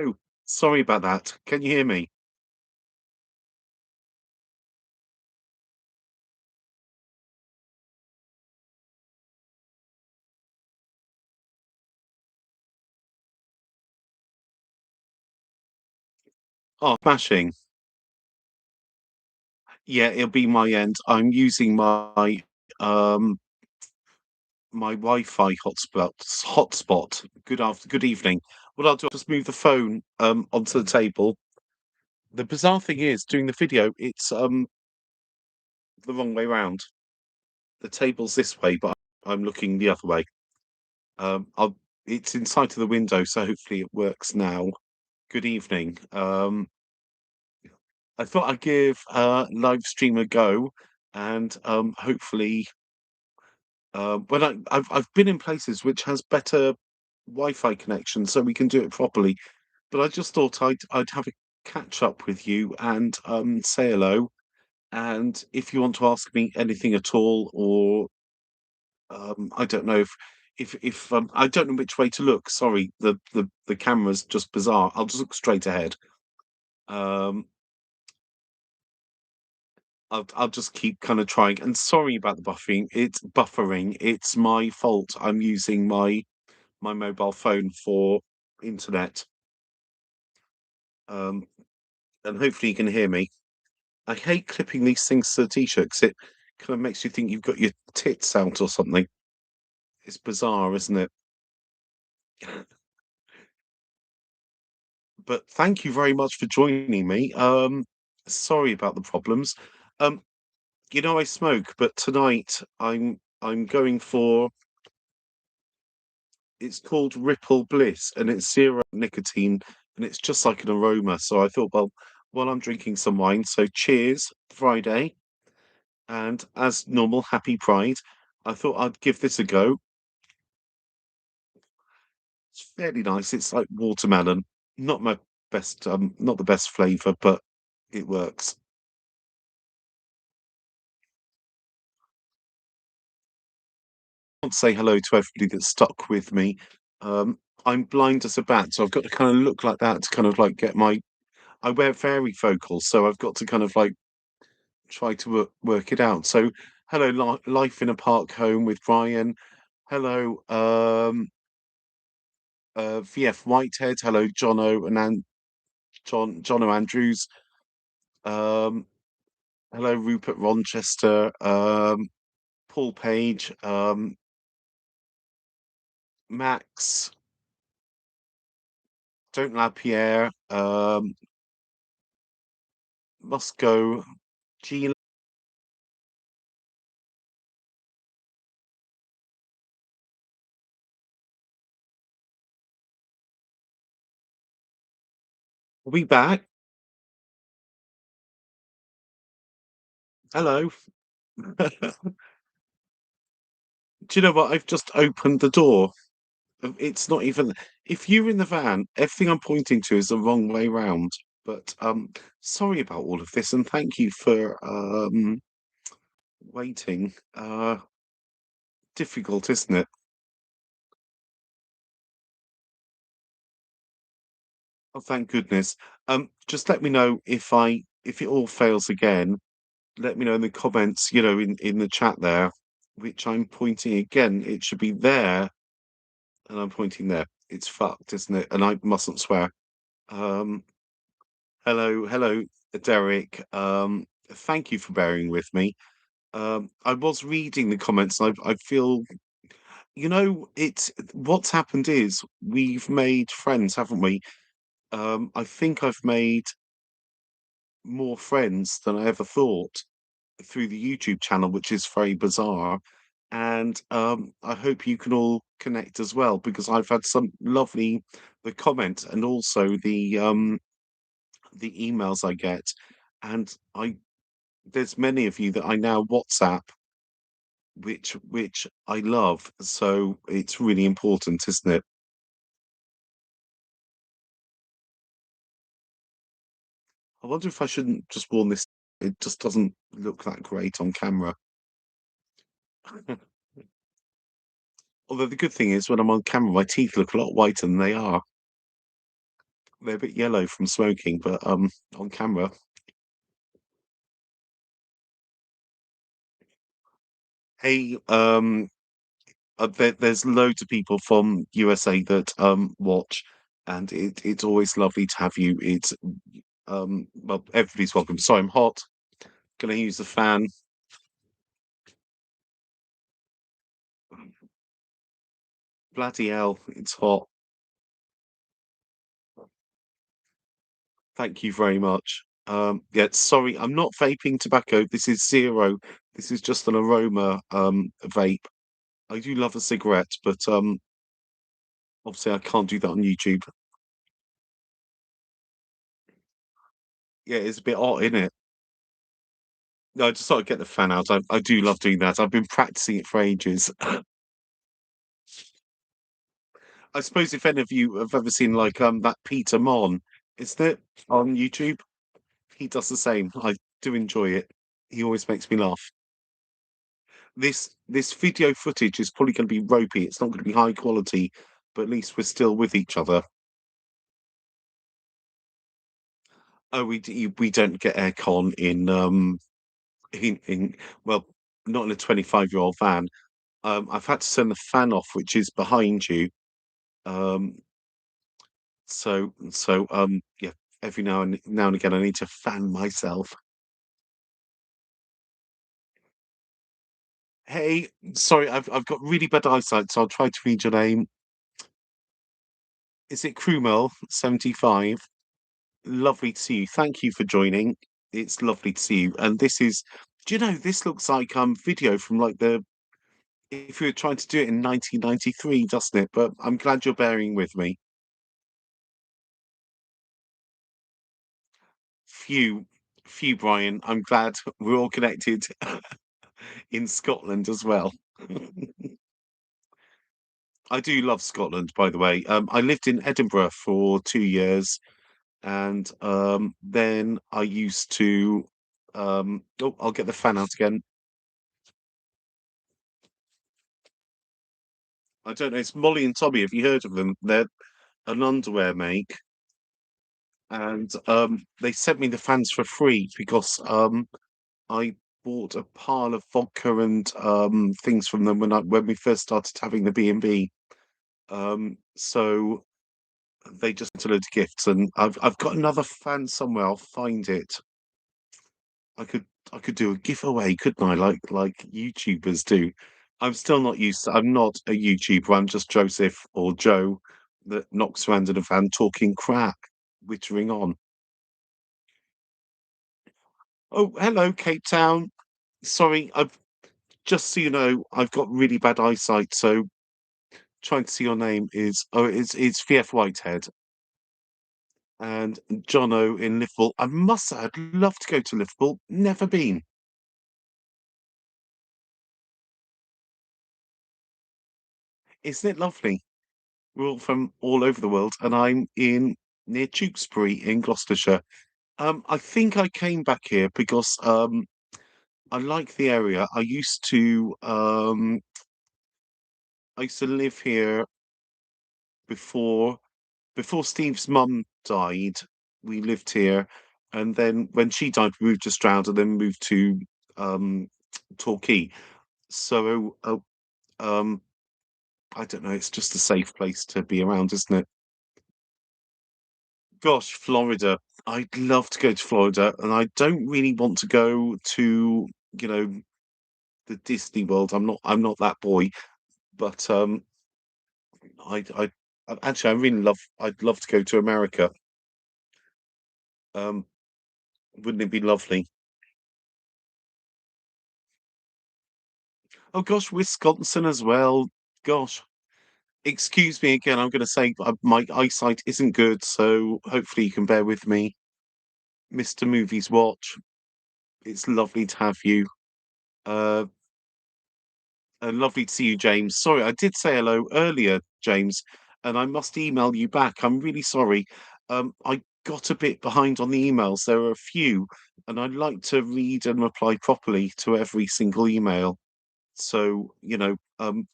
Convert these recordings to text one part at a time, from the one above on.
Oh, sorry about that. Can you hear me? Oh, smashing. Yeah, it'll be my end. I'm using um my Wi-Fi hotspot. Good evening. What I'll do, I'll just move the phone onto the table. The bizarre thing is, doing the video, it's the wrong way round. The table's this way, but I'm looking the other way. I'll it's inside of the window, so hopefully it works now. Good evening. I thought I'd give live stream a go, and hopefully, when I've been in places which has better Wi-Fi connection, so we can do it properly. But I just thought I'd have a catch up with you and say hello. And if you want to ask me anything at all, or I don't know if I don't know which way to look. Sorry, the camera's just bizarre. I'll just look straight ahead. Um, I'll just keep kind of trying. And sorry about the buffering. It's buffering. It's my fault. I'm using my mobile phone for internet. Um, and hopefully you can hear me. I hate clipping these things to the t-shirt 'cause it kind of makes you think you've got your tits out or something. It's bizarre, isn't it? But thank you very much for joining me. Sorry about the problems. Um, I smoke, but tonight I'm going for it's called Ripple Bliss, and it's 0 nicotine, and it's just like an aroma. So I thought, well, while I'm drinking some wine, so cheers, Friday, and as normal, happy Pride. I thought I'd give this a go. It's fairly nice. It's like watermelon. Not my not the best flavour, but it works. I want to say hello to everybody that's stuck with me. I'm blind as a bat, so I've got to kind of look like that to kind of like get my. I wear varifocals, so I've got to kind of like try to work it out. So, hello, life in a park home with Brian. Hello, VF Whitehead. Hello, Jono and Jono Andrews. Um, hello, Rupert Ronchester. Paul Page. Max. Don't La Pierre. Moscow. G. Are we back? Hello. Do you know what? I've just opened the door. It's not even if you're in the van, everything I'm pointing to is the wrong way round. But sorry about all of this, and thank you for waiting. Difficult, isn't it? Oh, thank goodness. Just let me know if it all fails again. Let me know in the comments, in the chat there, which I'm pointing again. It should be there, and I'm pointing there. It's fucked, isn't it? And I mustn't swear. Um, hello, Derek. Thank you for bearing with me. I was reading the comments, and I feel, it's what's happened is we've made friends, haven't we? I think I've made more friends than I ever thought through the YouTube channel, which is very bizarre. And I hope you can all connect as well because I've had some lovely the comments and also the emails I get, and I there's many of you that I now WhatsApp, which I love. So it's really important, isn't it? I wonder if I shouldn't just warn this. It just doesn't look that great on camera. Although the good thing is, when I'm on camera, my teeth look a lot whiter than they are. They're a bit yellow from smoking, but, on camera. Hey, there's loads of people from USA that, watch, and it's always lovely to have you. It's, well, everybody's welcome. Sorry, I'm hot. Gonna use the fan. Bloody hell, it's hot. Thank you very much. Yeah, sorry, I'm not vaping tobacco. This is zero. This is just an aroma, vape. I do love a cigarette, but, obviously I can't do that on YouTube. Yeah, it's a bit hot, isn't it? No, I just thought I'd get the fan out. I do love doing that. I've been practicing it for ages. I suppose if any of you have ever seen, like, that Peter Mon, isn't it, on YouTube? He does the same. I do enjoy it. He always makes me laugh. This video footage is probably gonna be ropey. It's not gonna be high quality, but at least we're still with each other. Oh, we don't get aircon in well, not in a 25-year-old van. I've had to turn the fan off, which is behind you. Um, yeah, every now and again, I need to fan myself. Hey, sorry, I've got really bad eyesight, so I'll try to read your name. Is it Krumel75? Lovely to see you. Thank you for joining. It's lovely to see you. And this is, do you know, this looks like video from like the if you were trying to do it in 1993, doesn't it? But I'm glad you're bearing with me. Phew, phew, Brian. I'm glad we're all connected in Scotland as well. I do love Scotland, by the way. I lived in Edinburgh for 2 years, and then I used to. Oh, I'll get the fan out again. I don't know. It's Molly and Tommy. Have you heard of them? They're an underwear make, and they sent me the fans for free because I bought a pile of vodka and things from them when we first started having the B&B. So they just sent a load of gifts, and I've got another fan somewhere. I'll find it. I could I could do a giveaway, couldn't I? Like YouTubers do. I'm still not used to. I'm not a YouTuber. I'm just Joseph or Joe that knocks around in a van talking crap, wittering on. Oh, hello, Cape Town. Sorry, I've just so you know, I've got really bad eyesight, so trying to see your name is it's VF Whitehead and Jono in Liverpool. I must say, I'd love to go to Liverpool. Never been. Isn't it lovely? We're all from all over the world, and I'm in near Tewkesbury in Gloucestershire. I think I came back here because I like the area. I used to live here before Steve's mum died. We lived here, and then when she died, we moved to Stroud, and then moved to um, Torquay. So I don't know. It's just a safe place to be around, isn't it? Gosh, Florida. I'd love to go to Florida, and I don't really want to go to, you know, the Disney World. I'm not that boy, but actually I really love. I'd love to go to America. Um, wouldn't it be lovely? Oh gosh, Wisconsin as well. Gosh, excuse me again. I'm going to say my eyesight isn't good, so hopefully you can bear with me, Mister Movies Watch. It's lovely to have you. Uh, lovely to see you, James. Sorry, I did say hello earlier, James, and I must email you back. I'm really sorry. I got a bit behind on the emails. There are a few, and I'd like to read and reply properly to every single email. So,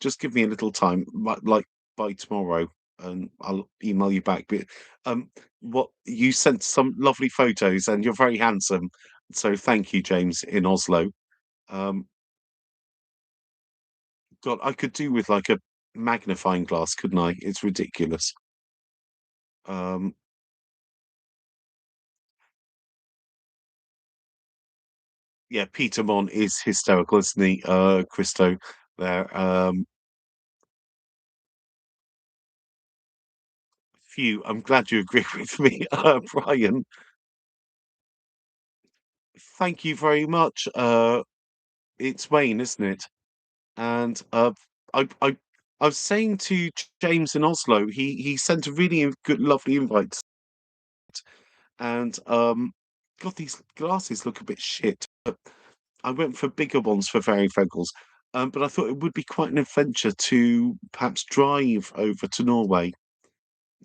just give me a little time, like by tomorrow. and I'll email you back. But what you sent some lovely photos, and you're very handsome. So thank you, James, in Oslo. Um, God, I could do with like a magnifying glass, couldn't I? It's ridiculous. Um, yeah, Peter Mon is hysterical, isn't he? Christo there. Phew, I'm glad you agree with me, Brian. Thank you very much. It's Wayne, isn't it? And I I was saying to James in Oslo, he sent a really good, lovely invite, and God, these glasses look a bit shit. But I went for bigger ones for varifocals. But I thought it would be quite an adventure to perhaps drive over to Norway.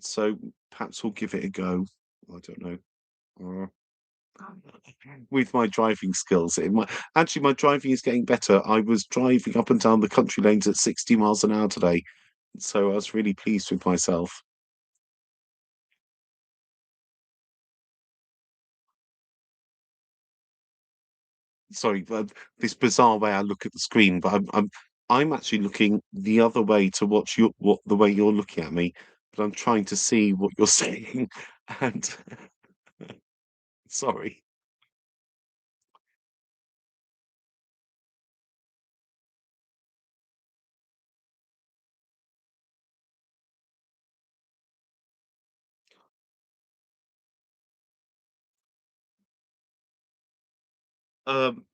So perhaps we'll give it a go. I don't know. Uh, with my driving skills, actually my driving is getting better. I was driving up and down the country lanes at 60 miles an hour today, so I was really pleased with myself. Sorry, this bizarre way I look at the screen, but I'm actually looking the other way to watch what the way you're looking at me, but I'm trying to see what you're saying, and sorry. Um,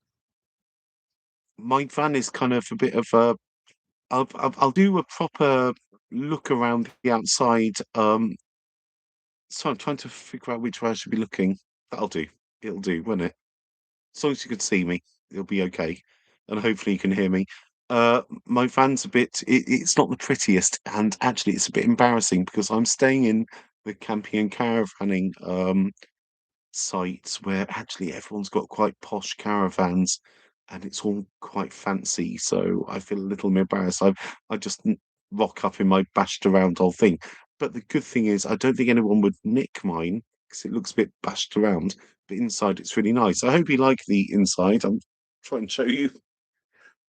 my van is kind of a bit of a. I'll do a proper look around the outside. So I'm trying to figure out which way I should be looking. That'll do. It'll do, won't it? As long as you can see me, it'll be okay, and hopefully you can hear me. My van's a bit. It's not the prettiest, and actually, it's a bit embarrassing because I'm staying in the camping and caravanning sites where actually everyone's got quite posh caravans, and it's all quite fancy. So I feel a little embarrassed. I just rock up in my bashed around old thing. But the good thing is, I don't think anyone would nick mine because it looks a bit bashed around. But inside, it's really nice. I hope you like the inside. I'm trying to show you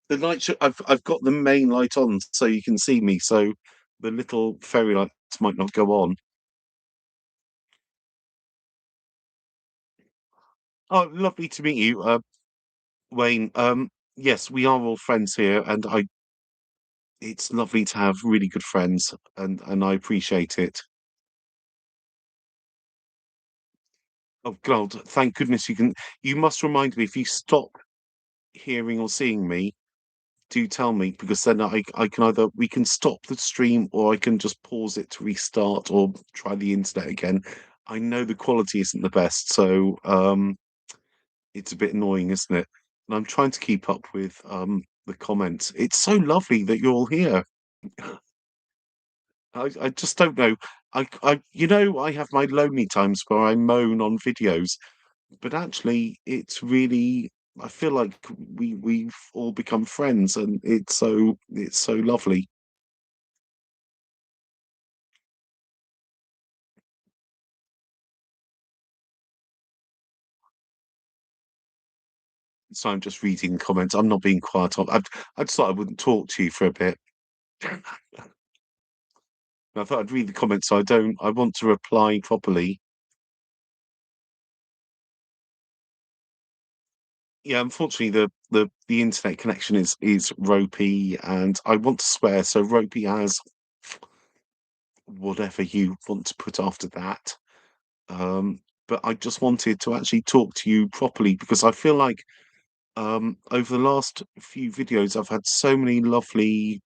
the light. I've got the main light on so you can see me. So the little fairy lights might not go on. Oh, lovely to meet you. Wayne, yes, we are all friends here, and it's lovely to have really good friends, and I appreciate it. Oh God, thank goodness you must remind me if you stop hearing or seeing me, do tell me because then I can either we can stop the stream or I can just pause it to restart or try the internet again. I know the quality isn't the best, so it's a bit annoying, isn't it? And I'm trying to keep up with the comments. It's so lovely that you're all here. I just don't know. I have my lonely times where I moan on videos, but actually, it's really. I feel like we've all become friends, and it's so lovely. So I'm just reading comments. I'm not being quiet. I just thought I wouldn't talk to you for a bit. I thought I'd read the comments, so I don't. I want to reply properly. Yeah, unfortunately, the internet connection is ropey, and I want to swear, so ropey as whatever you want to put after that. Um, but I just wanted to actually talk to you properly because I feel like over the last few videos, I've had so many lovely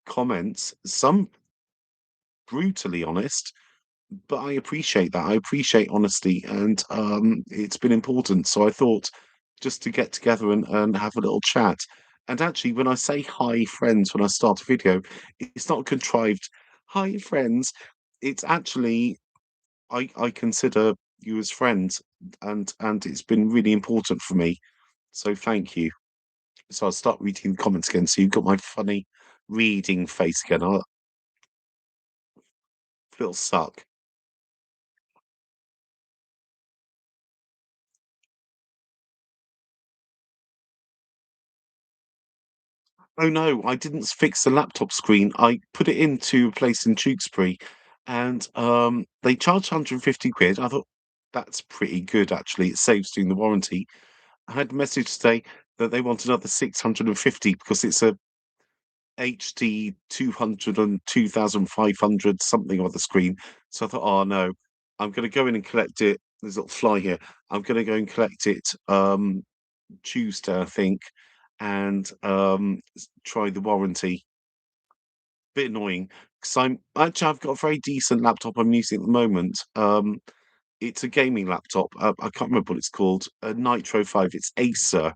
comments, some brutally honest, but I appreciate that. I appreciate honesty, and it's been important. So I thought just to get together and have a little chat. And actually, when I say hi, friends, when I start a video, it's not contrived. Hi, friends. It's actually I consider you as friends, and it's been really important for me. So thank you. So I'll start reading the comments again. So you've got my funny reading face again. Little suck. Oh, no, I didn't fix the laptop screen. I put it into a place in Tewkesbury, and, they charged 150 quid. I thought, "That's pretty good, actually. It saves doing the warranty." I had a message say that they want another 650 because it's a HD 200 and 2500 something on the screen. So I thought, "Oh, no. I'm gonna go in and collect it." There's a little fly here. I'm gonna go and collect it, Tuesday, I think, and, try the warranty. Bit annoying because I've got a very decent laptop I'm using at the moment. It's a gaming laptop. I can't remember what it's called. A Nitro 5. It's Acer,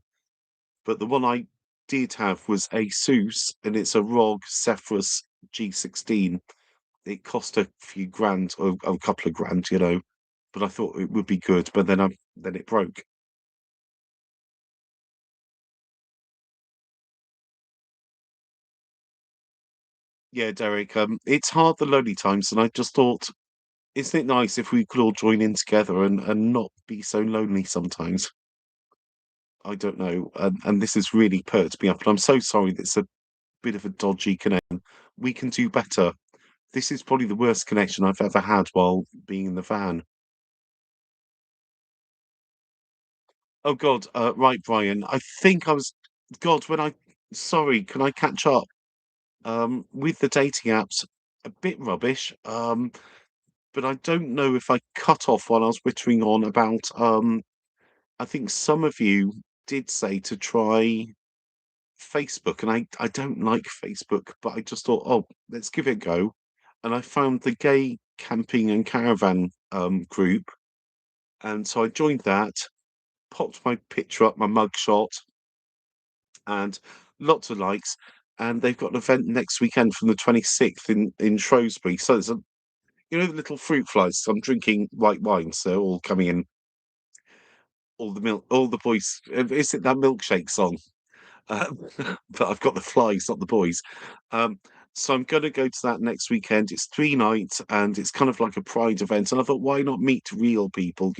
but the one I did have was Asus, and it's a ROG Zephyrus G16. It cost a few grand, or a couple of grand, but I thought it would be good, but then it broke. Yeah, Derek, it's hard the lonely times, and I just thought, isn't it nice if we could all join in together and not be so lonely sometimes? I don't know, and this has really perked me up, and I'm so sorry that it's a bit of a dodgy connection. We can do better. This is probably the worst connection I've ever had while being in the van. Oh god, right, Brian, I think I was God, when I sorry, can I catch up? With the dating apps, a bit rubbish, but I don't know if I cut off while I was wittering on about, I think some of you did say to try Facebook, and I don't like Facebook, but I just thought, "Oh, let's give it a go." And I found the gay camping and caravan, group, and so I joined that, popped my picture up, my mugshot, and lots of likes, and they've got an event next weekend from the 26th in Shrewsbury, so there's a the little fruit flies, so I'm drinking white wine, so they're all coming in, all the boys is it that milkshake song? Um, but I've got the flies, not the boys. Um, so I'm gonna go to that next weekend. It's 3 nights, and it's kind of like a pride event, and I thought, "Why not meet real people,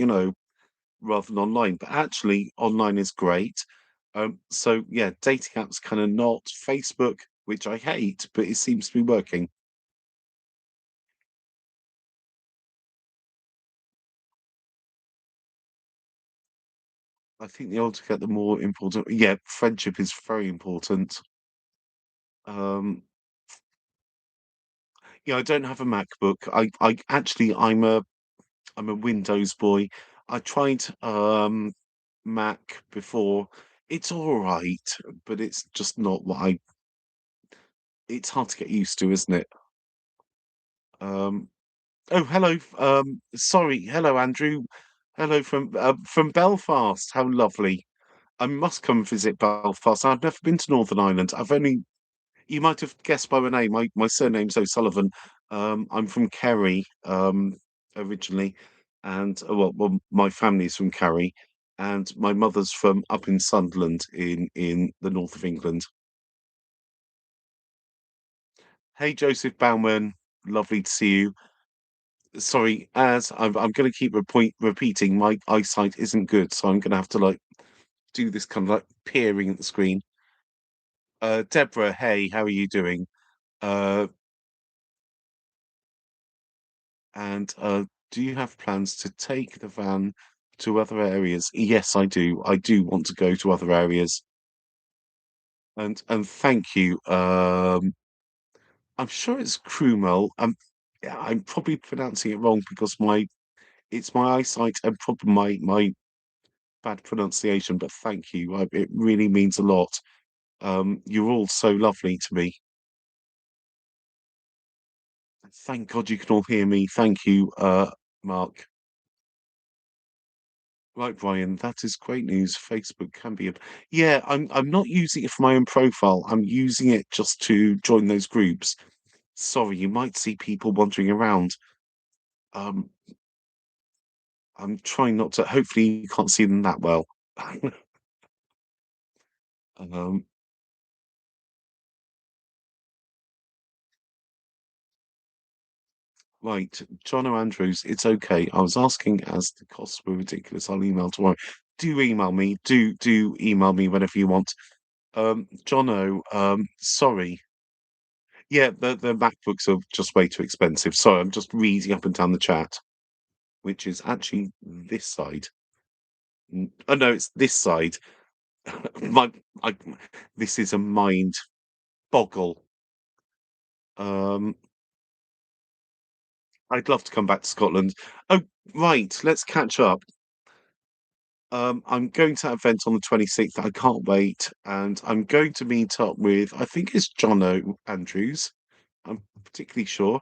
rather than online?" But actually, online is great. So yeah, dating apps kinda not. Facebook, which I hate, but it seems to be working. I think the older you get, the more important yeah, friendship is very important. Um, yeah, I don't have a MacBook. I actually, I'm a Windows boy. I tried, Mac before. It's alright, but it's just not what I it's hard to get used to, isn't it? Um, oh, hello, sorry. Hello, Andrew. Hello from Belfast. How lovely. I must come visit Belfast. I've never been to Northern Ireland. I've only You might have guessed by my name. My surname's O'Sullivan. I'm from Kerry, originally, and my family's from Kerry, and my mother's from up in Sunderland in the north of England. Hey, Joseph Bauman, lovely to see you. Sorry, as I'm going to keep repeating, my eyesight isn't good, so I'm going to have to do this kind of peering at the screen. Deborah, hey, how are you doing? Uh, And, do you have plans to take the van to other areas? Yes, I do. I do want to go to other areas, and thank you. I'm sure it's Krumel. Yeah, I'm probably pronouncing it wrong because it's my eyesight and probably my bad pronunciation, but thank you. It really means a lot. You're all so lovely to me. Thank God you can all hear me. Thank you, Mark. Right, Brian, that is great news. Facebook can be a yeah, I'm not using it for my own profile. I'm using it just to join those groups. Sorry, you might see people wandering around. Um, I'm trying not to. Hopefully, you can't see them that well. um, Right, John O. Andrews, it's okay. I was asking as the costs were ridiculous. I'll email tomorrow. Do email me. Do email me whenever you want. John O, sorry. Yeah, the MacBooks are just way too expensive. Sorry, I'm just reading up and down the chat, which is actually this side. Oh no, it's this side. My, I, this is a mind boggle. Um, I'd love to come back to Scotland. Oh, right, let's catch up. I'm going to that event on the 26th. I can't wait, and I'm going to meet up with, I think it's John O. Andrews. I'm particularly sure.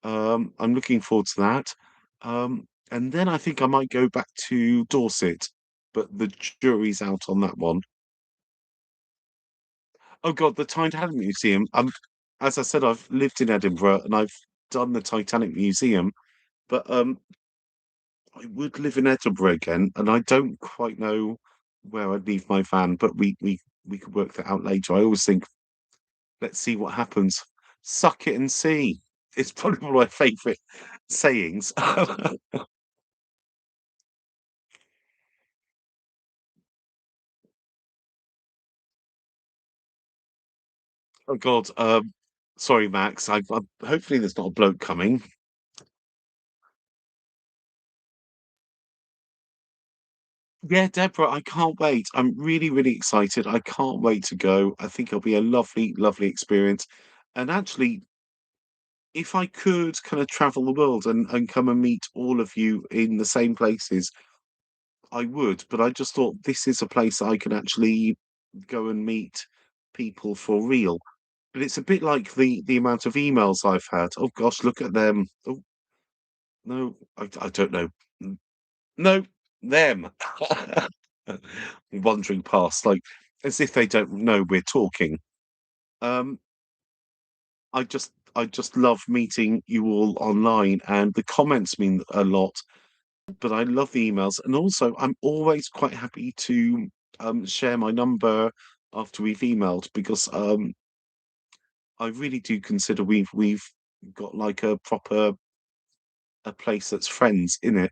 I'm looking forward to that. And then I think I might go back to Dorset, but the jury's out on that one. Oh God, the Titanic Museum. As I said, I've lived in Edinburgh and I've done the Titanic Museum, but I would live in Edinburgh again, and I don't quite know where I'd leave my van, but we could work that out later. I always think, let's see what happens. Suck it and see. It's probably one of my favourite sayings. Oh God, sorry, Max. Hopefully there's not a bloke coming. Yeah, Deborah, I can't wait. I'm really, really excited. I can't wait to go. I think it'll be a lovely, lovely experience. And actually, if I could kind of travel the world and come and meet all of you in the same places, I would. But I just thought this is a place I can actually go and meet people for real. But it's a bit like the amount of emails I've had. Oh gosh, look at them. Oh no, I don't know. No, them. Wandering past, like, as if they don't know we're talking. Um, I just love meeting you all online, and the comments mean a lot, but I love the emails, and also, I'm always quite happy to, share my number after we've emailed because, I really do consider we've got, like, a place that's friends in it.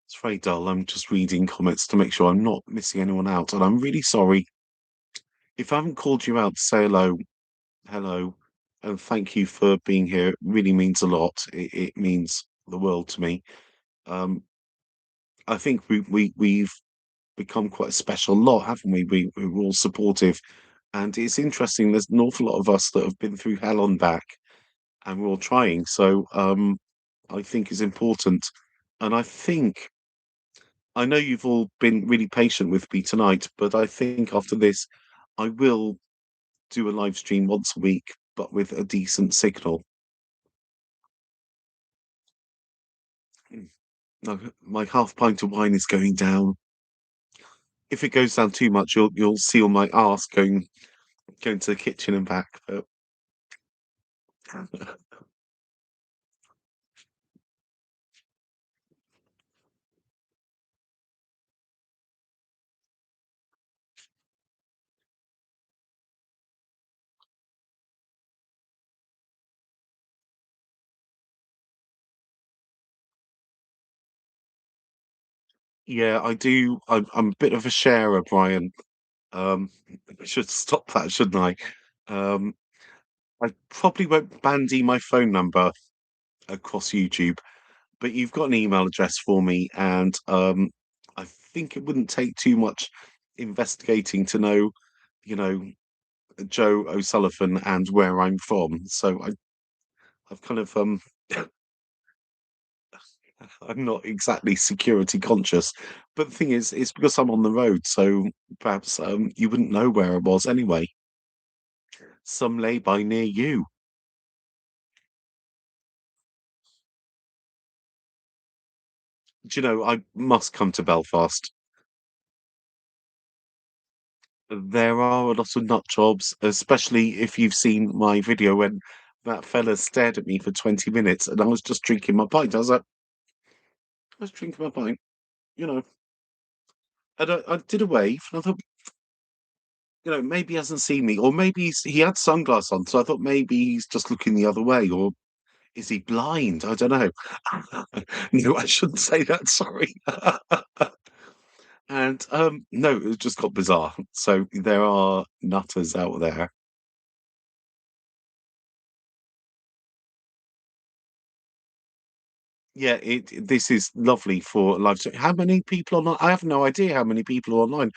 It's very dull. I'm just reading comments to make sure I'm not missing anyone out, and I'm really sorry if I haven't called you out to say hello, hello, and thank you for being here. It really means a lot. It means the world to me. Um, I think we've become quite a special lot, haven't we? We're all supportive, and it's interesting. There's an awful lot of us that have been through hell on back, and we're all trying. So I think is important, and I know you've all been really patient with me tonight, but I think after this, I will do a live stream once a week, but with a decent signal. Mm. No, my half pint of wine is going down. If it goes down too much, you'll see all my arse going to the kitchen and back. But yeah, I do. I'm a bit of a sharer, Brian. Um, I should stop that, shouldn't I? Um, I probably won't bandy my phone number across YouTube, but you've got an email address for me, and I think it wouldn't take too much investigating to know, you know, Joe O'Sullivan and where I'm from. So I've kind of I'm not exactly security conscious, but the thing is, it's because I'm on the road, so perhaps you wouldn't know where I was anyway. Some lay by near you. Do you know, I must come to Belfast. There are a lot of nut jobs, especially if you've seen my video when that fella stared at me for 20 minutes and I was just drinking my pint. I was drinking my pint, you know. And I did a wave, and I thought, maybe he hasn't seen me, or maybe he had sunglasses on, so I thought maybe he's just looking the other way, or is he blind? I don't know. No, I shouldn't say that, sorry. And, no, it just got bizarre. So there are nutters out there. Yeah, this is lovely for live stream. How many people online? I have no idea how many people are online.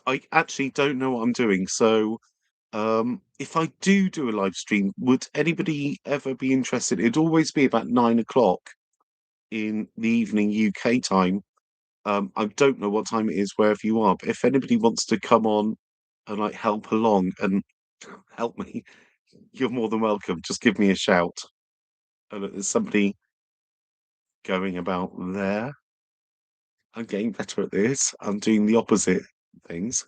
I actually don't know what I'm doing, so, if I do a live stream, would anybody ever be interested? It'd always be about 9 o'clock in the evening UK time. I don't know what time it is wherever you are, but if anybody wants to come on and, like, help along and help me, you're more than welcome. Just give me a shout. Oh, look, there's somebody going about there. I'm getting better at this. I'm doing the opposite things.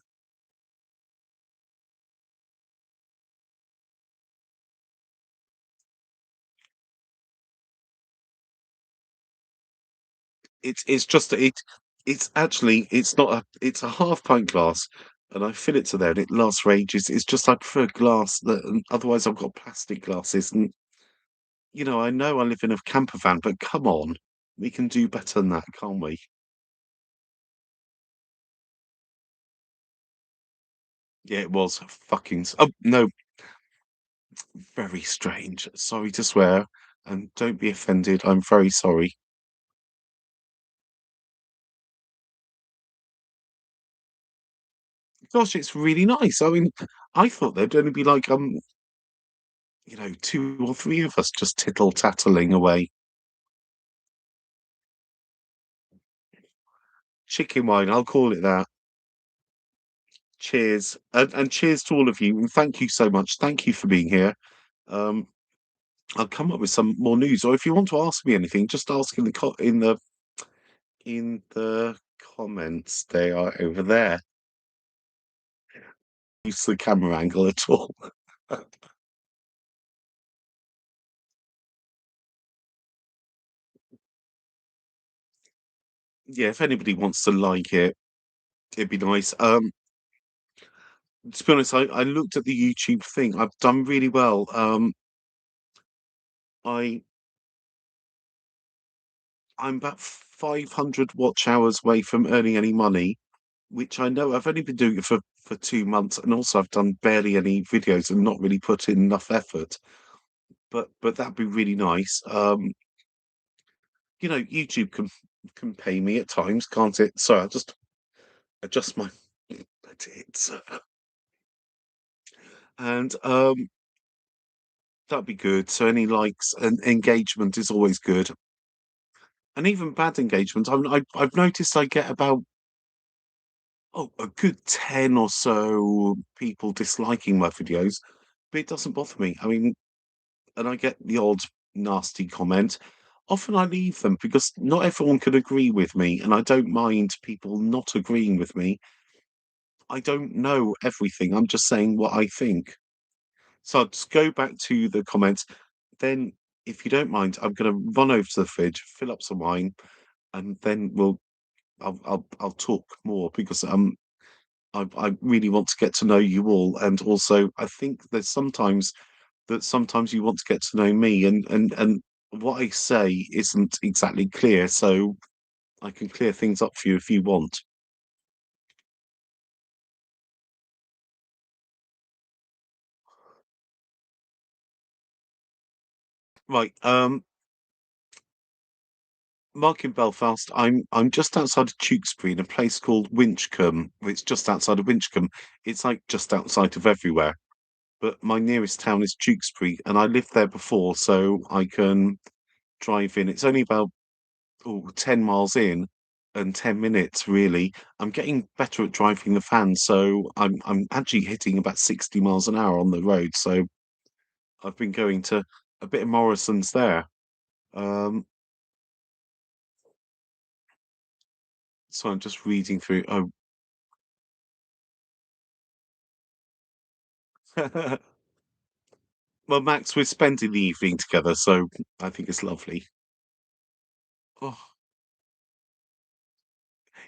It's just it's actually it's a half pint glass, and I fill it to there, and it lasts for ages. It's just I prefer glass that, otherwise I've got plastic glasses, and I know I live in a camper van, but come on, we can do better than that, can't we? Yeah, it was fucking. Oh no, very strange. Sorry to swear, and don't be offended. I'm very sorry. Gosh, it's really nice. I mean, I thought there'd only be like, 2 or 3 of us just tittle-tattling away. Chicken wine, I'll call it that. Cheers, and cheers to all of you, and thank you so much. Thank you for being here. Um, I'll come up with some more news, or if you want to ask me anything, just ask in the comments. They are over there. Use the camera angle at all. Yeah, if anybody wants to like it, it'd be nice. To be honest, I looked at the YouTube thing. I've done really well. I I'm about 500 watch hours away from earning any money, which I know I've only been doing it for 2 months, and also I've done barely any videos and not really put in enough effort. But that'd be really nice. YouTube can pay me at times, can't it? Sorry, I'll just adjust my tits. And that'd be good. So any likes and engagement is always good. And even bad engagement, I've noticed I get about a good 10 or so people disliking my videos, but it doesn't bother me. I mean, and I get the odd nasty comment. Often I leave them because not everyone can agree with me, and I don't mind people not agreeing with me. I don't know everything. I'm just saying what I think. So I'll just go back to the comments. Then, if you don't mind, I'm going to run over to the fridge, fill up some wine, and then I'll talk more because I really want to get to know you all, and also I think there's sometimes you want to get to know me, and what I say isn't exactly clear, so I can clear things up for you if you want. Right, Mark in Belfast. I'm just outside of Tewkesbury in a place called Winchcombe. It's just outside of Winchcombe. It's like just outside of everywhere. But my nearest town is Tewkesbury, and I lived there before, so I can drive in. It's only about 10 miles in and 10 minutes really. I'm getting better at driving the van, so I'm actually hitting about 60 miles an hour on the road. So I've been going to a bit of Morrison's there. Um, so I'm just reading through. Oh, well, Max, we're spending the evening together, so I think it's lovely. Oh,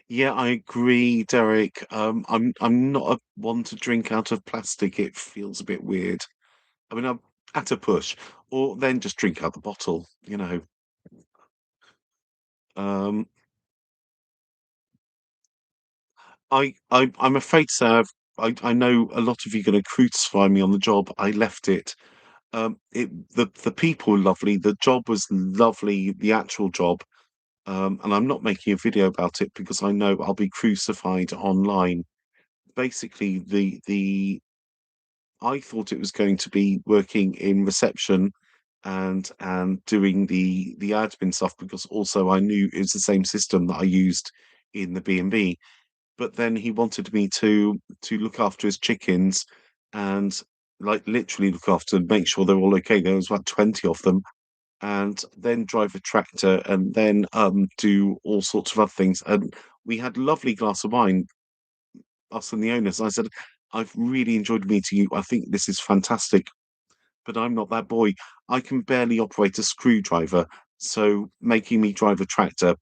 Yeah, I agree, Derek. I'm not a one to drink out of plastic. It feels a bit weird. I mean, I'm at a push, or then just drink out the bottle. Um, I'm afraid to say I know a lot of you are going to crucify me on the job. I left it. The people were lovely. The job was lovely. The actual job. And I'm not making a video about it because I know I'll be crucified online. Basically, the I thought it was going to be working in reception and doing the admin stuff because also I knew it was the same system that I used in the B&B. But then he wanted me to look after his chickens and like literally look after them, make sure they're all okay. There was about 20 of them, and then drive a tractor and then do all sorts of other things. And we had a lovely glass of wine, us and the owners. I said, I've really enjoyed meeting you. I think this is fantastic, but I'm not that boy. I can barely operate a screwdriver, so making me drive a tractor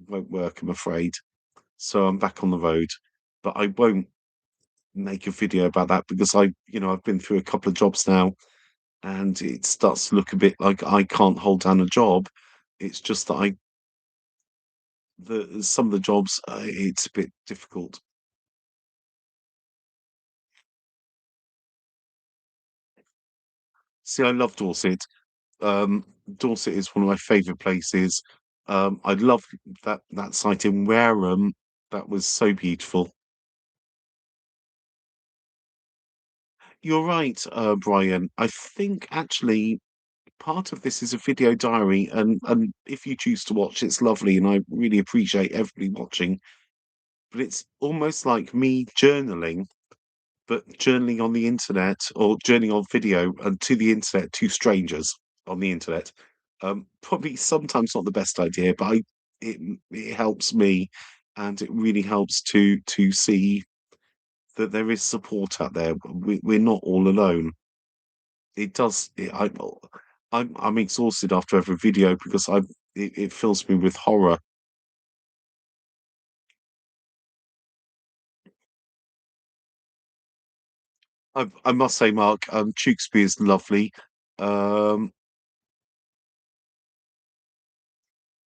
won't work, I'm afraid. So I'm back on the road, but I won't make a video about that because I've been through a couple of jobs now, and it starts to look a bit like I can't hold down a job. It's just that I the some of the jobs, it's a bit difficult. See, I love Dorset. Dorset is one of my favourite places. I love that site in Wareham. That was so beautiful. You're right, Brian. I think actually part of this is a video diary, and if you choose to watch, it's lovely, and I really appreciate everybody watching. But it's almost like me journaling, but journaling on the internet or journaling on video and to the internet to strangers on the internet. Probably sometimes not the best idea, but it it helps me, and it really helps to see that there is support out there. We're not all alone. It does. I'm exhausted after every video because it fills me with horror. I must say, Mark, Tewkesbury is lovely. Um,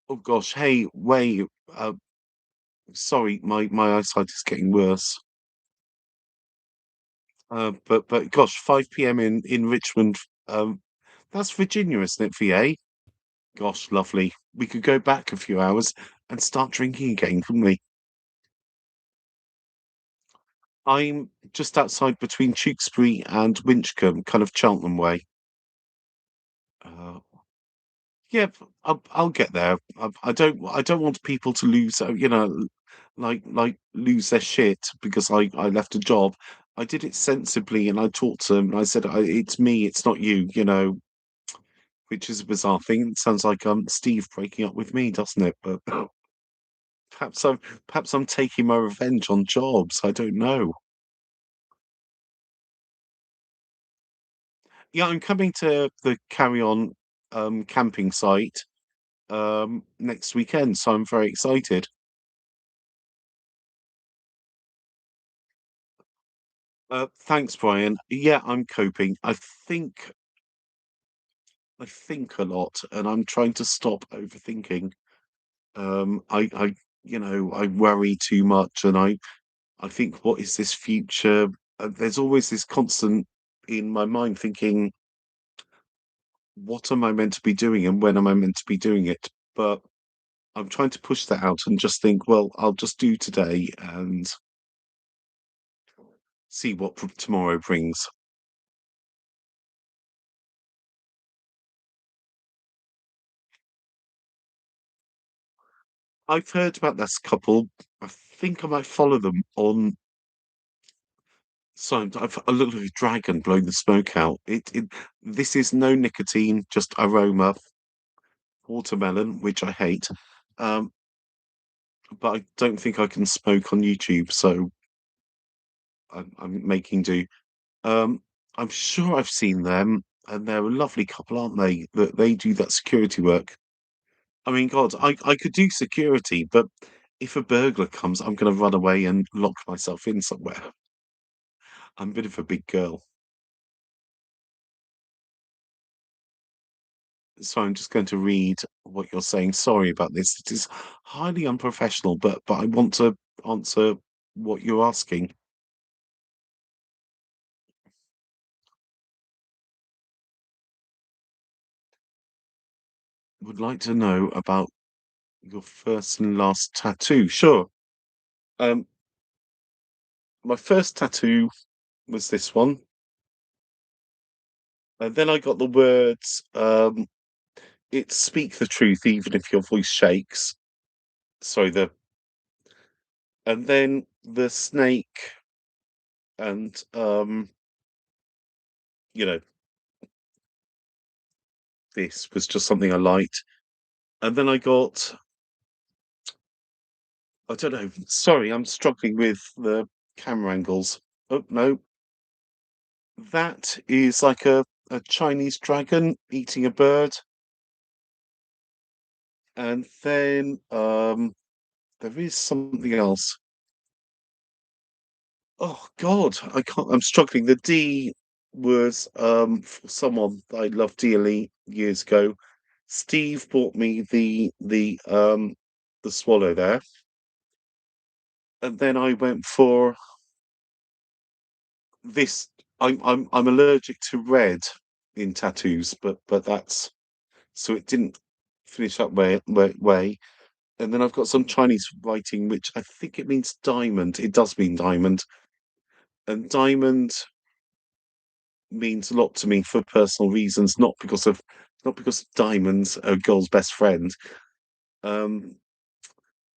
oh gosh, hey, wait. Uh, Sorry, my eyesight is getting worse. But gosh, 5 p.m. in Richmond. That's Virginia, isn't it? VA. Gosh, lovely. We could go back a few hours and start drinking again, couldn't we? I'm just outside between Tewkesbury and Winchcombe, kind of Cheltenham way. Uh, yeah, I'll get there. I don't want people to lose, like lose their shit because I left a job. I did it sensibly, and I talked to them. And I said, "It's me, it's not you," which is a bizarre thing. It sounds like Steve breaking up with me, doesn't it? But perhaps I'm perhaps I'm taking my revenge on jobs. I don't know. Yeah, I'm coming to the Carry On camping site next weekend, so I'm very excited. Thanks, Brian. Yeah, I'm coping. I think a lot, and I'm trying to stop overthinking. I worry too much, and I think, what is this future? There's always this constant in my mind thinking, what am I meant to be doing, and when am I meant to be doing it? But I'm trying to push that out and just think, well, I'll just do today and see what tomorrow brings. I've heard about this couple. I think I might follow them on. So I've a little dragon blowing the smoke out. This is no nicotine, just aroma, watermelon, which I hate. Um, but I don't think I can smoke on YouTube, so I'm making do. Um, I'm sure I've seen them, and they're a lovely couple, aren't they? That they do that security work. I mean, God, I could do security, but if a burglar comes, I'm gonna run away and lock myself in somewhere. I'm a bit of a big girl. So I'm just going to read what you're saying. Sorry about this. It is highly unprofessional, but I want to answer what you're asking. Would like to know about your first and last tattoo. Sure. Um, my first tattoo was this one, and then I got the words, "It's speak the truth even if your voice shakes." Sorry, and then the snake and, you know, this was just something I liked. And then I got I don't know, sorry, I'm struggling with the camera angles. Oh, no, that is like a Chinese dragon eating a bird, and then, there is something else. Oh god, I can't I'm struggling. The D was, for someone that I loved dearly years ago. Steve bought me the swallow there, and then I went for this. I'm allergic to red in tattoos, but that's so it didn't finish that way. And then I've got some Chinese writing, which I think it means diamond. It does mean diamond, and diamond means a lot to me for personal reasons, not because diamonds are a girl's best friend. Um,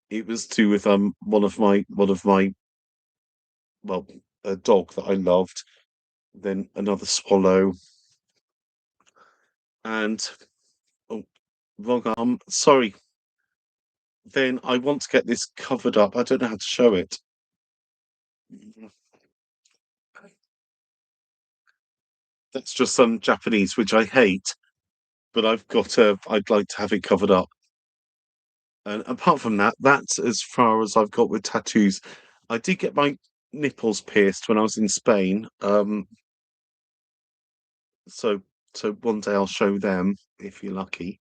it was to do with one of my well, a dog that I loved, then another swallow, and oh, wrong arm. Sorry. Then I want to get this covered up. I don't know how to show it. That's just some Japanese, which I hate, but I'd like to have it covered up. And apart from that, that's as far as I've got with tattoos. I did get my nipples pierced when I was in Spain. So one day I'll show them if you're lucky.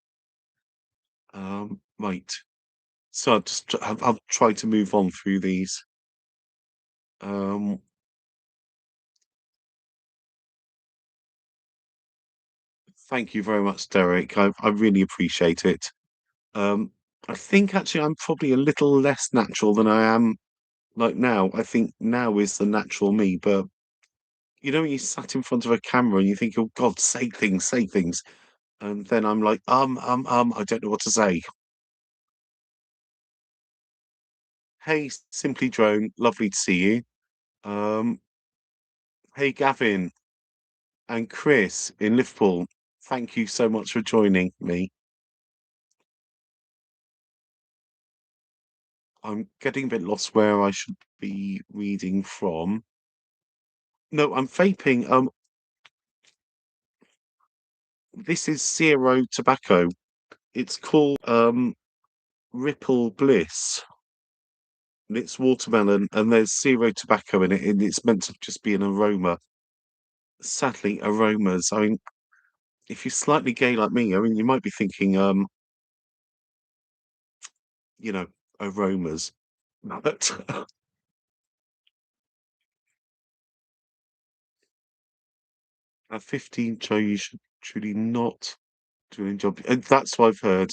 Right. So I'll try to move on through these. Um, thank you very much, Derek. I really appreciate it. Um, I think actually I'm probably a little less natural than I am like now. I think now is the natural me, but you know, when you sat in front of a camera and you think, "Oh God, say things," and then I'm like, I don't know what to say. Hey, Simply Drone, lovely to see you. Um, hey, Gavin and Chris in Liverpool, thank you so much for joining me. I'm getting a bit lost where I should be reading from. No, I'm vaping. This is zero tobacco. It's called Ripple Bliss. And it's watermelon, and there's zero tobacco in it, and it's meant to just be an aroma. Sadly, aromas. I mean, if you're slightly gay like me, I mean, you might be thinking, you know, aromas. But 15 show you should truly not do any job. And that's what I've heard.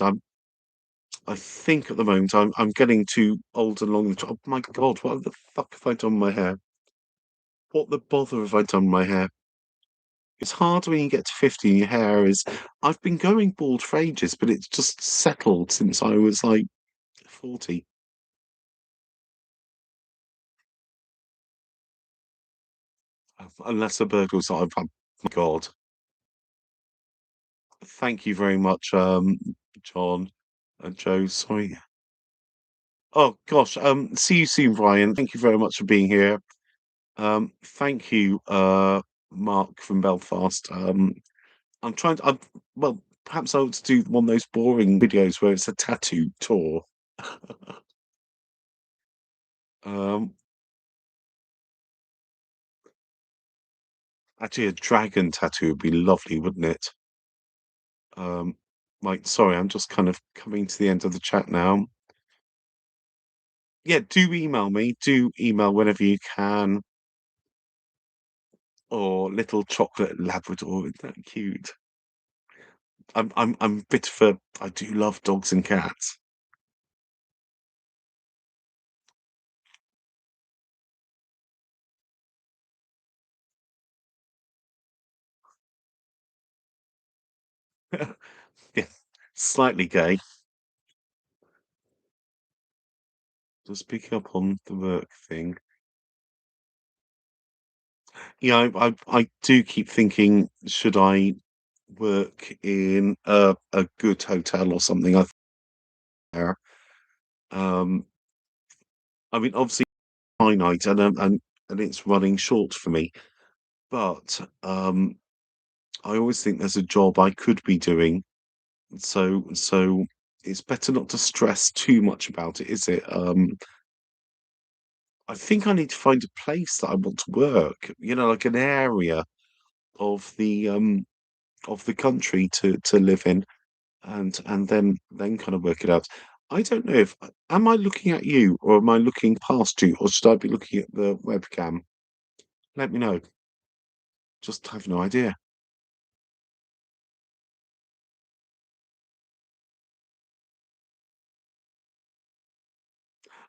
I think at the moment I'm getting too old and long. Oh my God, what the fuck have I done with my hair? What the bother have I done with my hair? It's hard when you get to 50 and your hair is. I've been going bald for ages, but it's just settled since I was like 40. Unless a burglar's I've oh my God. Thank you very much, John and Joe. Sorry. Oh gosh. See you soon, Brian. Thank you very much for being here. Thank you, Mark from Belfast. I'm trying to. Well, perhaps I'll do one of those boring videos where it's a tattoo tour. Um, Actually, a dragon tattoo would be lovely, wouldn't it? Like, sorry, I'm just kind of coming to the end of the chat now. Yeah, do email me. Do email whenever you can. Or little chocolate Labrador. Isn't that cute? I'm a bit of a. I do love dogs and cats. Yeah, slightly gay. Just picking up on the work thing. Yeah, I do keep thinking, should I work in a good hotel or something? There. Um, I mean, obviously finite and it's running short for me. But I always think there's a job I could be doing. So it's better not to stress too much about it, is it? I think I need to find a place that I want to work, like an area of the country to live in and then kind of work it out. I don't know if am I looking at you or am I looking past you or should I be looking at the webcam? Let me know. Just have no idea.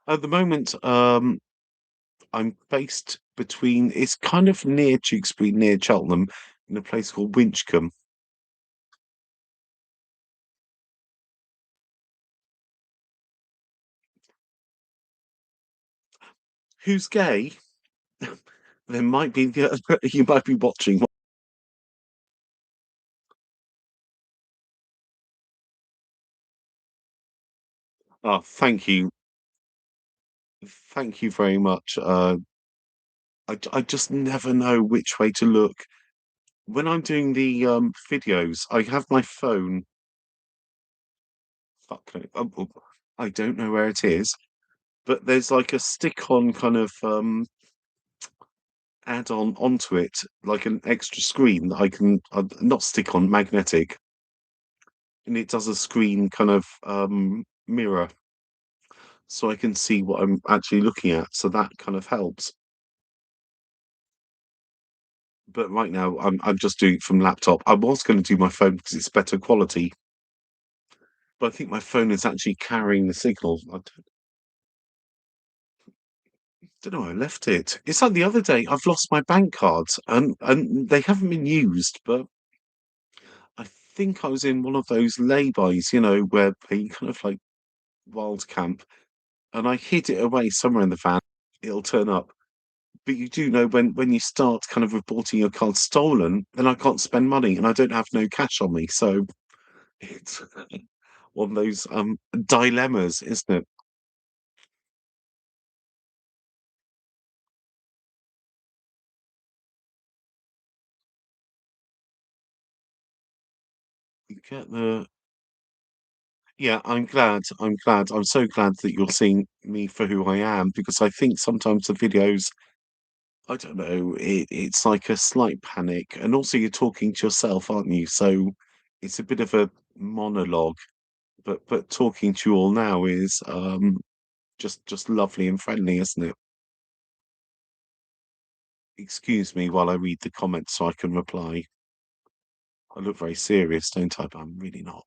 At the moment, I'm based between it's kind of near Tewkesbury, near Cheltenham, in a place called Winchcombe. Who's gay? There might be you might be watching. Oh, thank you very much. I just never know which way to look when I'm doing the videos. I have my phone. Fuck, no, I don't know where it is, but there's like a stick-on kind of add-on onto it, like an extra screen that I can not stick on, magnetic, and it does a screen kind of mirror, so I can see what I'm actually looking at. So that kind of helps. But right now, I'm just doing it from laptop. I was going to do my phone because it's better quality, but I think my phone is actually carrying the signal. I don't know where I left it. It's like the other day, I've lost my bank cards and they haven't been used, but I think I was in one of those laybys, where they kind of like wild camp, and I hid it away somewhere in the van. It'll turn up. But you do know when you start kind of reporting your card stolen, then I can't spend money and I don't have no cash on me. So it's one of those dilemmas, isn't it? You get the Yeah, I'm glad. I'm glad. I'm so glad that you're seeing me for who I am because I think sometimes the videos, I don't know, it's like a slight panic. And also you're talking to yourself, aren't you? So it's a bit of a monologue, but talking to you all now is just lovely and friendly, isn't it? Excuse me while I read the comments so I can reply. I look very serious, don't I? But I'm really not.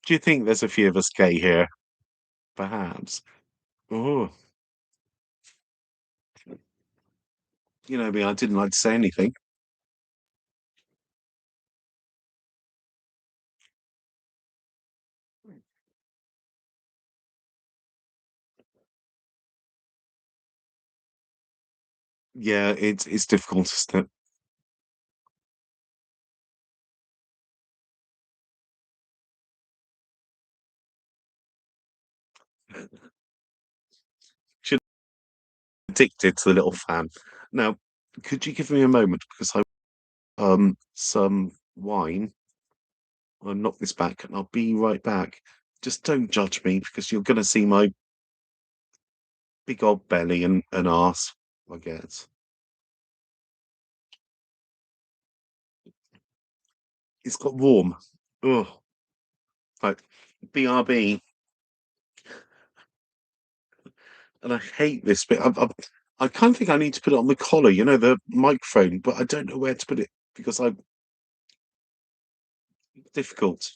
Do you think there's a few of us gay here? Perhaps. Oh, you know me, I didn't like to say anything. Yeah, it's difficult, isn't it? Should addicted to the little fan. Now, could you give me a moment because I some wine I'll knock this back and I'll be right back. Just don't judge me because you're gonna see my big old belly and arse, I guess. It's got warm. Ugh, like BRB, and I hate this bit. I kind of think I need to put it on the collar, the microphone, but I don't know where to put it because I'm difficult.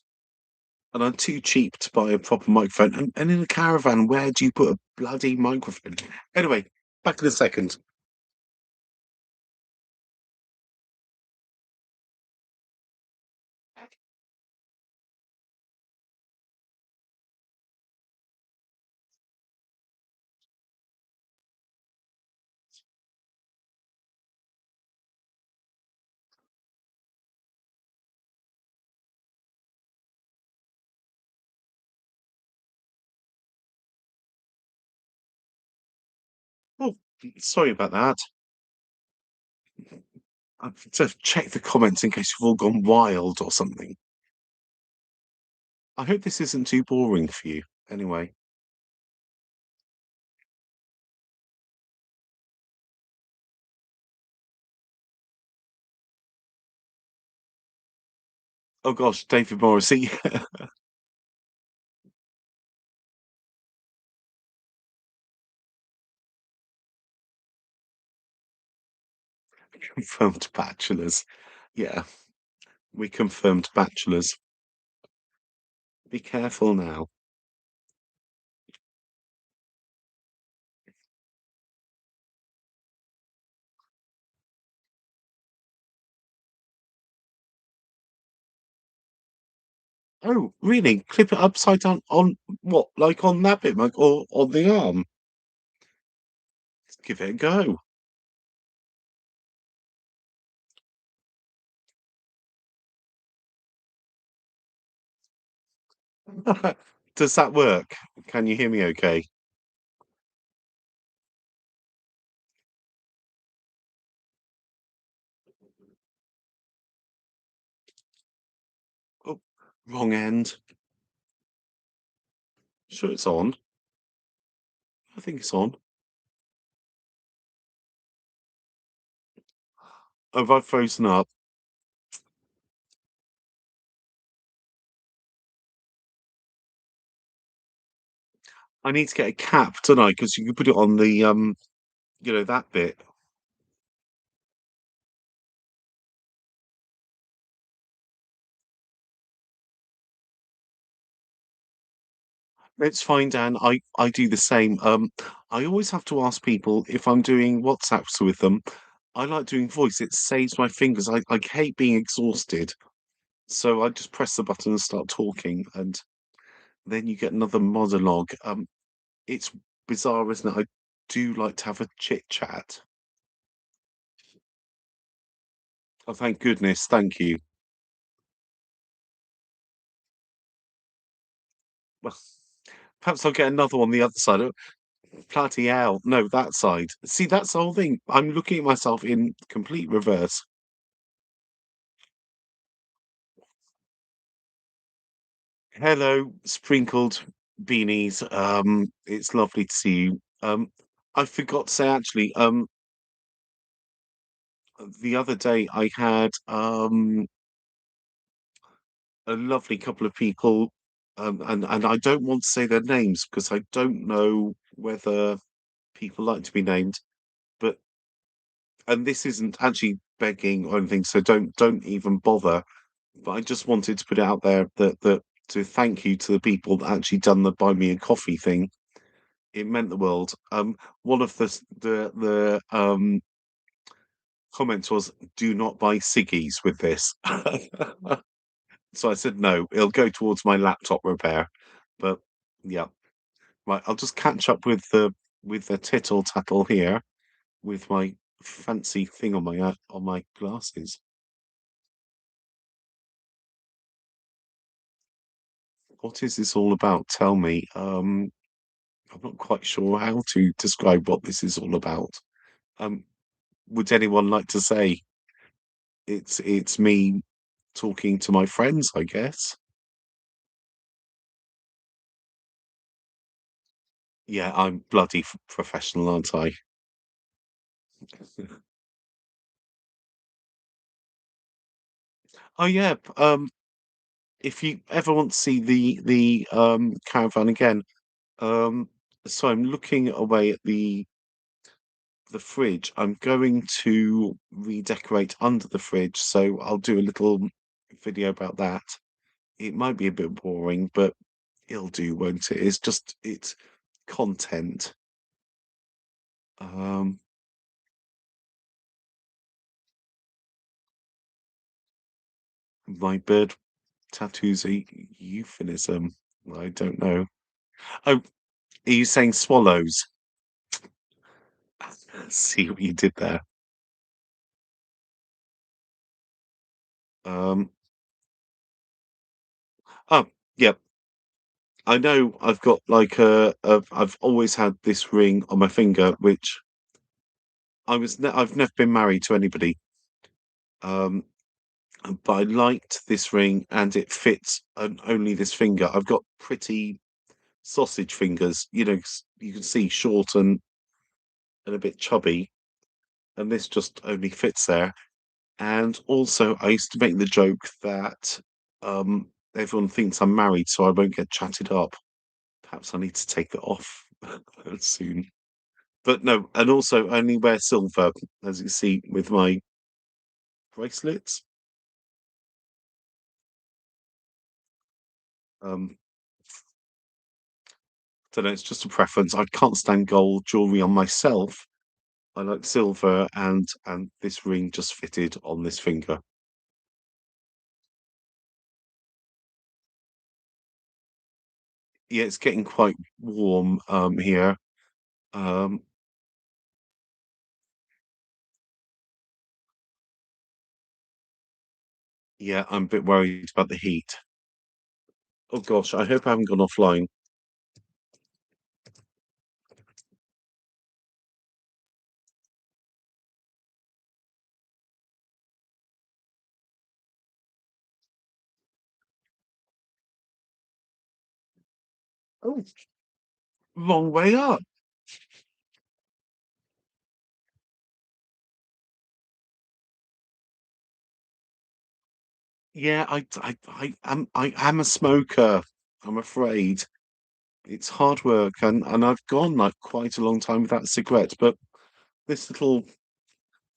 And I'm too cheap to buy a proper microphone. And in a caravan, where do you put a bloody microphone? Anyway, back in a second. Oh, sorry about that. I've just checked the comments in case you've all gone wild or something. I hope this isn't too boring for you. Anyway, oh gosh, David Morrissey confirmed bachelors. Yeah, we confirmed bachelors. Be careful now. Oh, really? Clip it upside down on what? Like on that bit, like, or on the arm? Give it a go. Does that work? Can you hear me okay? Oh, wrong end. Sure it's on. I think it's on. Oh, have I frozen up? I need to get a cap, don't I? Because you can put it on the that bit. It's fine, Dan. I do the same. I always have to ask people if I'm doing WhatsApps with them. I like doing voice. It saves my fingers. I hate being exhausted. So I just press the button and start talking, and then you get another monologue. It's bizarre, isn't it? I do like to have a chit chat. Oh, thank goodness. Thank you. Well, perhaps I'll get another one the other side. Oh, bloody hell. No, that side. See, that's the whole thing. I'm looking at myself in complete reverse. Hello, sprinkled beanies. It's lovely to see you. I forgot to say actually, the other day I had a lovely couple of people, and I don't want to say their names because I don't know whether people like to be named, but and this isn't actually begging or anything, so don't even bother. But I just wanted to put it out there that to thank you to the people that actually done the buy me a coffee thing. It meant the world. One of the comments was, "Do not buy ciggies with this." So I said, "No, it'll go towards my laptop repair." But yeah, right. I'll just catch up with the tittle tattle here with my fancy thing on my glasses. What is this all about? Tell me. I'm not quite sure how to describe what this is all about. Um, would anyone like to say it's me talking to my friends, I guess. Yeah, I'm bloody professional, aren't I? Oh, yeah, if you ever want to see the caravan again, um, so I'm looking away at the fridge. I'm going to redecorate under the fridge, so I'll do a little video about that. It might be a bit boring, but it'll do, won't it? It's content. Um, my bird tattoo's a euphemism. I don't know. Oh, are you saying swallows? See what you did there. Um, oh, yeah. I know I've got like I've always had this ring on my finger, which I've never been married to anybody. Um, but I liked this ring and it fits only this finger. I've got pretty sausage fingers, you can see short and a bit chubby, and this just only fits there. And also, I used to make the joke that everyone thinks I'm married, so I won't get chatted up. Perhaps I need to take it off soon. But no, and also I only wear silver, as you see with my bracelets. Um, don't know, it's just a preference. I can't stand gold jewelry on myself. I like silver, and this ring just fitted on this finger. Yeah, it's getting quite warm here. Um, yeah, I'm a bit worried about the heat. Oh gosh, I hope I haven't gone offline. Oh, wrong way up. Yeah, I am a smoker. I'm afraid it's hard work, and I've gone like quite a long time without a cigarette. But this little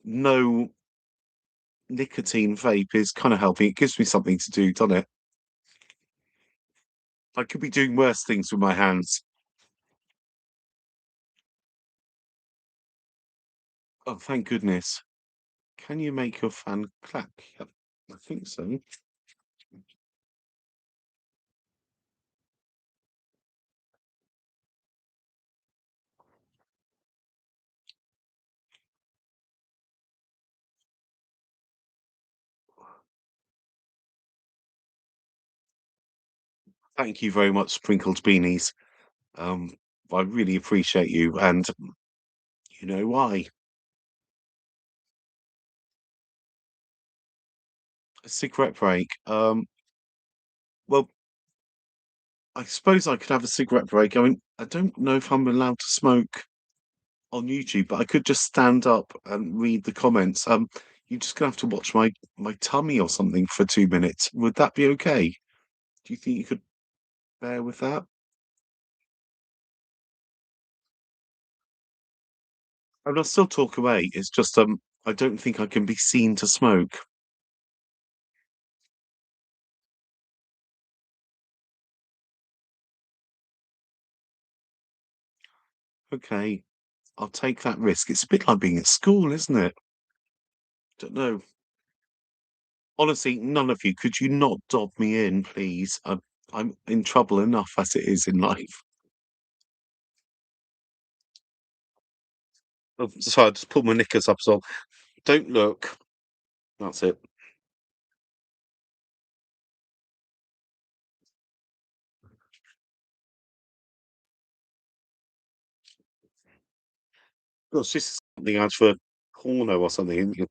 no nicotine vape is kind of helping. It gives me something to do, doesn't it? I could be doing worse things with my hands. Oh, thank goodness. Can you make your fan clap? Yep, I think so. Thank you very much, Sprinkled Beanies. Um, I really appreciate you, and you know why. A cigarette break. Well, I suppose I could have a cigarette break. I mean, I don't know if I'm allowed to smoke on YouTube, but I could just stand up and read the comments. You're just gonna have to watch my tummy or something for 2 minutes. Would that be okay? Do you think you could bear with that? And I'll still talk away. It's just I don't think I can be seen to smoke. Okay, I'll take that risk. It's a bit like being at school, isn't it? Don't know. Honestly, none of you, could you not dob me in, please? I'm in trouble enough as it is in life. Oh, sorry, I just pulled my knickers up, so don't look. That's it. Gosh, this is something out for porno or something, isn't it?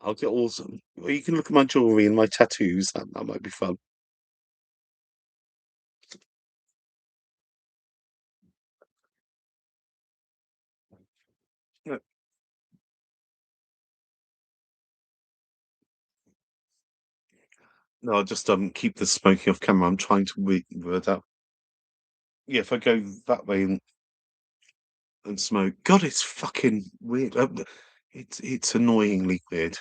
I'll get all some well, you can look at my jewellery and my tattoos, that might be fun. No, no, I'll just, keep the smoking off camera. I'm trying to word out yeah, if I go that way and smoke God, it's fucking weird, it's annoyingly weird.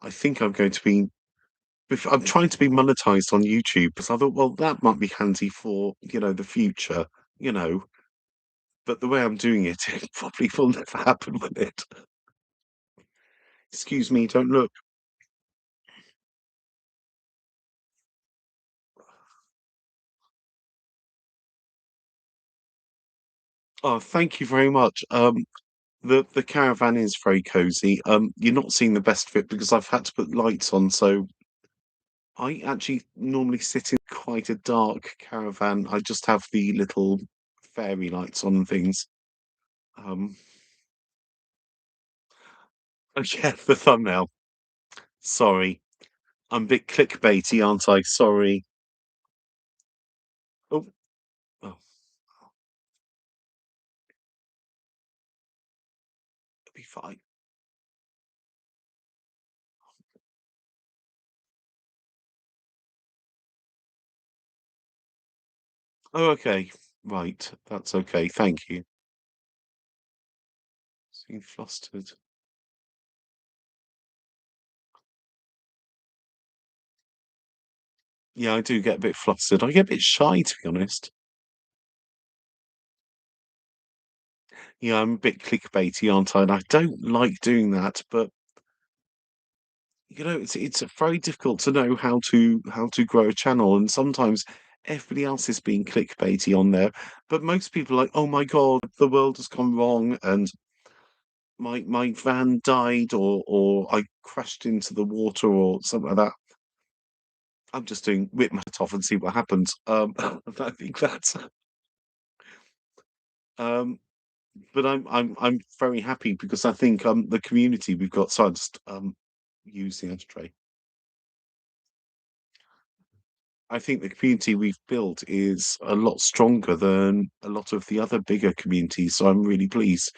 I think I'm going to be I'm trying to be monetized on YouTube because I thought, well, that might be handy for, the future, you know, but the way I'm doing it, it probably will never happen with it. Excuse me, don't look. Oh, thank you very much. The caravan is very cozy. You're not seeing the best of it because I've had to put lights on, so I actually normally sit in quite a dark caravan. I just have the little fairy lights on and things. Um, oh yeah, the thumbnail. Sorry. I'm a bit clickbaity, aren't I? Sorry. Oh, oh, it'll be fine. Oh, okay. Right. That's okay. Thank you. Seem flustered. Yeah, I do get a bit flustered. I get a bit shy, to be honest. Yeah, I'm a bit clickbaity, aren't I? And I don't like doing that, but it's very difficult to know how to grow a channel, and sometimes everybody else is being clickbaity on there, but most people are like, "Oh my god, the world has gone wrong, and my van died, or I crashed into the water, or something like that." I'm just doing whip my hat off and see what happens. I think that's um, but I'm very happy because I think the community we've got. So I just use the ashtray. I think the community we've built is a lot stronger than a lot of the other bigger communities. So I'm really pleased,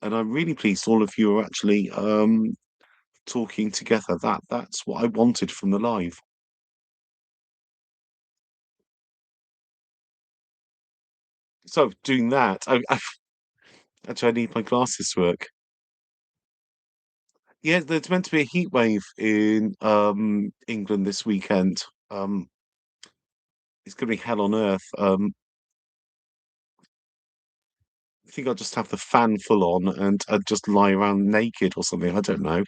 and I'm really pleased all of you are actually talking together. That's what I wanted from the live. So doing that, actually I need my glasses to work. Yeah, there's meant to be a heat wave in England this weekend. It's going to be hell on earth. I think I'll just have the fan full on and just lie around naked or something. I don't know.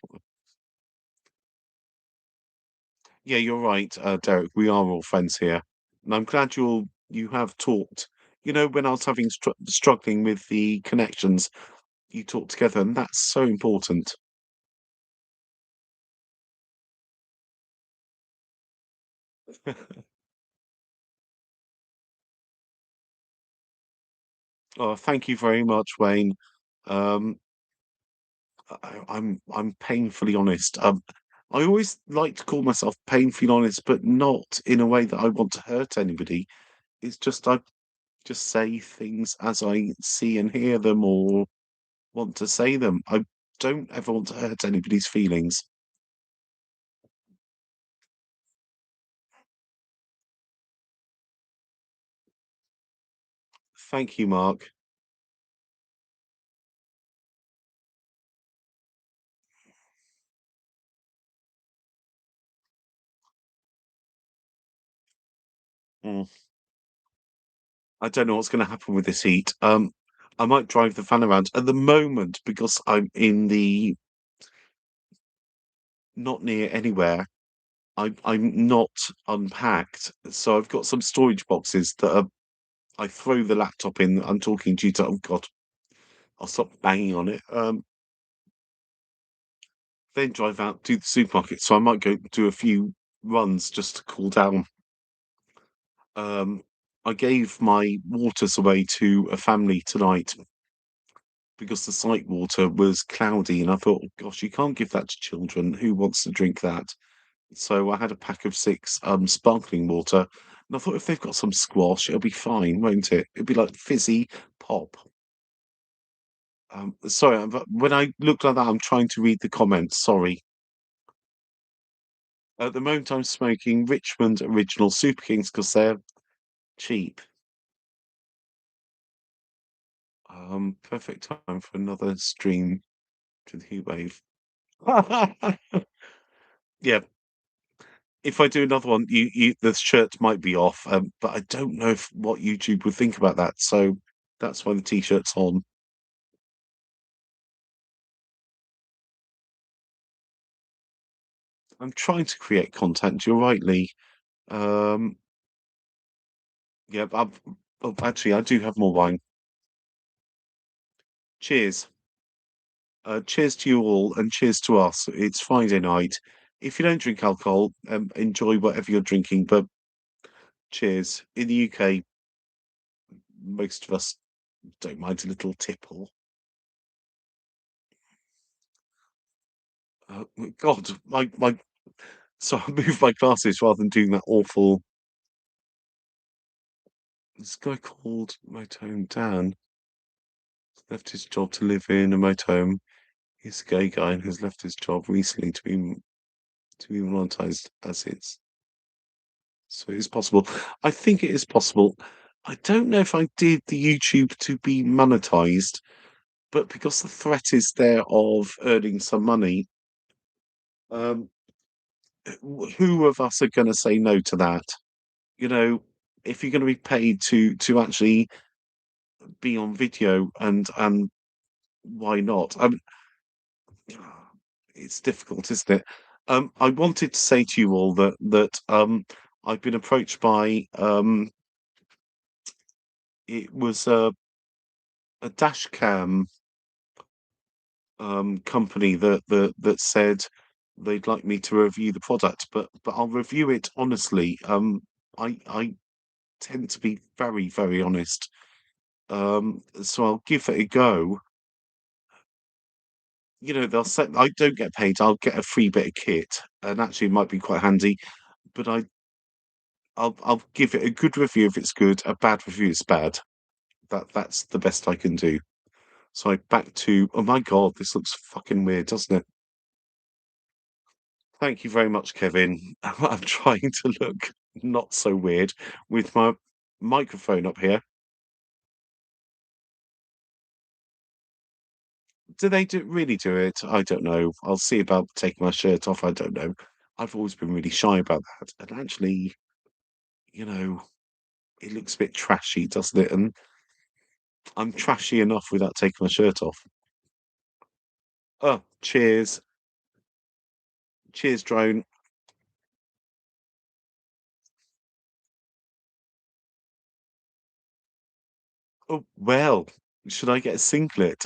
Yeah, you're right, Derek. We are all friends here, and I'm glad you have talked. When I was having struggling with the connections, you talked together, and that's so important. Oh, thank you very much, Wayne. Um, I'm painfully honest. I always like to call myself painfully honest, but not in a way that I want to hurt anybody. It's just I just say things as I see and hear them or want to say them. I don't ever want to hurt anybody's feelings. Thank you, Mark. Mm. I don't know what's going to happen with this heat. I might drive the fan around at the moment because I'm in the not near anywhere. I'm not unpacked, so I've got some storage boxes that I throw the laptop in. I'm talking to you. Oh God, I'll stop banging on it. Then drive out to the supermarket. So I might go do a few runs just to cool down. Um, I gave my waters away to a family tonight because the site water was cloudy, and I thought, "Oh, gosh, you can't give that to children. Who wants to drink that?" So I had a pack of 6, sparkling water, and I thought if they've got some squash, it'll be fine, won't it? It'll be like fizzy pop. Sorry, but when I look like that, I'm trying to read the comments, sorry. At the moment, I'm smoking Richmond Original Super Kings because 'cause they're cheap. Perfect time for another stream to the Heatwave. Yeah, if I do another one, the shirt might be off, but I don't know if what YouTube would think about that, so that's why the T-shirt's on. I'm trying to create content, you're right, Lee. Um, yeah, oh, actually, I do have more wine. Cheers. Cheers to you all, and cheers to us. It's Friday night. If you don't drink alcohol, enjoy whatever you're drinking, but cheers. In the UK, most of us don't mind a little tipple. God, so I moved my glasses rather than doing that awful. This guy called Motorhome Dan left his job to live in a motorhome. He's a gay guy and has left his job recently to be monetized as it's. So it's possible. I think it is possible. I don't know if I did the YouTube to be monetized, but because the threat is there of earning some money, um, who of us are going to say no to that? You know, if you're going to be paid to actually be on video, and why not? It's difficult, isn't it? I wanted to say to you all that I've been approached by it was a dash cam company that said they'd like me to review the product, but I'll review it honestly. I tend to be very, very honest. So I'll give it a go. You know, they'll say I don't get paid, I'll get a free bit of kit, and actually it might be quite handy, but I'll give it a good review if it's good, a bad review is bad. That's the best I can do. So back to oh my god, this looks fucking weird, doesn't it? Thank you very much, Kevin. I'm trying to look not so weird with my microphone up here. Do they really do it? I don't know. I'll see about taking my shirt off. I don't know. I've always been really shy about that. And actually, you know, it looks a bit trashy, doesn't it? And I'm trashy enough without taking my shirt off. Oh, cheers. Cheers, drone. Oh, well, should I get a singlet?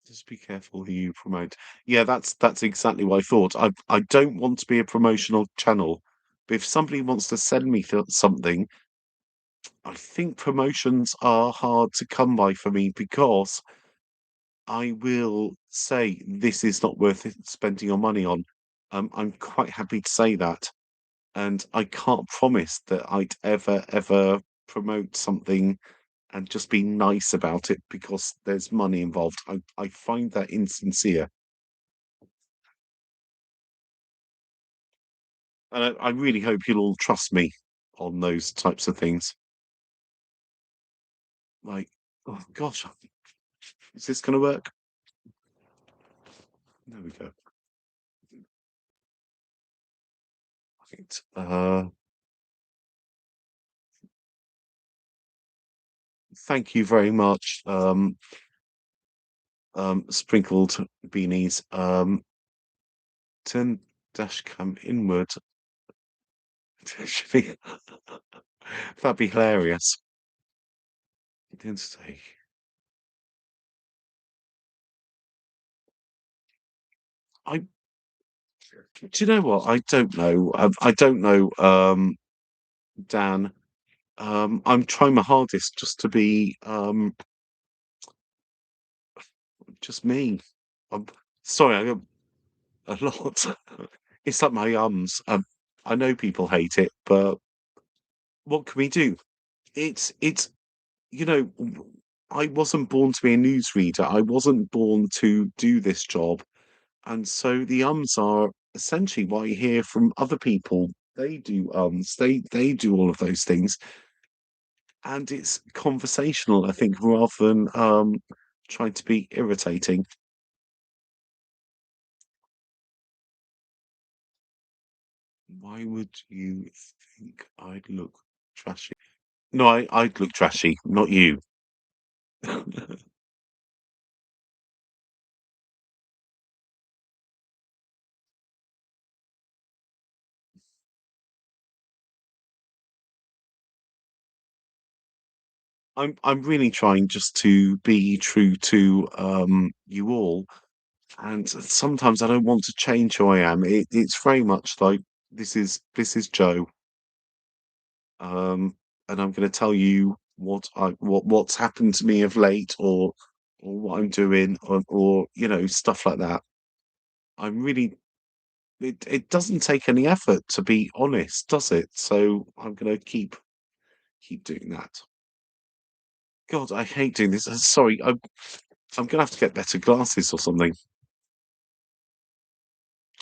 Just be careful who you promote. Yeah, that's exactly what I thought. I don't want to be a promotional channel, but if somebody wants to send me something, I think promotions are hard to come by for me because I will say this is not worth it spending your money on. I'm quite happy to say that, and I can't promise that I'd ever promote something and just be nice about it because there's money involved. I find that insincere. And I really hope you'll all trust me on those types of things. Like, oh gosh, is this going to work? There we go. Right. Thank you very much, sprinkled beanies. Turn dash cam inward. Actually, that'd be hilarious. Didn't say. I Do you know what? I don't know. I don't know, Dan. I'm trying my hardest just to be, just me. I'm sorry, I got a lot. It's like my ums. I know people hate it, but what can we do? It's you know, I wasn't born to be a newsreader. I wasn't born to do this job, and so the ums are essentially what I hear from other people. They do ums. They do all of those things, and it's conversational, I think, rather than trying to be irritating. Why would you think I'd look trashy? No, I'd look trashy, not you. I'm really trying just to be true to you all, and sometimes I don't want to change who I am. It's very much like this is Joe, and I'm going to tell you what's happened to me of late, or what I'm doing, or stuff like that. I'm really it doesn't take any effort to be honest, does it? So I'm going to keep doing that. God, I hate doing this. Sorry, I'm gonna have to get better glasses or something.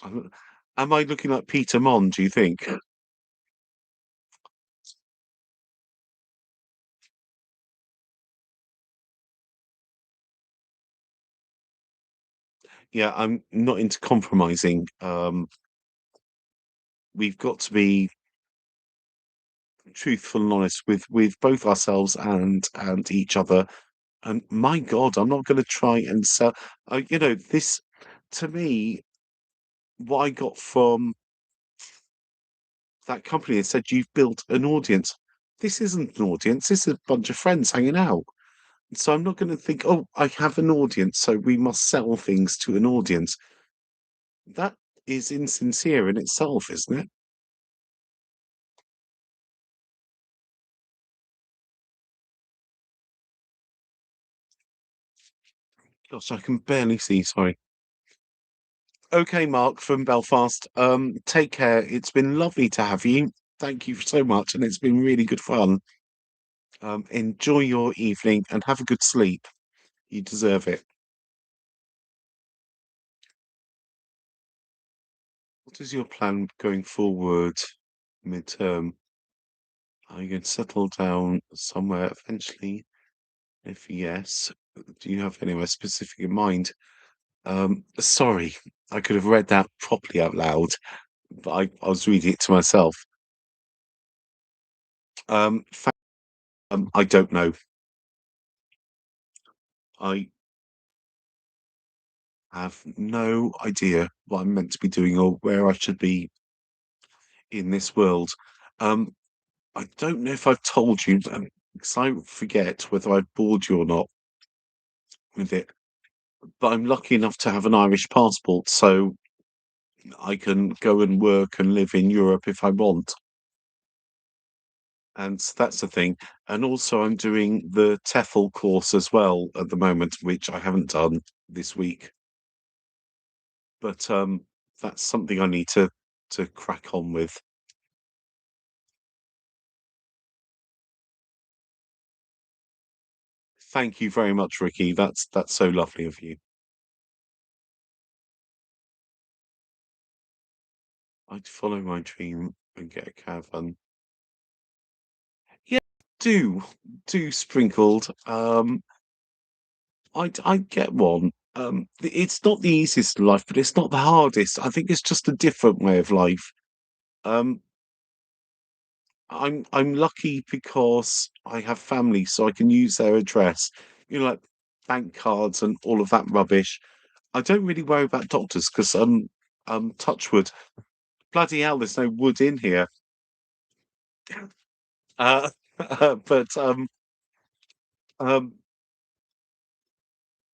I'm Am I looking like Peter Mon, do you think? Yeah, I'm not into compromising. We've got to be truthful and honest with both ourselves and each other. And my God, I'm not gonna try and sell this to me, what I got from that company that said, "You've built an audience." This isn't an audience, this is a bunch of friends hanging out. So I'm not gonna think, "Oh, I have an audience, so we must sell things to an audience." That is insincere in itself, isn't it? Gosh, I can barely see, sorry. Okay, Mark from Belfast, take care. It's been lovely to have you. Thank you so much, and it's been really good fun. Enjoy your evening and have a good sleep. You deserve it. What is your plan going forward midterm? Are you going to settle down somewhere eventually? If yes, do you have anywhere specific in mind? Sorry, I could have read that properly out loud, but I was reading it to myself. I don't know. I have no idea what I'm meant to be doing or where I should be in this world. Um, I don't know if I've told you, because I forget whether I've bored you or not with it, but I'm lucky enough to have an Irish passport, so I can go and work and live in Europe if I want. And that's the thing. And also, I'm doing the TEFL course as well at the moment, which I haven't done this week. But that's something I need to crack on with. Thank you very much, Ricky. That's so lovely of you. I'd follow my dream and get a caravan. Yeah, do do sprinkled. I'd get one. It's not the easiest of life, but it's not the hardest. I think it's just a different way of life. Um, I'm lucky because I have family, so I can use their address. Like bank cards and all of that rubbish. I don't really worry about doctors because touch wood. Bloody hell, there's no wood in here. Uh, but um,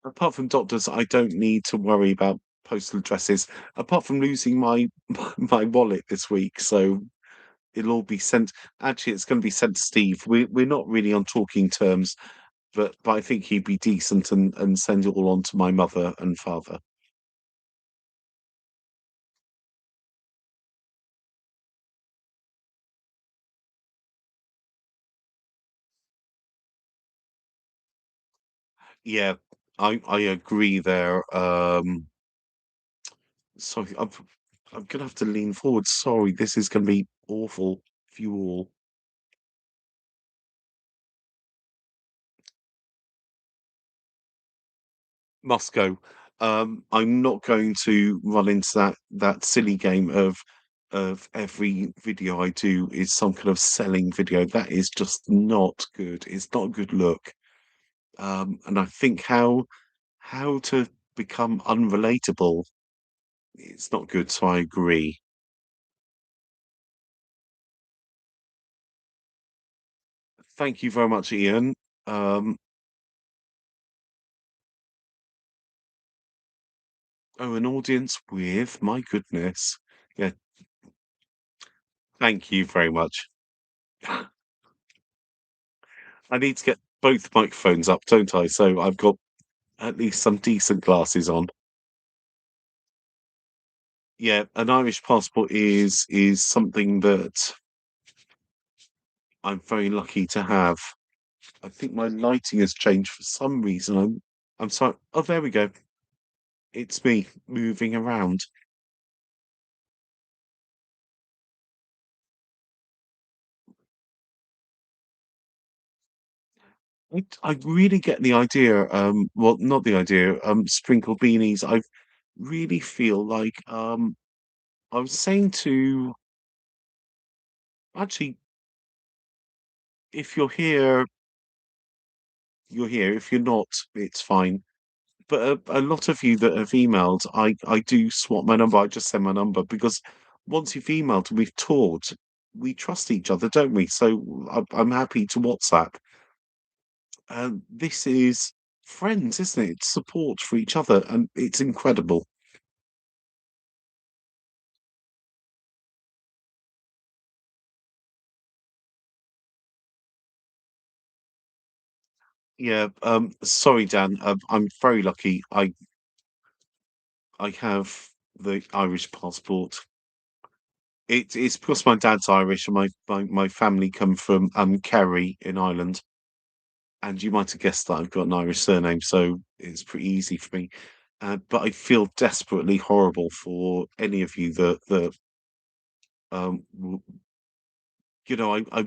apart from doctors, I don't need to worry about postal addresses, apart from losing my my wallet this week, so it'll all be sent actually, it's gonna be sent to Steve. We're not really on talking terms, but I think he'd be decent and send it all on to my mother and father. Yeah, I agree there, sorry, I'm gonna have to lean forward. Sorry, this is gonna be awful for you all. Moscow. I'm not going to run into that silly game of every video I do is some kind of selling video. That is just not good. It's not a good look. And I think how to become unrelatable, it's not good. So I agree. Thank you very much, Ian. Um, oh, an audience with my goodness. Yeah, thank you very much. I need to get both microphones up, don't I? So I've got at least some decent glasses on. Yeah, an Irish passport is something that I'm very lucky to have. I think my lighting has changed for some reason. I'm sorry. Oh, there we go. It's me moving around. I really get the idea. Well, not the idea. Sprinkled beanies. I really feel like I was saying to actually, if you're here, you're here. If you're not, it's fine. But a lot of you that have emailed, I do swap my number. I just send my number because once you've emailed and we've talked, we trust each other, don't we? So I'm happy to WhatsApp. This is friends, isn't it? It's support for each other, and it's incredible. Yeah. Sorry, Dan. I'm very lucky. I have the Irish passport. It's because my dad's Irish and my family come from Kerry in Ireland. And you might have guessed that I've got an Irish surname, so it's pretty easy for me. But I feel desperately horrible for any of you that I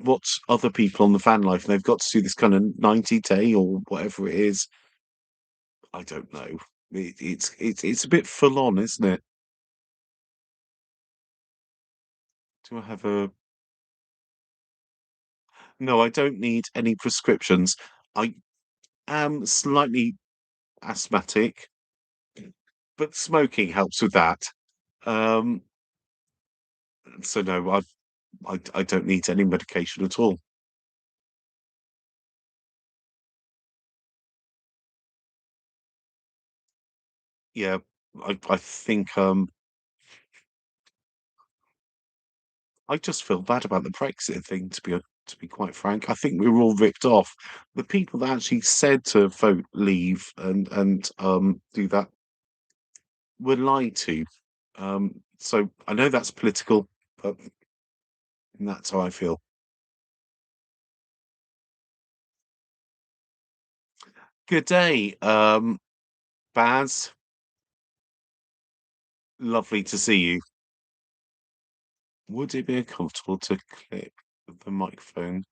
watch other people on the van life, and they've got to do this kind of 90-day or whatever it is. I don't know. It's a bit full on, isn't it? Do I have a? No, I don't need any prescriptions. I am slightly asthmatic, but smoking helps with that. Um, so no, I don't need any medication at all. Yeah, I think, I just feel bad about the Brexit thing, to be quite frank. I think we were all ripped off. The people that actually said to vote leave and do that were lied to. So I know that's political, but that's how I feel. Good day, Baz. Lovely to see you. Would it be comfortable to clip the microphone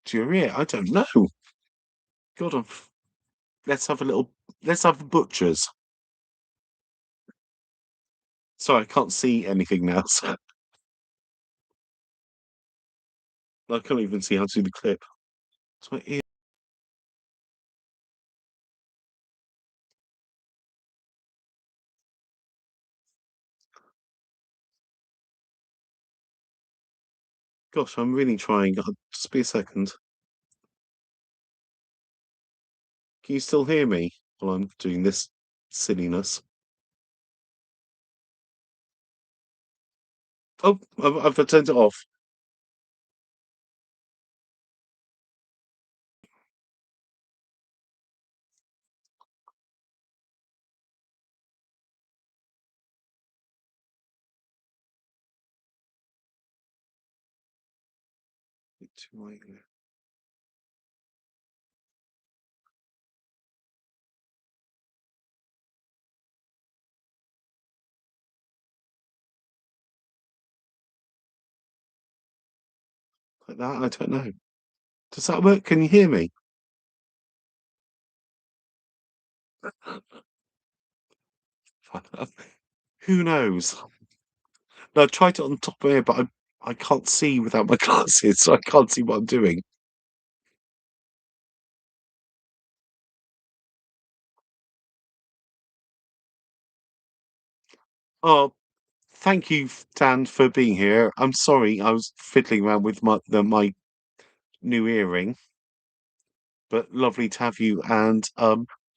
to your ear? I don't know. God, let's have a little. Let's have the butchers. Sorry, I can't see anything now. So I can't even see how to do the clip. It's my ear. Gosh, I'm really trying. Just be a second. Can you still hear me while I'm doing this silliness? Oh, I've turned it off. Too late now. Like that? I don't know. Does that work? Can you hear me? Who knows? No, I tried it on top of here, but I can't see without my glasses, so I can't see what I'm doing. Oh, thank you, Dan, for being here. I'm sorry, I was fiddling around with my new earring, but lovely to have you. And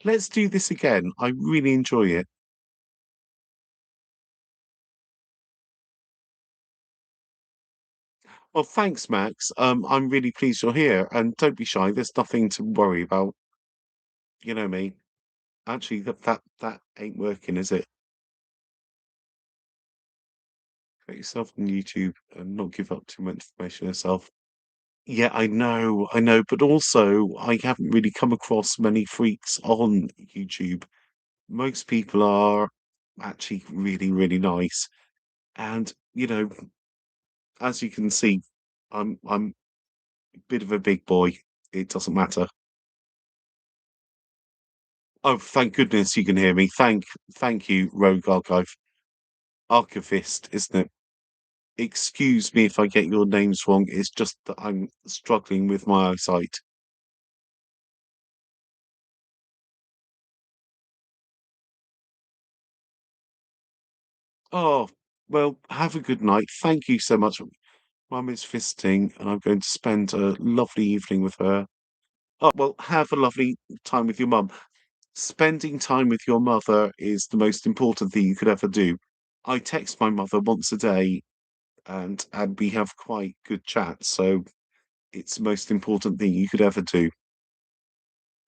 let's do this again. I really enjoy it. Well, thanks, Max. I'm really pleased you're here, and don't be shy. There's nothing to worry about. You know me. Actually, that ain't working, is it? Get yourself on YouTube and not give up too much information yourself. Yeah, I know, but also I haven't really come across many freaks on YouTube. Most people are actually really, really nice. And, as you can see, I'm a bit of a big boy. It doesn't matter. Oh, thank goodness you can hear me. Thank you, Rogue Archivist, isn't it? Excuse me if I get your names wrong. It's just that I'm struggling with my eyesight. Oh, well, have a good night. Thank you so much. Mum is visiting, and I'm going to spend a lovely evening with her. Oh, well, have a lovely time with your mum. Spending time with your mother is the most important thing you could ever do. I text my mother once a day, and we have quite good chats, so it's the most important thing you could ever do.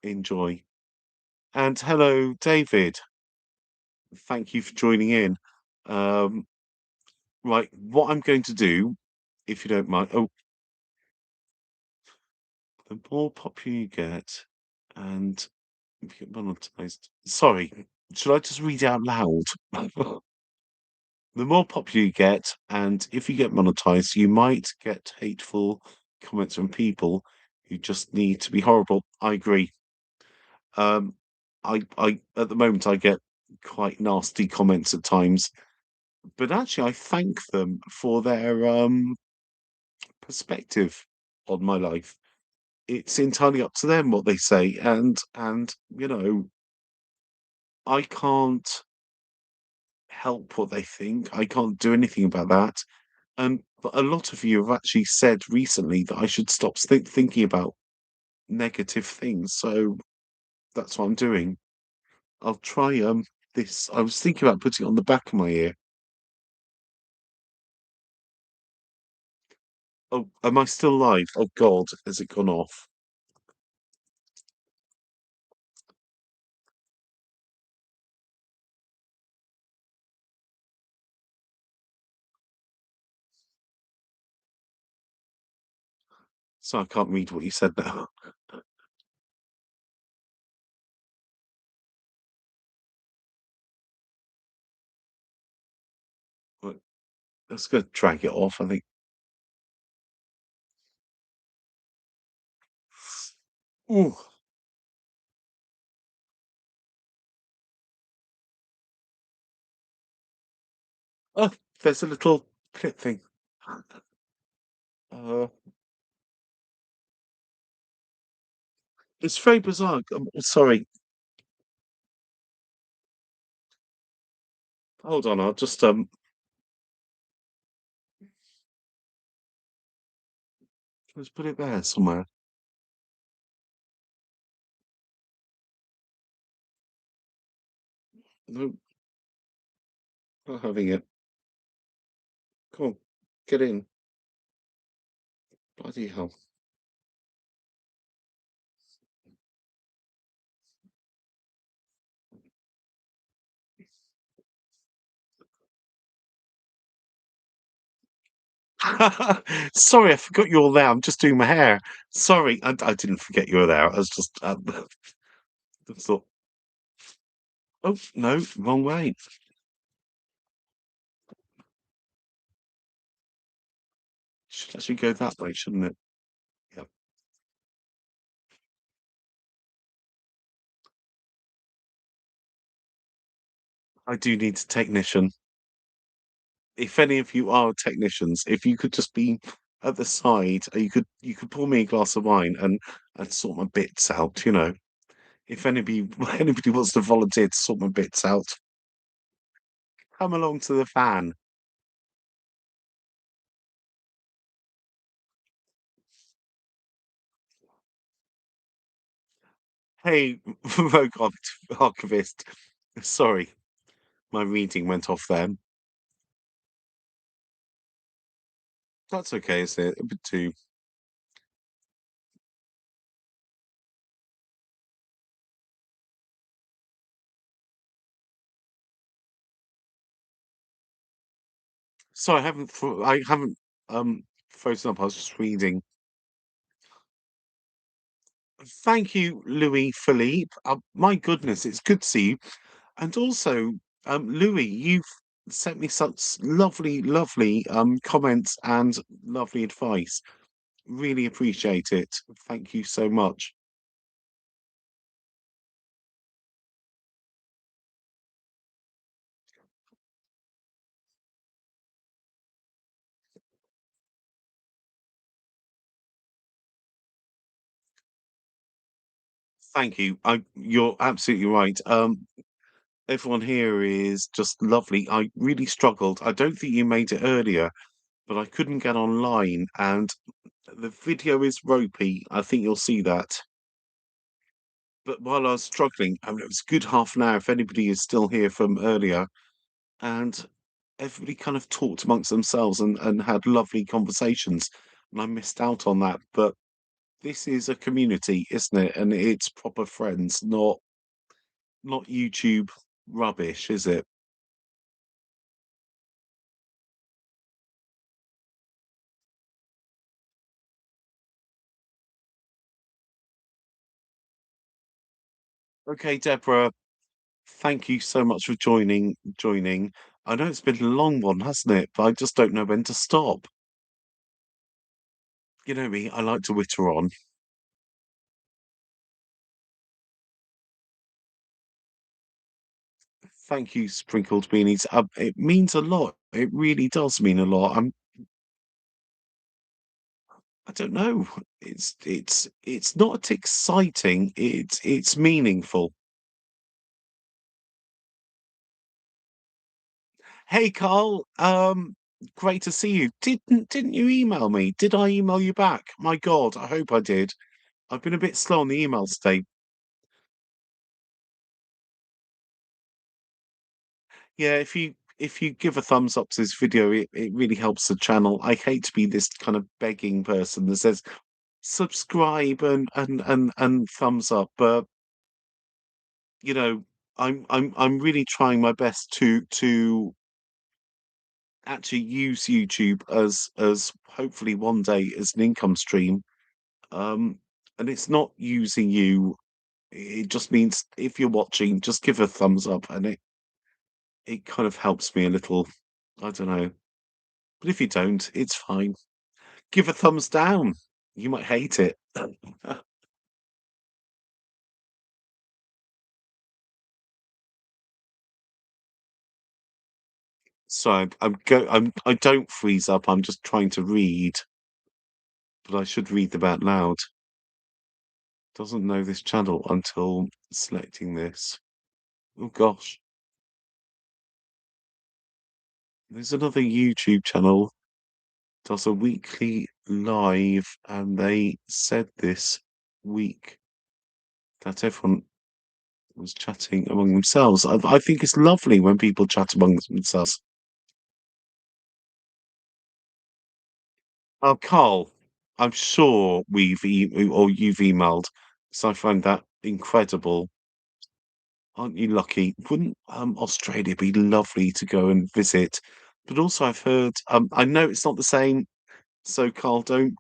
Enjoy. And hello, David. Thank you for joining in. Um, right, what I'm going to do, if you don't mind. Oh, the more popular you get, and if you get monetized. Sorry, should I just read out loud? The more popular you get, and if you get monetized, you might get hateful comments from people who just need to be horrible. I agree. Um, I at the moment I get quite nasty comments at times, but actually I thank them for their perspective on my life. It's entirely up to them what they say, and I can't help what they think. I can't do anything about that. But a lot of you have actually said recently that I should stop thinking about negative things. So that's what I'm doing. I'll try this. I was thinking about putting it on the back of my ear. Oh, am I still live? Oh God, has it gone off? So I can't read what you said now. Right, let's go drag it off. I think. Ooh, oh, there's a little clip thing. Uh, it's very bizarre. Sorry. Hold on. I'll just let's put it there somewhere. No, not having it. Cool. Get in. Bloody hell. Sorry, I forgot you were there. I'm just doing my hair. Sorry, I didn't forget you were there. I was just just thought, oh no, wrong way. Should actually go that way, shouldn't it? Yeah. I do need a technician. If any of you are technicians, if you could just be at the side, you could pour me a glass of wine and sort my bits out, you know. If anybody wants to volunteer to sort my bits out, come along to the van. Hey, Rogue Archivist. Sorry, my reading went off then. That's okay, is it? A bit too. So I haven't frozen up. I was just reading. Thank you, Louis Philippe. My goodness, it's good to see you. And also, Louis, you've sent me such lovely, lovely comments and lovely advice. Really appreciate it. Thank you so much. Thank you. You're absolutely right. Everyone here is just lovely. I really struggled. I don't think you made it earlier, but I couldn't get online, and the video is ropey. I think you'll see that. But while I was struggling, I mean, it was a good half an hour. If anybody is still here from earlier, and everybody kind of talked amongst themselves and had lovely conversations, and I missed out on that. But this is a community, isn't it? And it's proper friends, not YouTube rubbish, is it? Okay, Deborah, thank you so much for joining. I know it's been a long one, hasn't it? But I just don't know when to stop. You know me, I like to witter on. Thank you, sprinkled beanies. It means a lot. It really does mean a lot. I don't know. It's not exciting. It's meaningful. Hey, Carl. Great to see you. Didn't you email me? Did I email you back? My God, I hope I did. I've been a bit slow on the emails today. Yeah, if you give a thumbs up to this video, it really helps the channel. I hate to be this kind of begging person that says subscribe and thumbs up, but you know, I'm really trying my best to actually use YouTube as hopefully one day as an income stream. Um, and it's not using you. It just means if you're watching, just give a thumbs up, and it kind of helps me a little. I don't know, but if you don't, it's fine. Give a thumbs down. You might hate it. So I don't freeze up. I'm just trying to read, but I should read them out loud. Doesn't know this channel until selecting this. Oh gosh. There's another YouTube channel does a weekly live, and they said this week that everyone was chatting among themselves. I think it's lovely when people chat among themselves. Oh, Carl, I'm sure or you've emailed, so I find that incredible. Aren't you lucky? Wouldn't, Australia be lovely to go and visit? But also I've heard, I know it's not the same, so Carl, don't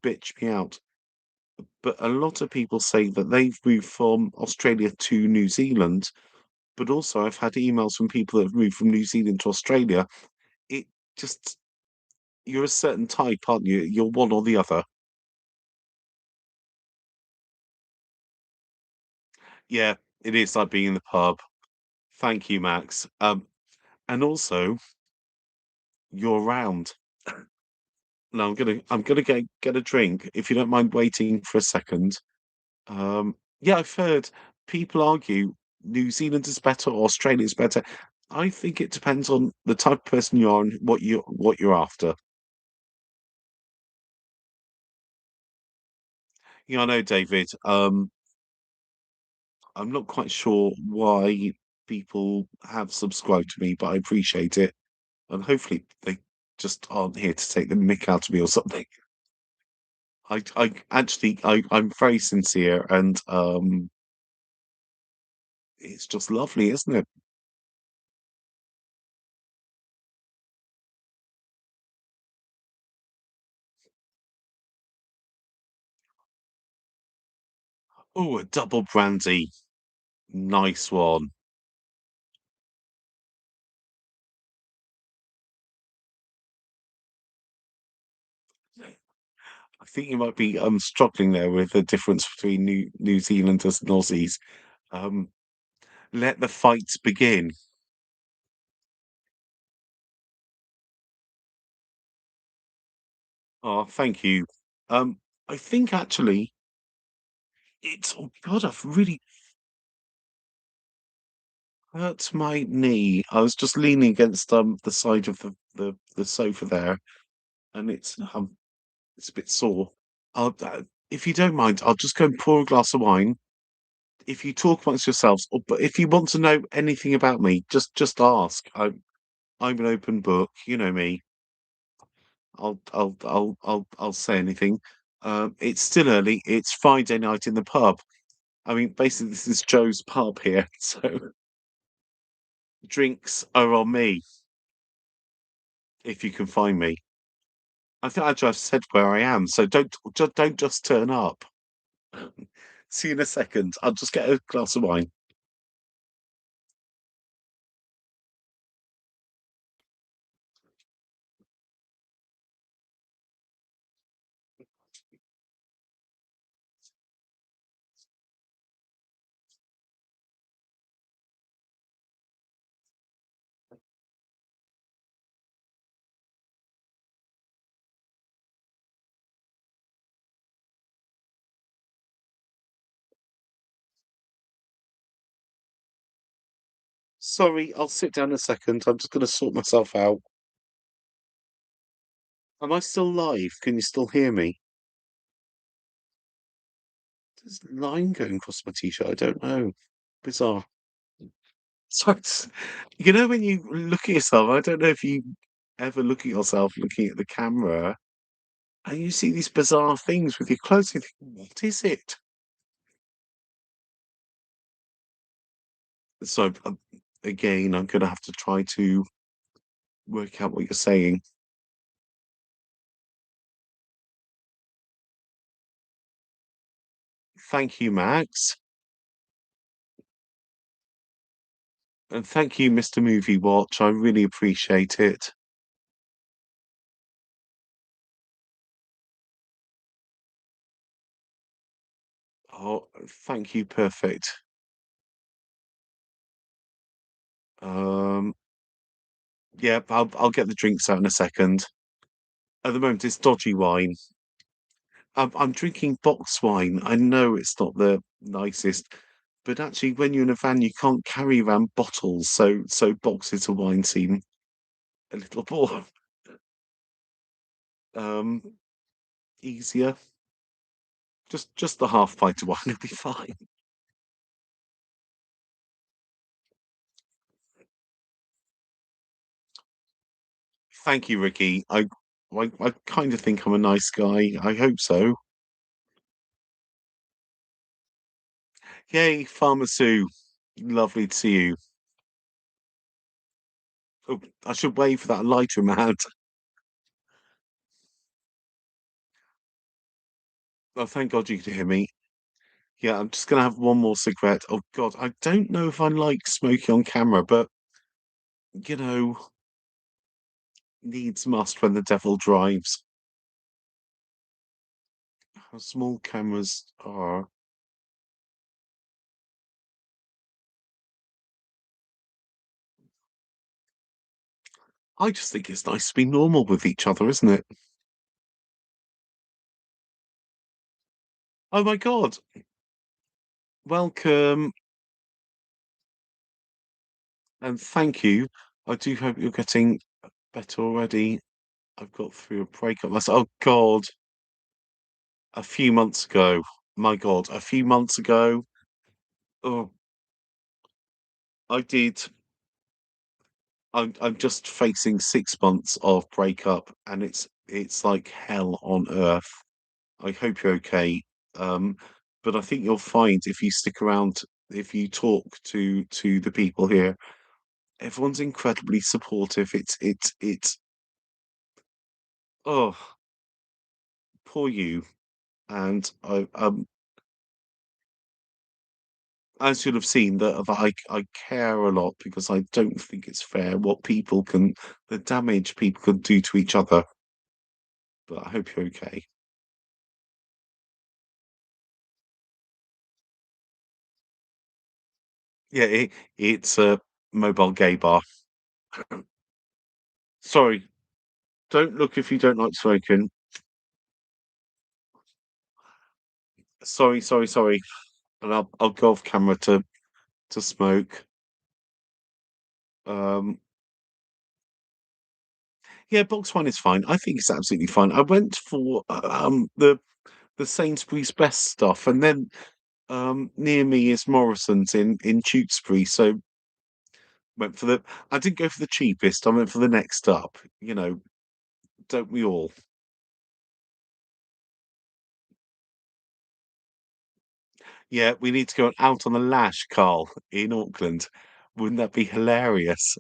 bitch me out, but a lot of people say that they've moved from Australia to New Zealand, but also I've had emails from people that have moved from New Zealand to Australia. It just you're a certain type, aren't you? You're one or the other. Yeah, it is like being in the pub. Thank you, Max. And also you're around. No, I'm gonna get a drink if you don't mind waiting for a second. Yeah, I've heard people argue New Zealand is better or Australia is better. I think it depends on the type of person you are and what you're after. Yeah, I know, David. I'm not quite sure why people have subscribed to me, but I appreciate it. And hopefully they just aren't here to take the mick out of me or something. I actually I'm very sincere and it's just lovely, isn't it? Oh, a double brandy. Nice one. I think you might be struggling there with the difference between New Zealanders and Aussies. Um, let the fights begin. Oh, thank you. Um, I think actually it's oh God, I've really hurt my knee. I was just leaning against the side of the sofa there, and it's a bit sore. If you don't mind, I'll just go and pour a glass of wine. If you talk amongst yourselves, but if you want to know anything about me, just ask. I'm an open book. You know me. I'll say anything. It's still early. It's Friday night in the pub. I mean, basically, this is Joe's pub here, so drinks are on me if you can find me. I think actually I've said where I am, so don't just turn up. See you in a second. I'll just get a glass of wine. Sorry, I'll sit down a second. I'm just going to sort myself out. Am I still live? Can you still hear me? There's a line going across my t-shirt. I don't know. Bizarre. So you know when you look at yourself, I don't know if you ever look at yourself looking at the camera and you see these bizarre things with your clothes. You think, what is it? So again, I'm going to have to try to work out what you're saying. Thank you, Max. And thank you, Mr. Movie Watch. I really appreciate it. Oh, thank you. Perfect. Um, yeah, I'll get the drinks out in a second. At the moment, it's dodgy wine. I'm drinking box wine. I know it's not the nicest, but actually, when you're in a van, you can't carry around bottles, so boxes of wine seem a little more um easier. Just the half pint of wine will be fine. Thank you, Ricky. I kind of think I'm a nice guy. I hope so. Yay, Farmer Sue. Lovely to see you. Oh, I should wave for that lighter man. Oh, thank God you could hear me. Yeah, I'm just gonna have one more cigarette. Oh God, I don't know if I like smoking on camera, but you know, needs must when the devil drives. How small cameras are. I just think it's nice to be normal with each other, isn't it? Oh my God, welcome and thank you. I do hope you're getting better already. I've got through a breakup last. Oh God, a few months ago. My God, a few months ago. Oh, I did. I'm just facing 6 months of breakup, and it's like hell on earth. I hope you're okay. Um, but I think you'll find if you stick around, if you talk to the people here, everyone's incredibly supportive. It's oh, poor you. And as you'll have seen, that I care a lot because I don't think it's fair what people can, the damage people can do to each other. But I hope you're okay. Yeah, it's a mobile gay bar. Sorry, don't look if you don't like smoking. Sorry. And I'll go off camera to smoke. Um, yeah, box wine is fine. I think it's absolutely fine. I went for the Sainsbury's Best stuff, and then near me is Morrison's in Tewkesbury, so went for the. I didn't go for the cheapest. I went for the next up. You know, don't we all? Yeah, we need to go out on the lash, Carl, in Auckland. Wouldn't that be hilarious?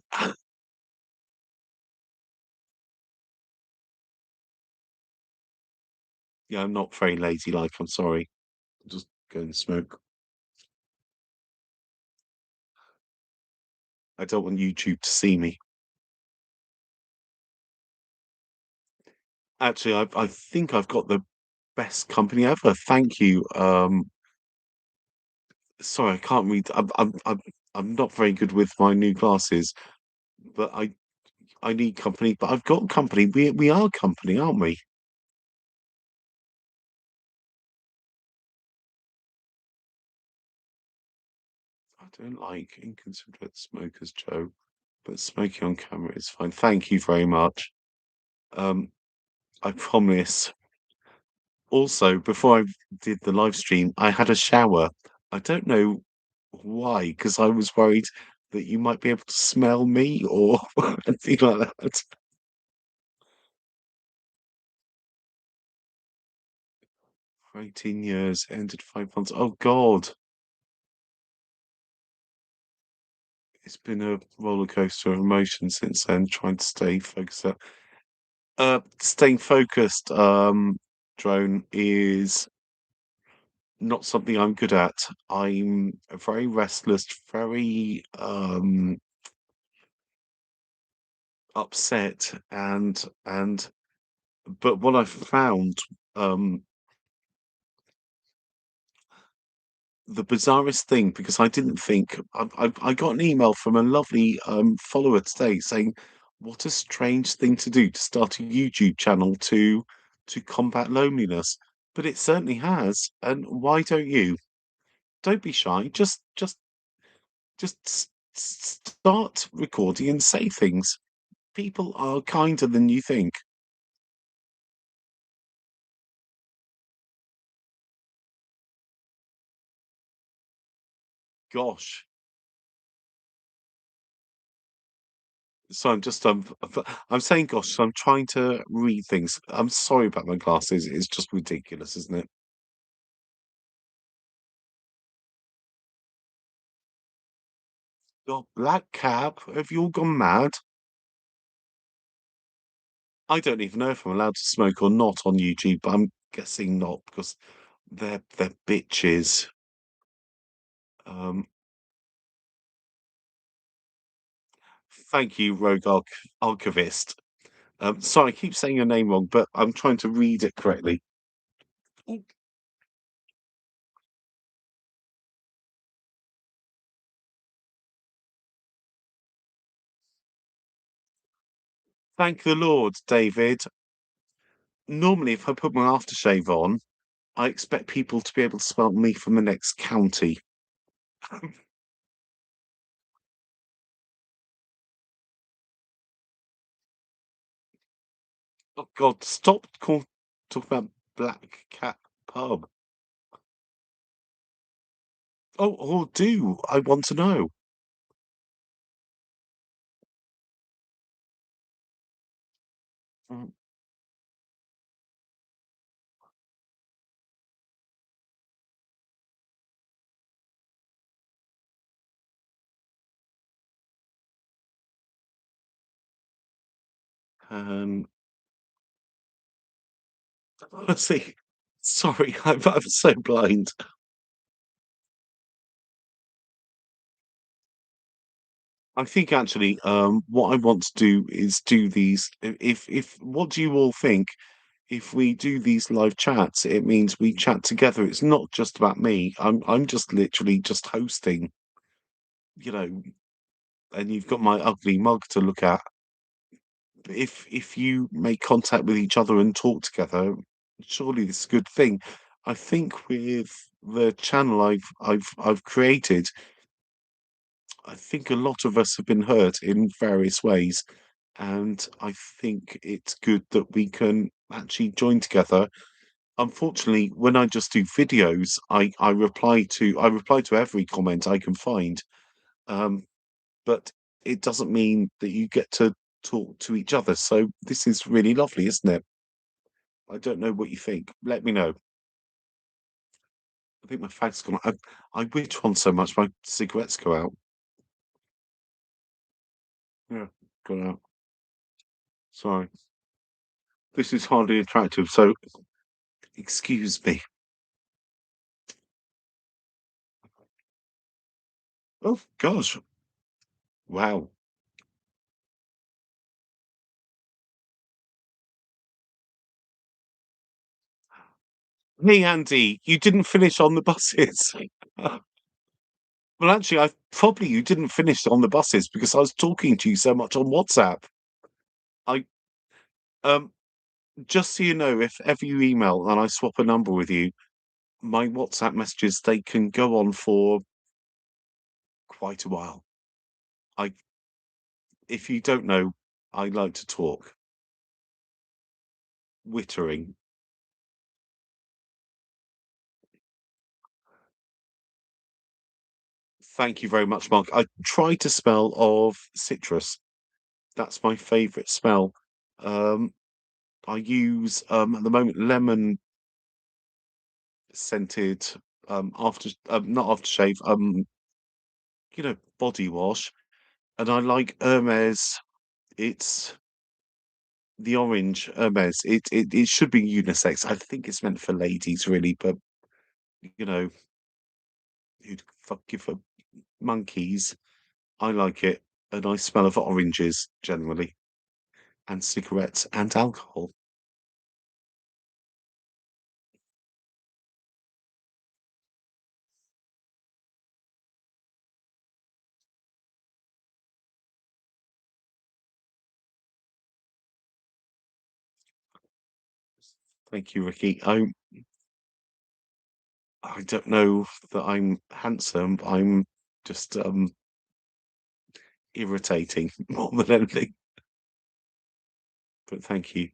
Yeah, I'm not very ladylike. I'm sorry. I'll just go and smoke. I don't want YouTube to see me. Actually, I think I've got the best company ever. Thank you. Sorry, I can't read. I'm not very good with my new glasses, but I need company. But I've got company. We are company, aren't we? I don't like inconsiderate smokers, Joe, but smoking on camera is fine. Thank you very much. Um, I promise. Also, before I did the live stream, I had a shower. I don't know why, because I was worried that you might be able to smell me or anything like that. For 18 years, ended 5 months. Oh God, it's been a roller coaster of emotions since then, trying to stay focused. Staying focused, drone is not something I'm good at. I'm very restless, very upset, and but what I've found, um, the bizarrest thing, because I didn't think I got an email from a lovely follower today saying, "What a strange thing to do to start a YouTube channel to combat loneliness," but it certainly has. And why don't you? Don't be shy. Just start recording and say things. People are kinder than you think. Gosh, So I'm just I'm saying gosh, so I'm trying to read things. I'm sorry about my glasses. It's just ridiculous, isn't it? God, black cab. Have you all gone mad? I don't even know if I'm allowed to smoke or not on YouTube, but I'm guessing not because they're bitches. Um, Thank you, Rogue Archivist. Sorry, I keep saying your name wrong, but I'm trying to read it correctly. Oh, thank the Lord, David. Normally, if I put my aftershave on, I expect people to be able to spell me from the next county. Oh God, stop talking about Black Cat Pub. Oh, do I want to know? Mm, Um, honestly, sorry, I'm so blind. I think actually, what I want to do is do these. If what do you all think? If we do these live chats, it means we chat together. It's not just about me. I'm just literally just hosting, you know, and you've got my ugly mug to look at. If you make contact with each other and talk together, surely this is a good thing. I think with the channel I've created, I think a lot of us have been hurt in various ways, and I think it's good that we can actually join together. Unfortunately, when I just do videos, I reply to every comment I can find. Um, but it doesn't mean that you get to talk to each other. So this is really lovely, isn't it? I don't know what you think. Let me know. I think my fag's gone. I witch on so much, my cigarettes go out. Yeah, gone out. Sorry. This is hardly attractive. So excuse me. Oh gosh. Wow. Hey Andy, you didn't finish on the buses. Well, actually, I probably you didn't finish on the buses because I was talking to you so much on WhatsApp. I um just so you know, if ever you email and I swap a number with you, my WhatsApp messages they can go on for quite a while. I if you don't know, I like to talk. Wittering. Thank you very much, Mark. I try to spell of citrus. That's my favourite smell. Um, I use at the moment lemon scented after not aftershave body wash, and I like Hermes. It's the orange Hermes. It should be unisex. I think it's meant for ladies really, but you know who'd fuck give a monkeys. I like it, and I smell of oranges generally, and cigarettes and alcohol. Thank you, Ricky. I don't know that I'm handsome. I'm just irritating more than anything. But thank you.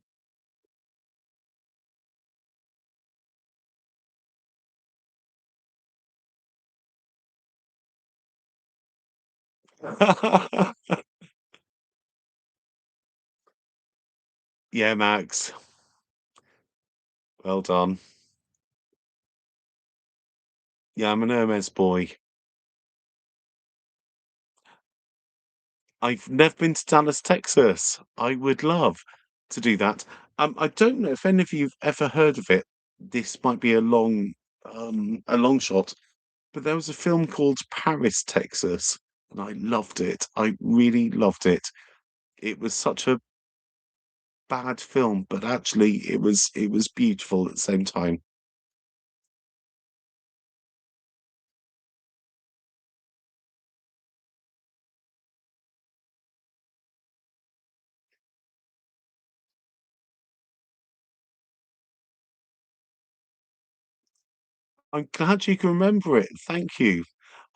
Yeah, Max. Well done. Yeah, I'm an Hermes boy. I've never been to Dallas, Texas. I would love to do that. I don't know if any of you've ever heard of it. This might be a long shot, but there was a film called Paris, Texas, and I loved it. I really loved it. It was such a bad film, but actually it was beautiful at the same time. I'm glad you can remember it. Thank you.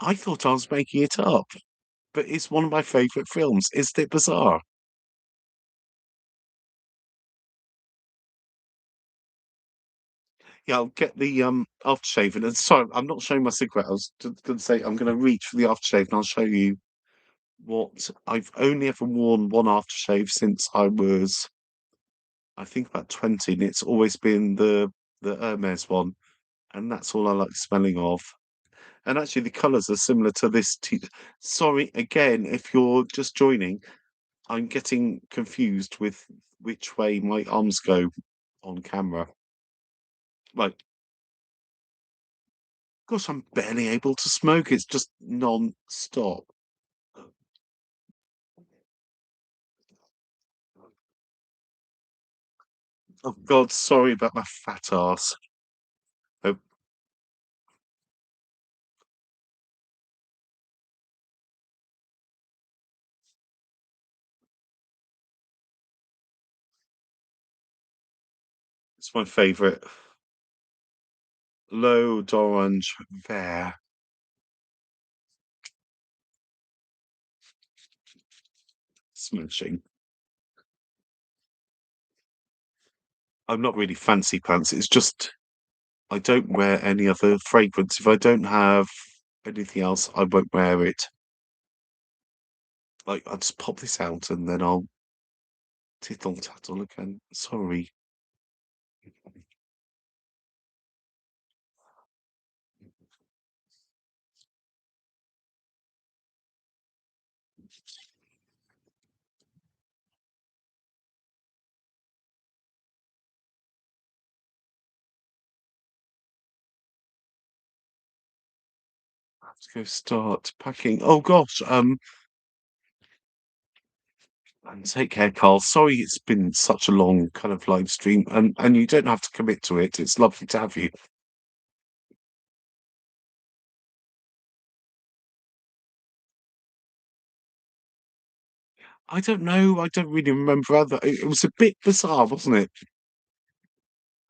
I thought I was making it up, but it's one of my favorite films. Isn't it bizarre? Yeah, I'll get the aftershave. And sorry, I'm not showing my cigarette. I was just going to say I'm going to reach for the aftershave, and I'll show you what I've only ever worn one aftershave since I was, I think, about 20, and it's always been the Hermes one, and that's all I like smelling of. And actually, the colours are similar to this. Sorry again, if you're just joining, I'm getting confused with which way my arms go on camera. Like, gosh, I'm barely able to smoke. It's just non-stop. Oh God, sorry about my fat ass. Oh, it's my favourite. Low d'orange there. Smashing. I'm not really fancy pants. It's just I don't wear any other fragrance. If I don't have anything else, I won't wear it. Like I'll just pop this out and then I'll tittle tattle again. Sorry. I have to go start packing. Oh gosh. And take care, Carl. Sorry it's been such a long kind of live stream, and you don't have to commit to it. It's lovely to have you. I don't know. I don't really remember other. It was a bit bizarre, wasn't it?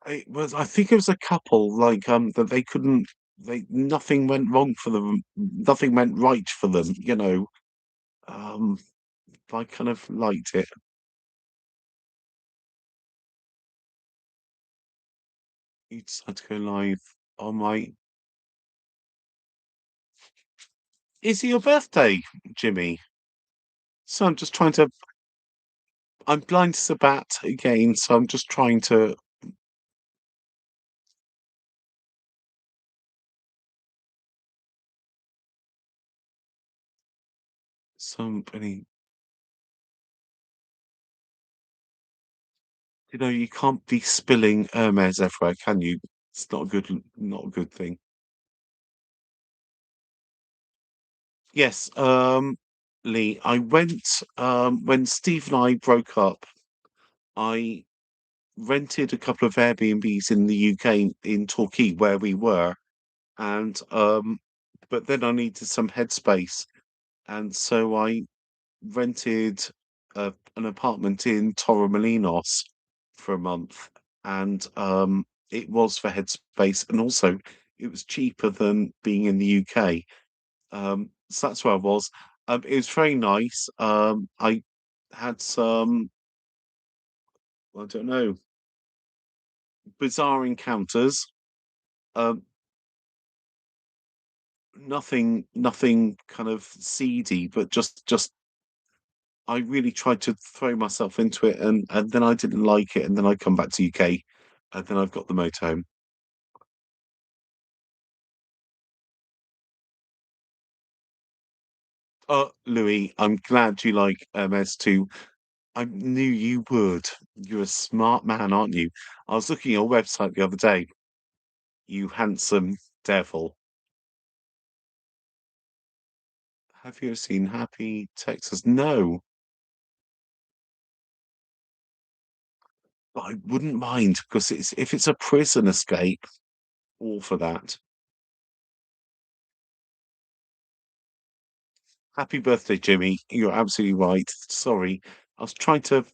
It was. I think it was a couple like that they couldn't. They nothing went wrong for them. Nothing went right for them. Um, I kind of liked it. You decided to go live on my. Is it your birthday, Jimmy? So I'm just trying to. I'm blind as a bat again, so I'm just trying to. Somebody, you can't be spilling Hermes everywhere, can you? It's not a good thing. Yes, Lee, I went when Steve and I broke up. I rented a couple of Airbnbs in the UK in Torquay where we were, and but then I needed some headspace, and so I rented an apartment in Torremolinos for a month, and it was for headspace, and also it was cheaper than being in the UK. So that's where I was. It was very nice. I had some, I don't know, bizarre encounters. Um, nothing kind of seedy, but just I really tried to throw myself into it, and then I didn't like it, and then I come back to UK, and then I've got the motorhome. Oh, Louis, I'm glad you like MS2. I knew you would. You're a smart man, aren't you? I was looking at your website the other day. You handsome devil. Have you ever seen Happy Texas? No, but I wouldn't mind because it's if it's a prison escape, all for that. Happy birthday, Jimmy. You're absolutely right. Sorry. I was trying to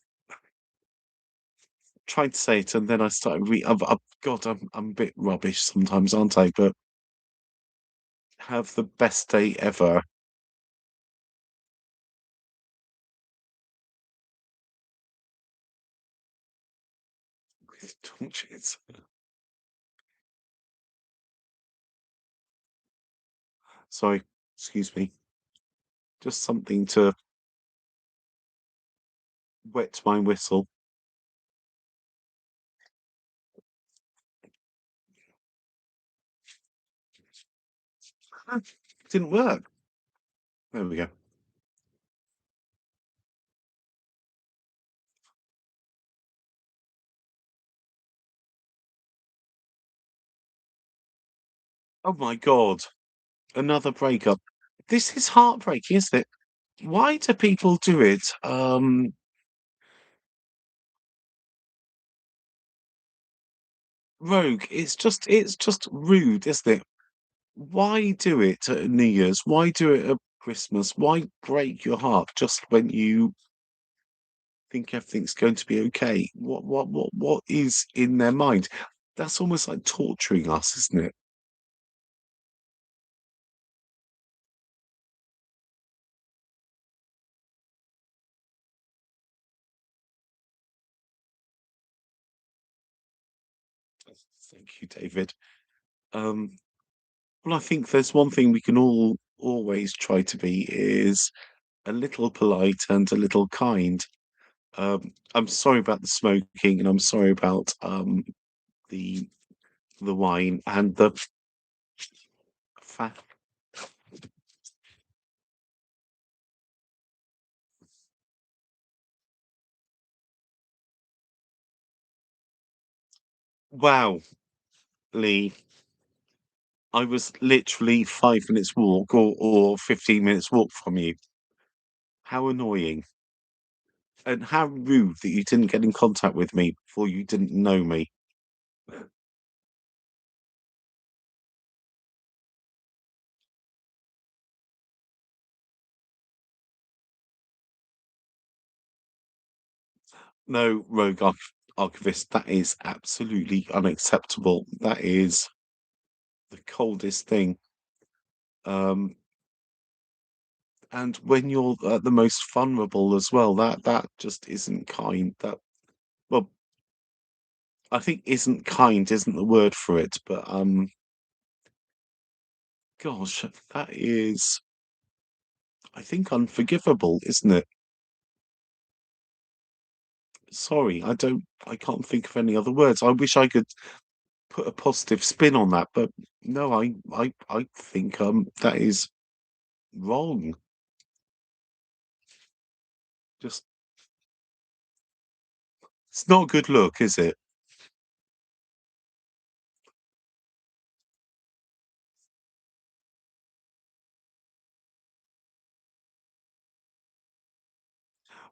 say it, and then I started God, I'm a bit rubbish sometimes, aren't I? But have the best day ever. With torches. Sorry, excuse me. Just something to wet my whistle. Ah, didn't work. There we go. Oh my God. Another breakup. This is heartbreaking, isn't it? Why do people do it? Rogue, it's just rude, isn't it? Why do it at New Year's? Why do it at Christmas? Why break your heart just when you think everything's going to be okay? What is in their mind? That's almost like torturing us, isn't it? Thank you, David. Um, well, I think there's one thing we can all always try to be is a little polite and a little kind. I'm sorry about the smoking, and I'm sorry about the the wine and the fat. Wow, Lee, I was literally 5 minutes walk or 15 minutes walk from you. How annoying. And how rude that you didn't get in contact with me before you didn't know me. No, rogue archivist, that is absolutely unacceptable. That is the coldest thing. Um, and when you're at the most vulnerable as well, that just isn't kind. That well, I think isn't kind isn't the word for it, but gosh, that is I think unforgivable, isn't it? Sorry, I can't think of any other words. I wish I could put a positive spin on that, but no, I think that is wrong. Just it's not a good look, is it?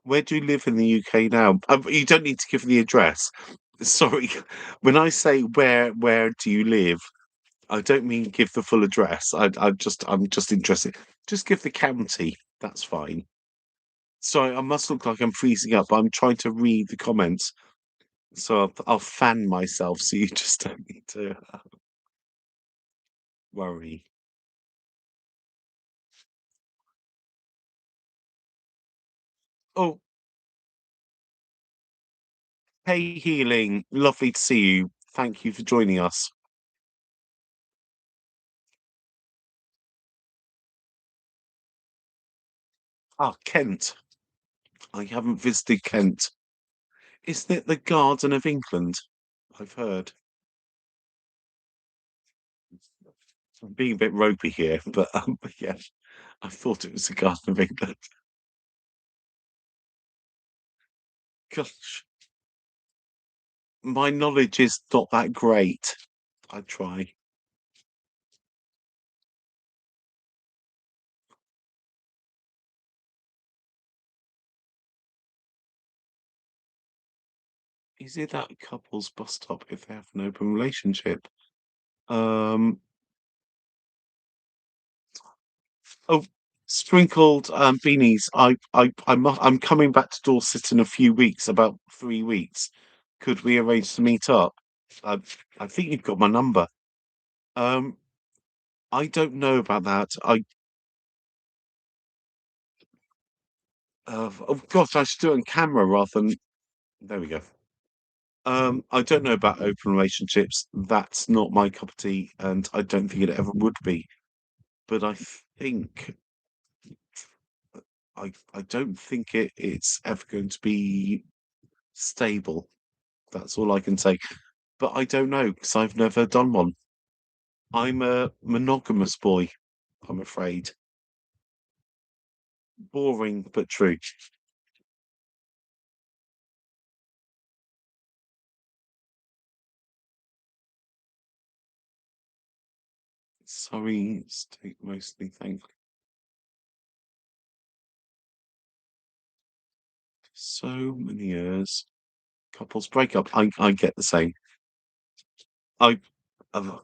Where do you live in the UK now? You don't need to give the address. Sorry, when I say where do you live, I don't mean give the full address. I'm just interested. Just give the county. That's fine. Sorry, I must look like I'm freezing up, but I'm trying to read the comments, so I'll fan myself so you just don't need to worry. Oh, hey, Healing, lovely to see you. Thank you for joining us. Ah, Kent. I haven't visited Kent. Isn't it the Garden of England? I've heard. I'm being a bit ropey here, but, yeah, I thought it was the Garden of England. Gosh, my knowledge is not that great. I try. Is it that couple's bus stop if they have an open relationship? Um, oh, sprinkled, beanies. I'm coming back to Dorset in a few weeks, about 3 weeks. Could we arrange to meet up? I I think you've got my number. Um, I don't know about that. Oh gosh, I should do it on camera rather than there we go. I don't know about open relationships. That's not my cup of tea, and I don't think it ever would be. But I think I don't think it's ever going to be stable. That's all I can say. But I don't know because I've never done one. I'm a monogamous boy, I'm afraid. Boring but true. Sorry, state mostly, thank so many years. Couples break up. I get the same. I uh,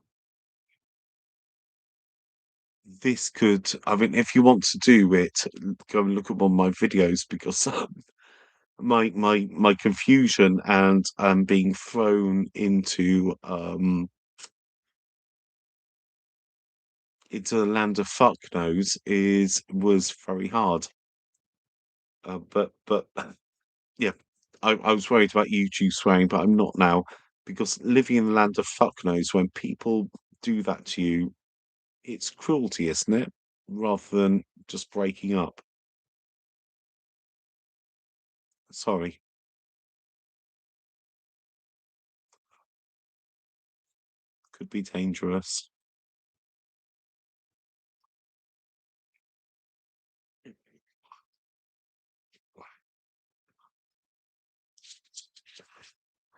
this could I mean, if you want to do it, go and look at one of my videos because my confusion and being thrown into the land of fuck knows is was very hard. But yeah, I was worried about YouTube swearing, but I'm not now because living in the land of fuck knows when people do that to you, it's cruelty, isn't it? Rather than just breaking up. Sorry, could be dangerous.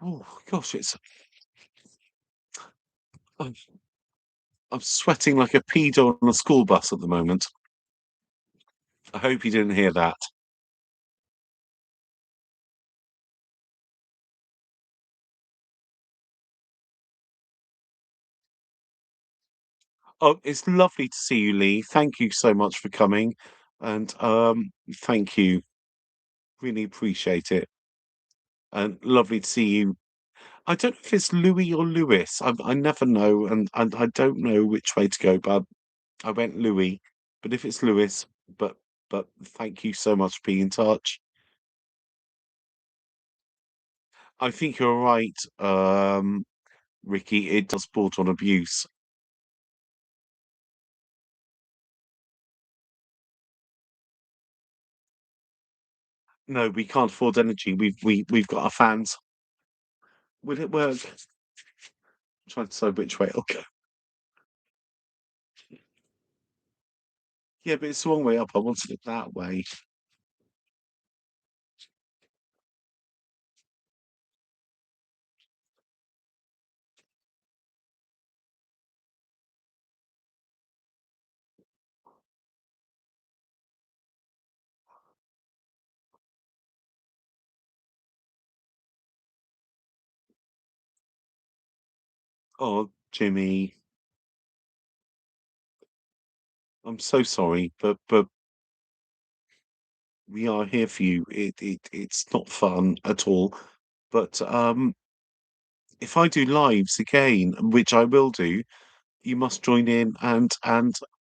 Oh gosh, it's I'm, I'm sweating like a pedo on a school bus at the moment. I hope you didn't hear that. Oh, it's lovely to see you, Lee. Thank you so much for coming, and thank you. Really appreciate it, and lovely to see you. I don't know if it's Louis or Lewis. I never know, and I don't know which way to go. But I went Louis, but if it's Lewis, but thank you so much for being in touch. I think you're right, Ricky. It does bort on abuse. No, we can't afford energy. We've got our fans. Will it work? Trying to decide which way it'll go. Yeah, but it's the wrong way up. I wanted it that way. Oh, Jimmy, I'm so sorry, but we are here for you. It's not fun at all. But if I do lives again, which I will do, you must join in. And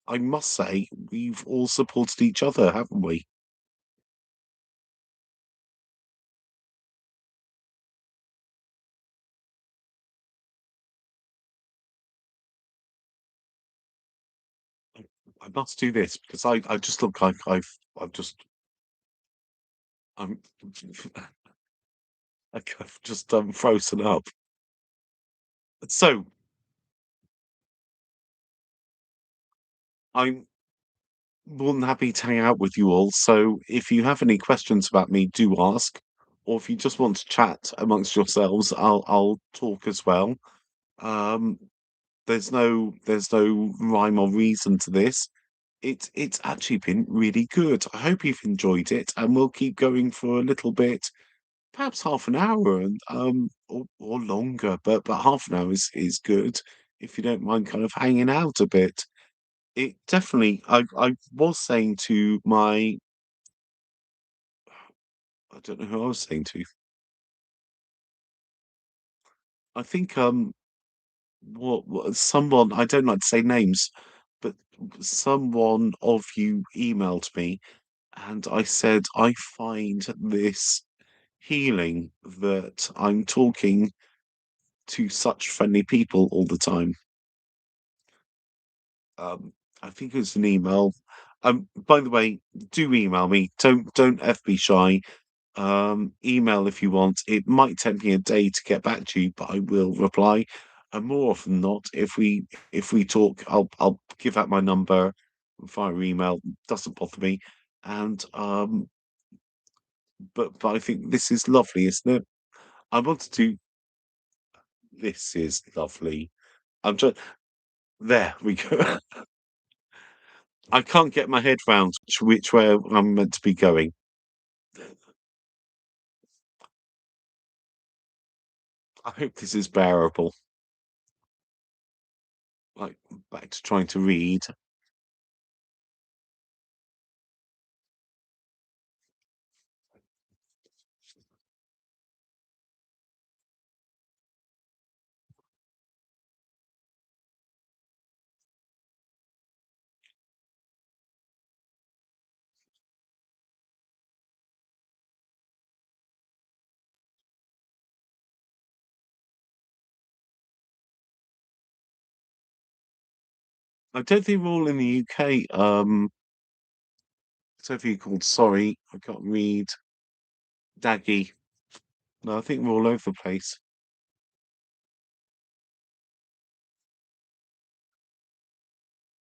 I must say, we've all supported each other, haven't we? I must do this because I just look like I've just I'm I've just, frozen up. So, I'm more than happy to hang out with you all, so if you have any questions about me, do ask, or if you just want to chat amongst yourselves, I'll talk as well. Um, there's no rhyme or reason to this. It's actually been really good. I hope you've enjoyed it, and we'll keep going for a little bit, perhaps half an hour and, or longer, but half an hour is good, if you don't mind kind of hanging out a bit. It definitely I was saying to my I don't know who I was saying to. I think, what someone, I don't like to say names, but someone of you emailed me, and I said, "I find this healing that I'm talking to such friendly people all the time." Um, I think it was an email. By the way, do email me. Don't be shy. Email if you want. It might take me a day to get back to you, but I will reply. And more often than not, if we talk, I'll give out my number via email. Doesn't bother me. And but I think this is lovely, isn't it? I wanted to. This is lovely. I'm just there. We go. I can't get my head round which way I'm meant to be going. I hope this is bearable. Like, back to trying to read. I don't think we're all in the UK. Something called Sorry, I can't read. Daggy. No, I think we're all over the place.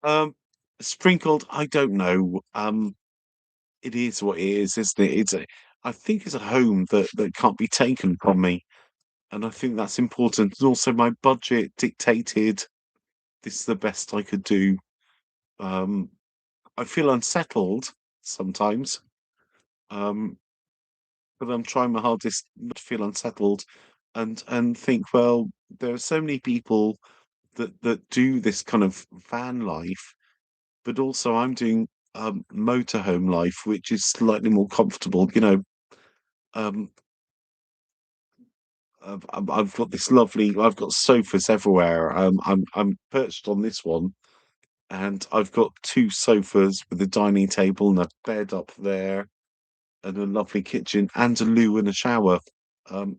Um, Sprinkled, I don't know. It is what it is, isn't it? I think it's a home that can't be taken from me, and I think that's important. And also, my budget dictated this is the best I could do. Um, I feel unsettled sometimes, um, but I'm trying my hardest not to feel unsettled, and think, well, there are so many people that do this kind of van life, but also I'm doing motorhome life, which is slightly more comfortable. Um, I've got this lovely. I've got sofas everywhere. I'm perched on this one, and I've got two sofas with a dining table and a bed up there, and a lovely kitchen and a loo and a shower. Um,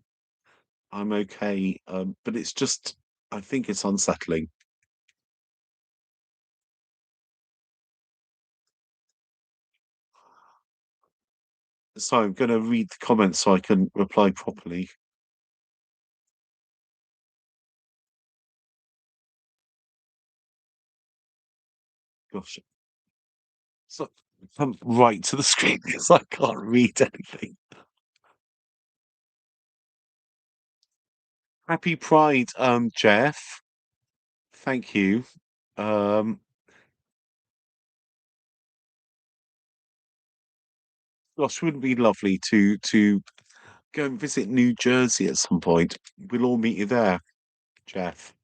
I'm okay, but it's just I think it's unsettling. So I'm going to read the comments so I can reply properly. Gosh, so come right to the screen because I can't read anything. Happy Pride, Jeff. Thank you. Um, Gosh, wouldn't it be lovely to go and visit New Jersey at some point? We'll all meet you there, Jeff.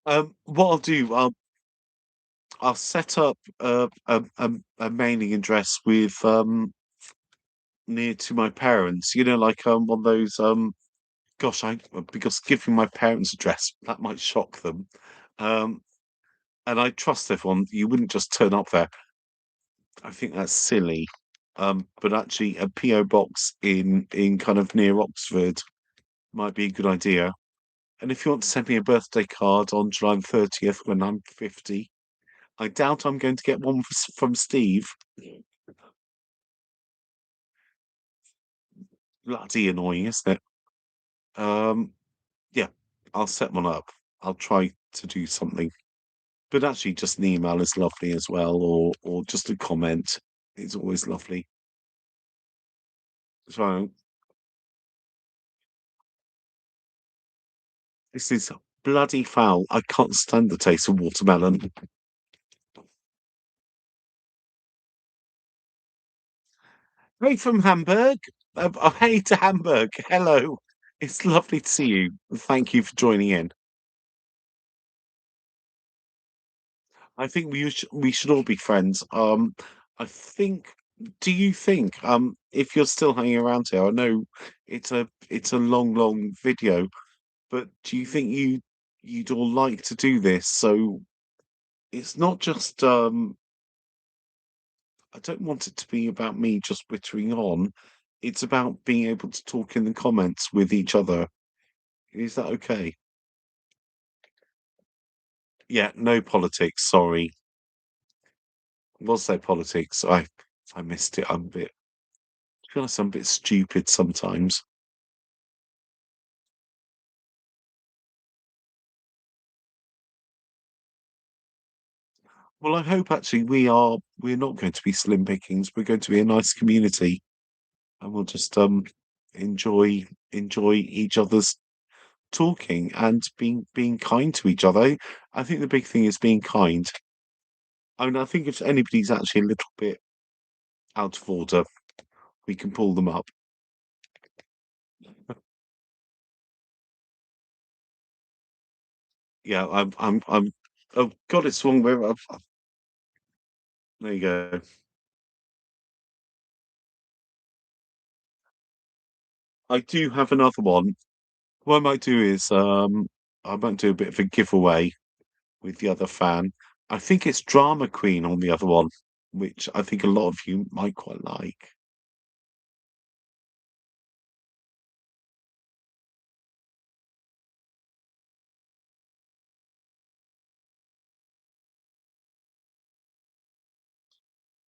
What I'll do, I'll set up a mailing address with near to my parents. Like one of those gosh, I because giving my parents' address that might shock them. Um, and I trust everyone. You wouldn't just turn up there. I think that's silly. But actually, a PO box in kind of near Oxford might be a good idea. And if you want to send me a birthday card on July 30th when I'm 50, I doubt I'm going to get one from Steve. Bloody annoying, isn't it? Um, yeah, I'll set one up. I'll try to do something. But actually, just an email is lovely as well, or just a comment. It's always lovely. So this is bloody foul. I can't stand the taste of watermelon. Hey from Hamburg. Hey to Hamburg. Hello. It's lovely to see you. Thank you for joining in. I think we should all be friends. I think. Do you think if you're still hanging around here? I know it's a long video, but do you think you'd all like to do this? So it's not just I don't want it to be about me just wittering on. It's about being able to talk in the comments with each other. Is that okay? Yeah, no politics. Sorry, was there politics? I missed it. To be honest, I'm a bit stupid sometimes. Well, I hope actually we're not going to be slim pickings. We're going to be a nice community, and we'll just enjoy each other's talking and being kind to each other. I think the big thing is being kind. I mean, I think if anybody's actually a little bit out of order, we can pull them up. Yeah, I'm. Oh God, it's swung where there you go. I do have another one. What I might do is I might do a bit of a giveaway with the other fan. I think it's Drama Queen on the other one, which I think a lot of you might quite like.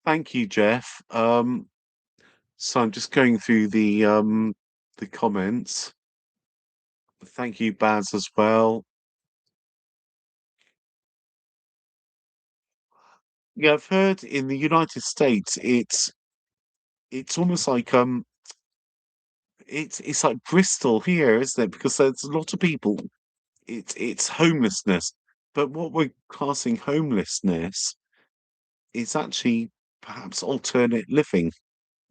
Thank you, Jeff. So I'm just going through the comments. Thank you, Baz, as well. Yeah, I've heard in the United States it's almost like it's like Bristol here, isn't it? Because there's a lot of people. It's homelessness, but what we're classing homelessness is actually perhaps alternate living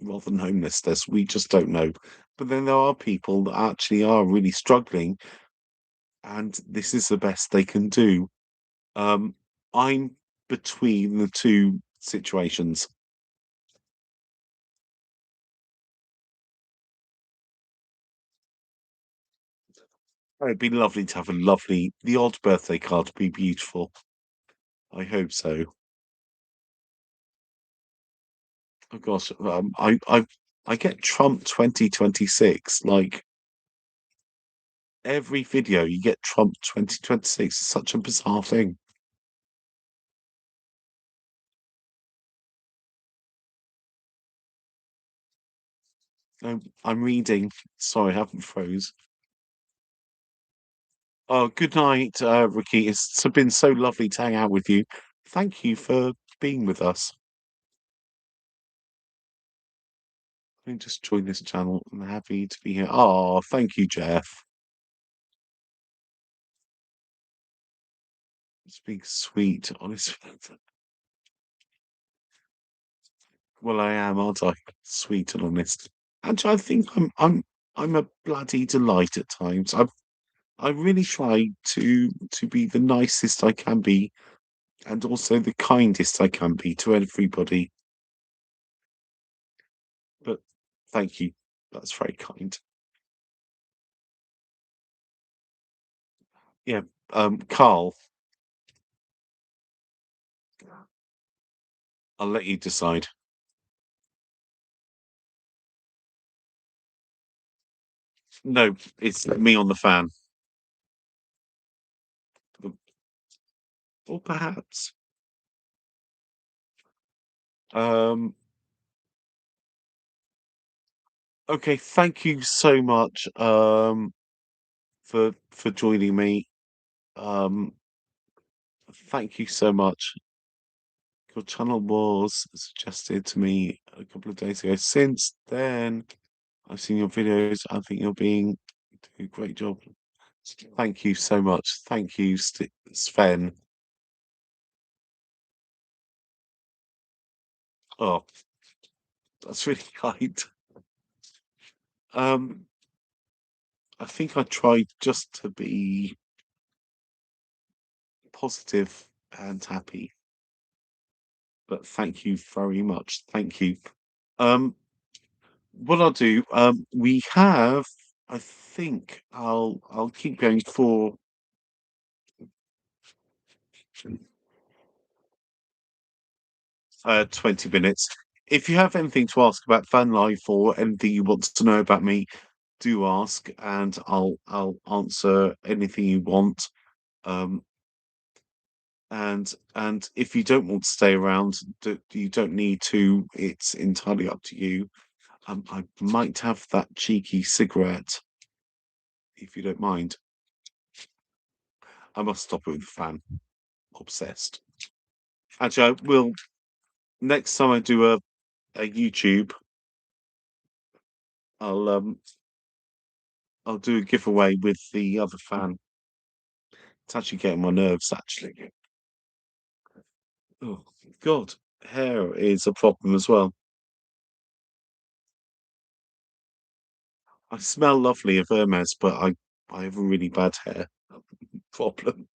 rather than homelessness. We just don't know. But then there are people that actually are really struggling, and this is the best they can do. Um, I'm between the two situations. It'd be lovely to have the odd birthday card to be beautiful. I hope so. Oh gosh, I get Trump 2026 like every video. You get Trump 2026. It's such a bizarre thing. I'm reading. Sorry, I haven't froze. Oh, good night, Ricky. It's been so lovely to hang out with you. Thank you for being with us. Let me just join this channel. I'm happy to be here. Oh, thank you, Jeff. It's being sweet, honestly. Well, I am, aren't I? Sweet and honest. Actually, I think I'm a bloody delight at times. I really try to be the nicest I can be and also the kindest I can be to everybody. But thank you. That's very kind. Yeah. Carl, I'll let you decide. No, it's me on the fan. Or perhaps. Um, okay, thank you so much, for joining me. Um, thank you so much. Your channel was suggested to me a couple of days ago. Since then, I've seen your videos. I think you're doing a great job. Thank you so much. Thank you, Sven. Oh, that's really kind. Um, I think I tried just to be positive and happy, but thank you very much. Thank you. Um, what I'll do, we have, I think I'll keep going for 20 minutes. If you have anything to ask about van life or anything you want to know about me, do ask, and I'll answer anything you want. Um, and if you don't want to stay around, you don't need to. It's entirely up to you. I might have that cheeky cigarette if you don't mind. I must stop it with the fan. Obsessed. Actually, I will next time I do a YouTube. I'll um I'll do a giveaway with the other fan. It's actually getting my nerves. Actually, oh God, hair is a problem as well. I smell lovely of Hermes, but I have a really bad hair problem.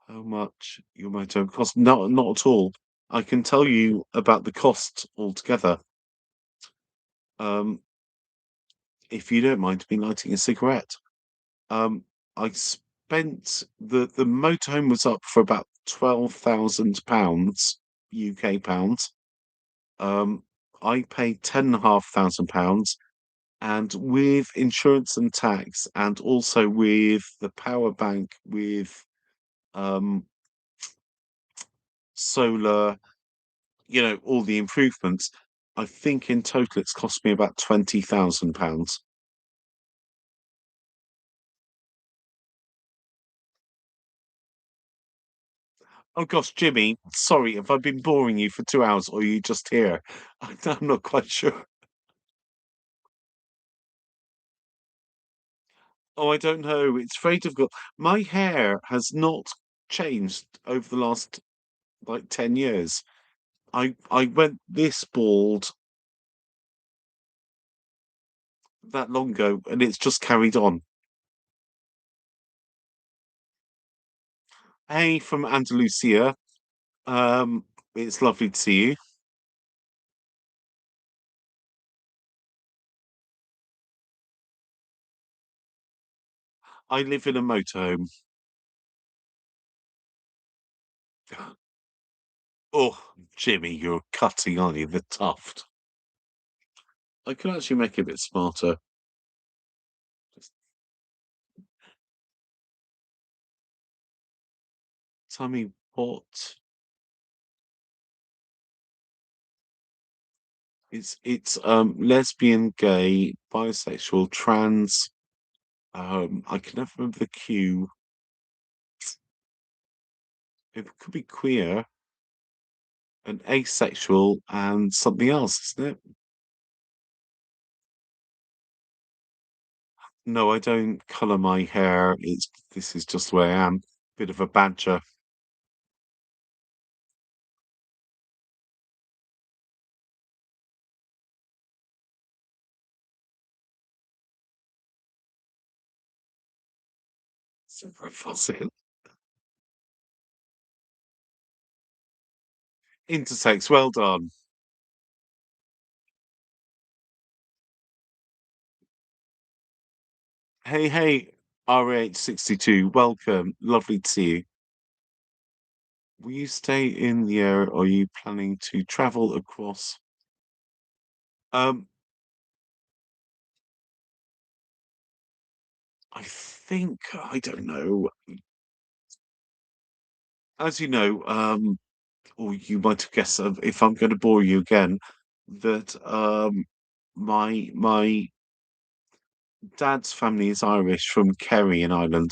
How much your motor cost? Not at all. I can tell you about the cost altogether. Um, if you don't mind me lighting a cigarette. Um, I spent the motorhome was up for about £12,000 UK pounds. Um, I paid £10,500, and with insurance and tax, and also with the power bank, with um solar, all the improvements, I think in total it's cost me about £20,000. Oh gosh, Jimmy, sorry, have I been boring you for 2 hours or are you just here? I'm not quite sure. Oh, I don't know. It's very difficult. My hair has not changed over the last like 10 years. I went this bald that long ago and it's just carried on. Hey from Andalusia. Um, it's lovely to see you. I live in a motorhome. Oh, Jimmy, you're cutting, aren't you? The tuft. I could actually make it a bit smarter. Just tell me what it's lesbian, gay, bisexual, trans. I can never remember the Q. It could be queer and asexual and something else, isn't it? No, I don't colour my hair. This is just the way I am. Bit of a badger. Super fossil. Intersex, well done. Hey, hey, RH62, welcome. Lovely to see you. Will you stay in the area or are you planning to travel across? Um, I think I don't know. As you know, or you might have guessed, if I'm going to bore you again, that my dad's family is Irish from Kerry in Ireland,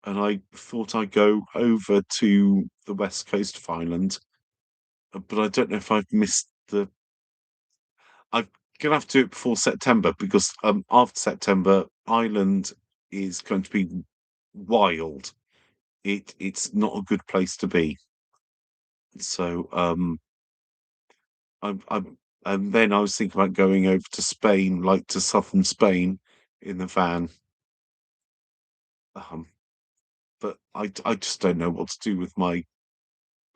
and I thought I'd go over to the west coast of Ireland, but I don't know if I've missed the. I'm gonna have to do it before September because after September, Ireland is going to be wild. It's not a good place to be. So I'm and then I was thinking about going over to Spain, like to southern Spain, in the van. Um, but I just don't know what to do with my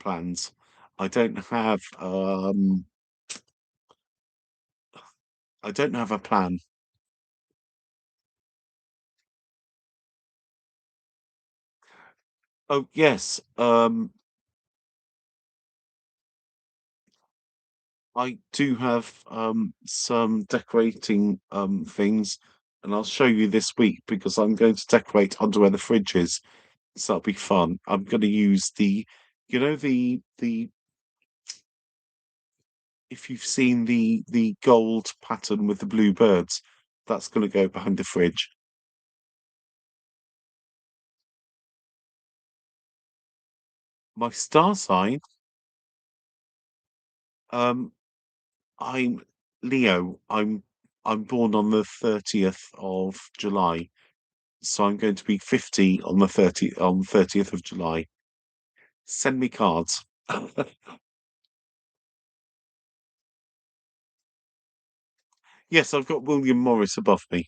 plans. I don't have I don't have a plan. Oh yes, I do have some decorating things, and I'll show you this week because I'm going to decorate under where the fridge is. So that'll be fun. I'm going to use the if you've seen the gold pattern with the blue birds, that's going to go behind the fridge. My star sign, um, I'm Leo. I'm born on the 30th of July, so I'm going to be 50 on the 30th of July. Send me cards. Yes, I've got William Morris above me.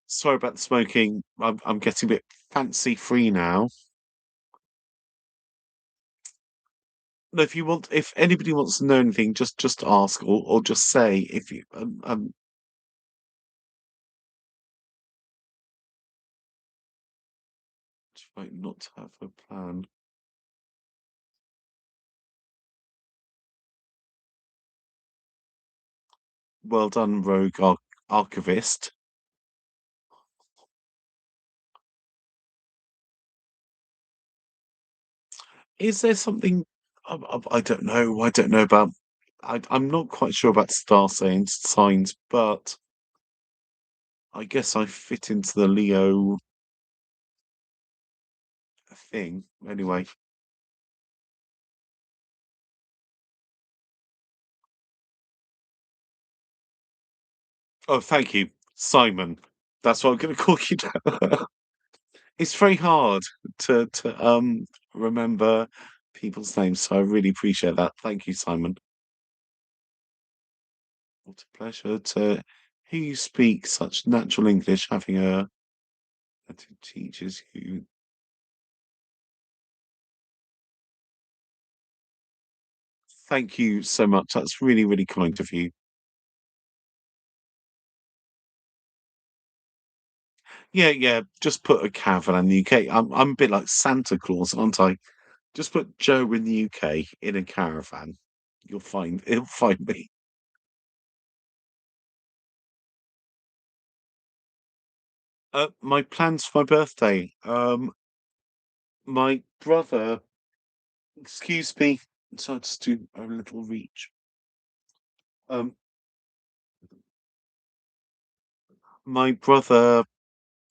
Sorry about the smoking. I'm getting a bit fancy free now. No, if anybody wants to know anything, just ask or just say if you try not to have a plan. Well done, rogue archivist. Is there something I don't know? I don't know about. I'm not quite sure about star signs, but I guess I fit into the Leo thing anyway. Oh, thank you, Simon. That's what I'm going to call you now. It's very hard to remember people's names, so I really appreciate that. Thank you, Simon. What a pleasure to hear you speak such natural English, having a that who teaches you. Thank you so much. That's really, really kind of you. Yeah, yeah. Just put a caravan in the UK. I'm a bit like Santa Claus, aren't I? Just put Joe in the UK in a caravan. He'll find me. My plans for my birthday. My brother, excuse me, so just do a little reach. Um, my brother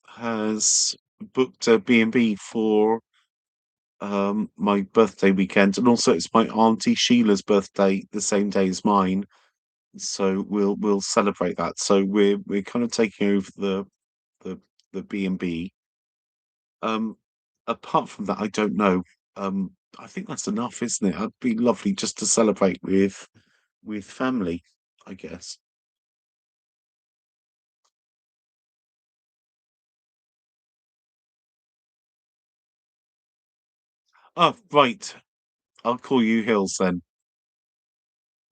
has booked a B&B for my birthday weekend, and also it's my auntie Sheila's birthday the same day as mine. So we'll celebrate that. So we're kind of taking over the the B&B. Um, apart from that, I don't know. I think that's enough, isn't it? It'd be lovely just to celebrate with family, I guess. Oh, right. I'll call you Hills then.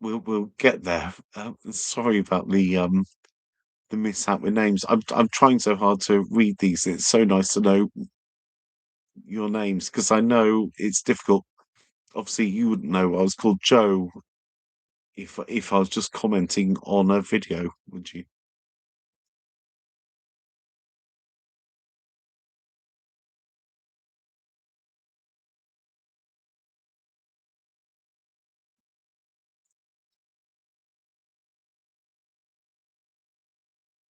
We'll get there. Sorry about the mishap with names. I'm trying so hard to read these. It's so nice to know your names because I know it's difficult. obviously you wouldn't know I was called Joe if I was just commenting on a video, would you?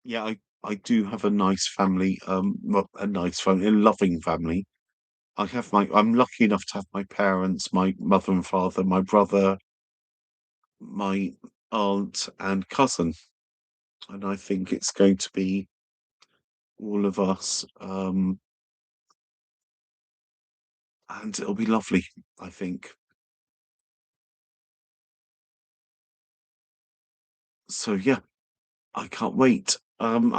Yeah, I do have a nice family, well, a nice family, a loving family. I'm lucky enough to have my parents, my mother and father, my brother, my aunt and cousin, and I think it's going to be all of us, and it'll be lovely, I think. So yeah, I can't wait. I'm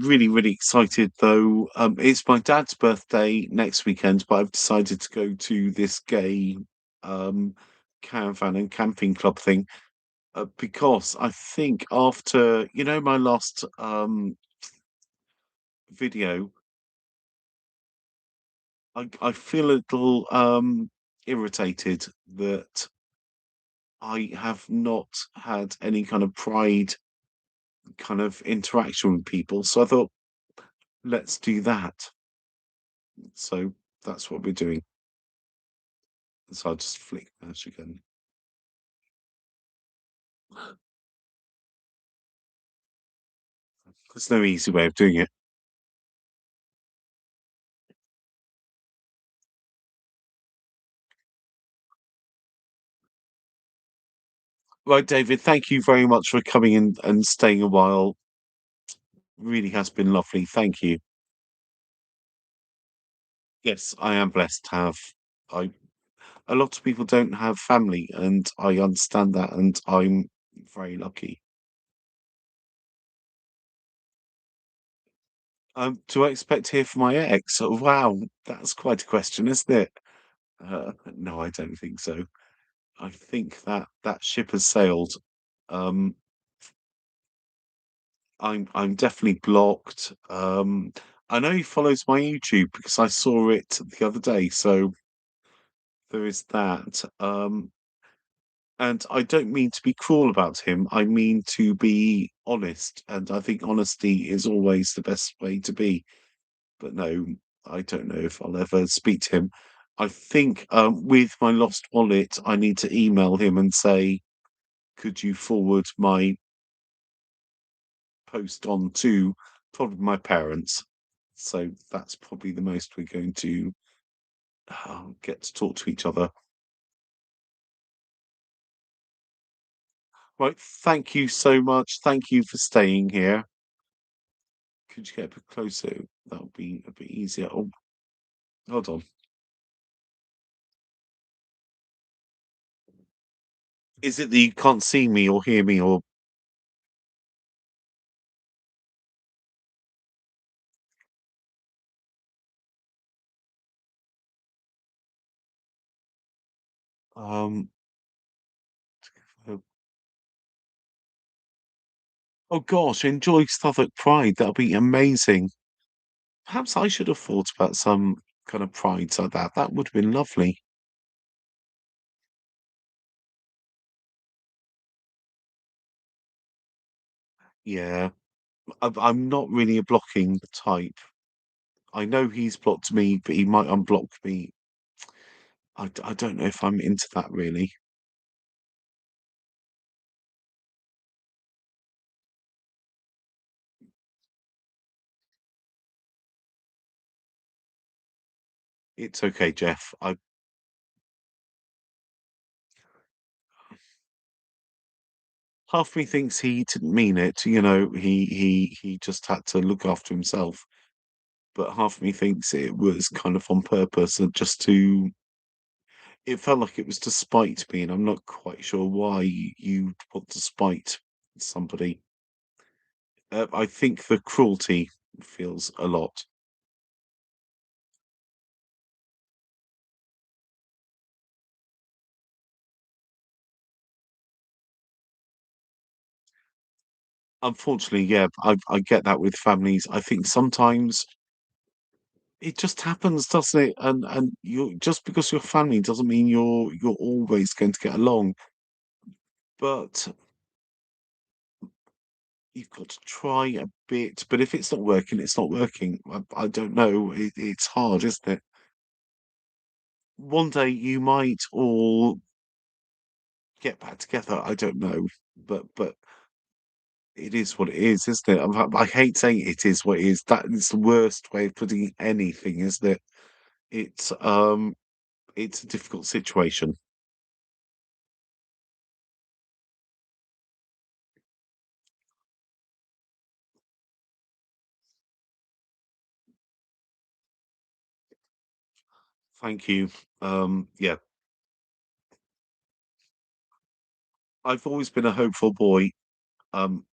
really, really excited though. It's my dad's birthday next weekend, but I've decided to go to this gay um caravan and camping club thing because I think after my last video, I feel a little irritated that I have not had any kind of pride kind of interaction with people. So I thought, let's do that. So that's what we're doing. So I'll just flick that again. There's no easy way of doing it. Right, David, thank you very much for coming in and staying a while. Really has been lovely. Thank you. Yes, I am blessed to have. I A lot of people don't have family, and I understand that, and I'm very lucky. Do I expect to hear from my ex? Oh, wow, that's quite a question, isn't it? No, I don't think so. I think that that ship has sailed. Um, I'm definitely blocked. I know he follows my YouTube because I saw it the other day, so there is that. And I don't mean to be cruel about him. I mean to be honest, and I think honesty is always the best way to be. But no, I don't know if I'll ever speak to him. I think with my lost wallet, I need to email him and say, "Could you forward my post on to probably my parents?" So that's probably the most we're going to get to talk to each other. Right, thank you so much. Thank you for staying here. Could you get a bit closer? That would be a bit easier. Oh, hold on. Is it that you can't see me or hear me or um? uh, Oh gosh, enjoy Southwark Pride. That'll be amazing. Perhaps I should have thought about some kind of prides like that. That would have been lovely. Yeah, I'm not really a blocking type. I know he's blocked me, but he might unblock me. I don't know if I'm into that really. It's okay, Jeff. I Half me thinks he didn't mean it. He just had to look after himself. But half me thinks it was kind of on purpose and just to. It felt like it was to spite me, and I'm not quite sure why you'd want to spite somebody. I think the cruelty feels a lot. Unfortunately, yeah, I get that with families. I think sometimes it just happens, doesn't it? And you just because you're family doesn't mean you're always going to get along. But you've got to try a bit. But if it's not working, it's not working. I don't know. It's hard, isn't it? One day you might all get back together. I don't know, but it is what it is, isn't it? I hate saying it is what it is. That is the worst way of putting anything, isn't it? It's it's a difficult situation. Thank you. Yeah, I've always been a hopeful boy. Um,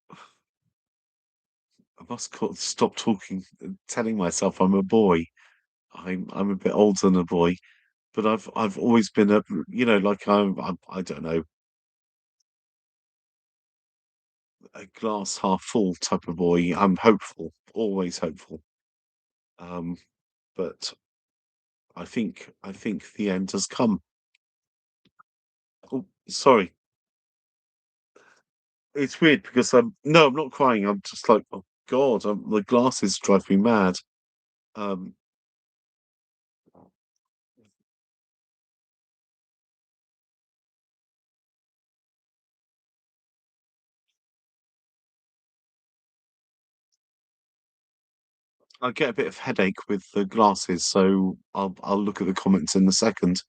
I must stop talking, telling myself I'm a boy. I'm a bit older than a boy, but I've always been a like I don't know, a glass half full type of boy. I'm hopeful, always hopeful. Um, but I think the end has come. Oh, sorry. It's weird because no, I'm not crying. I'm just like, oh God, the glasses drive me mad. Um, I get a bit of headache with the glasses, so I'll look at the comments in a second.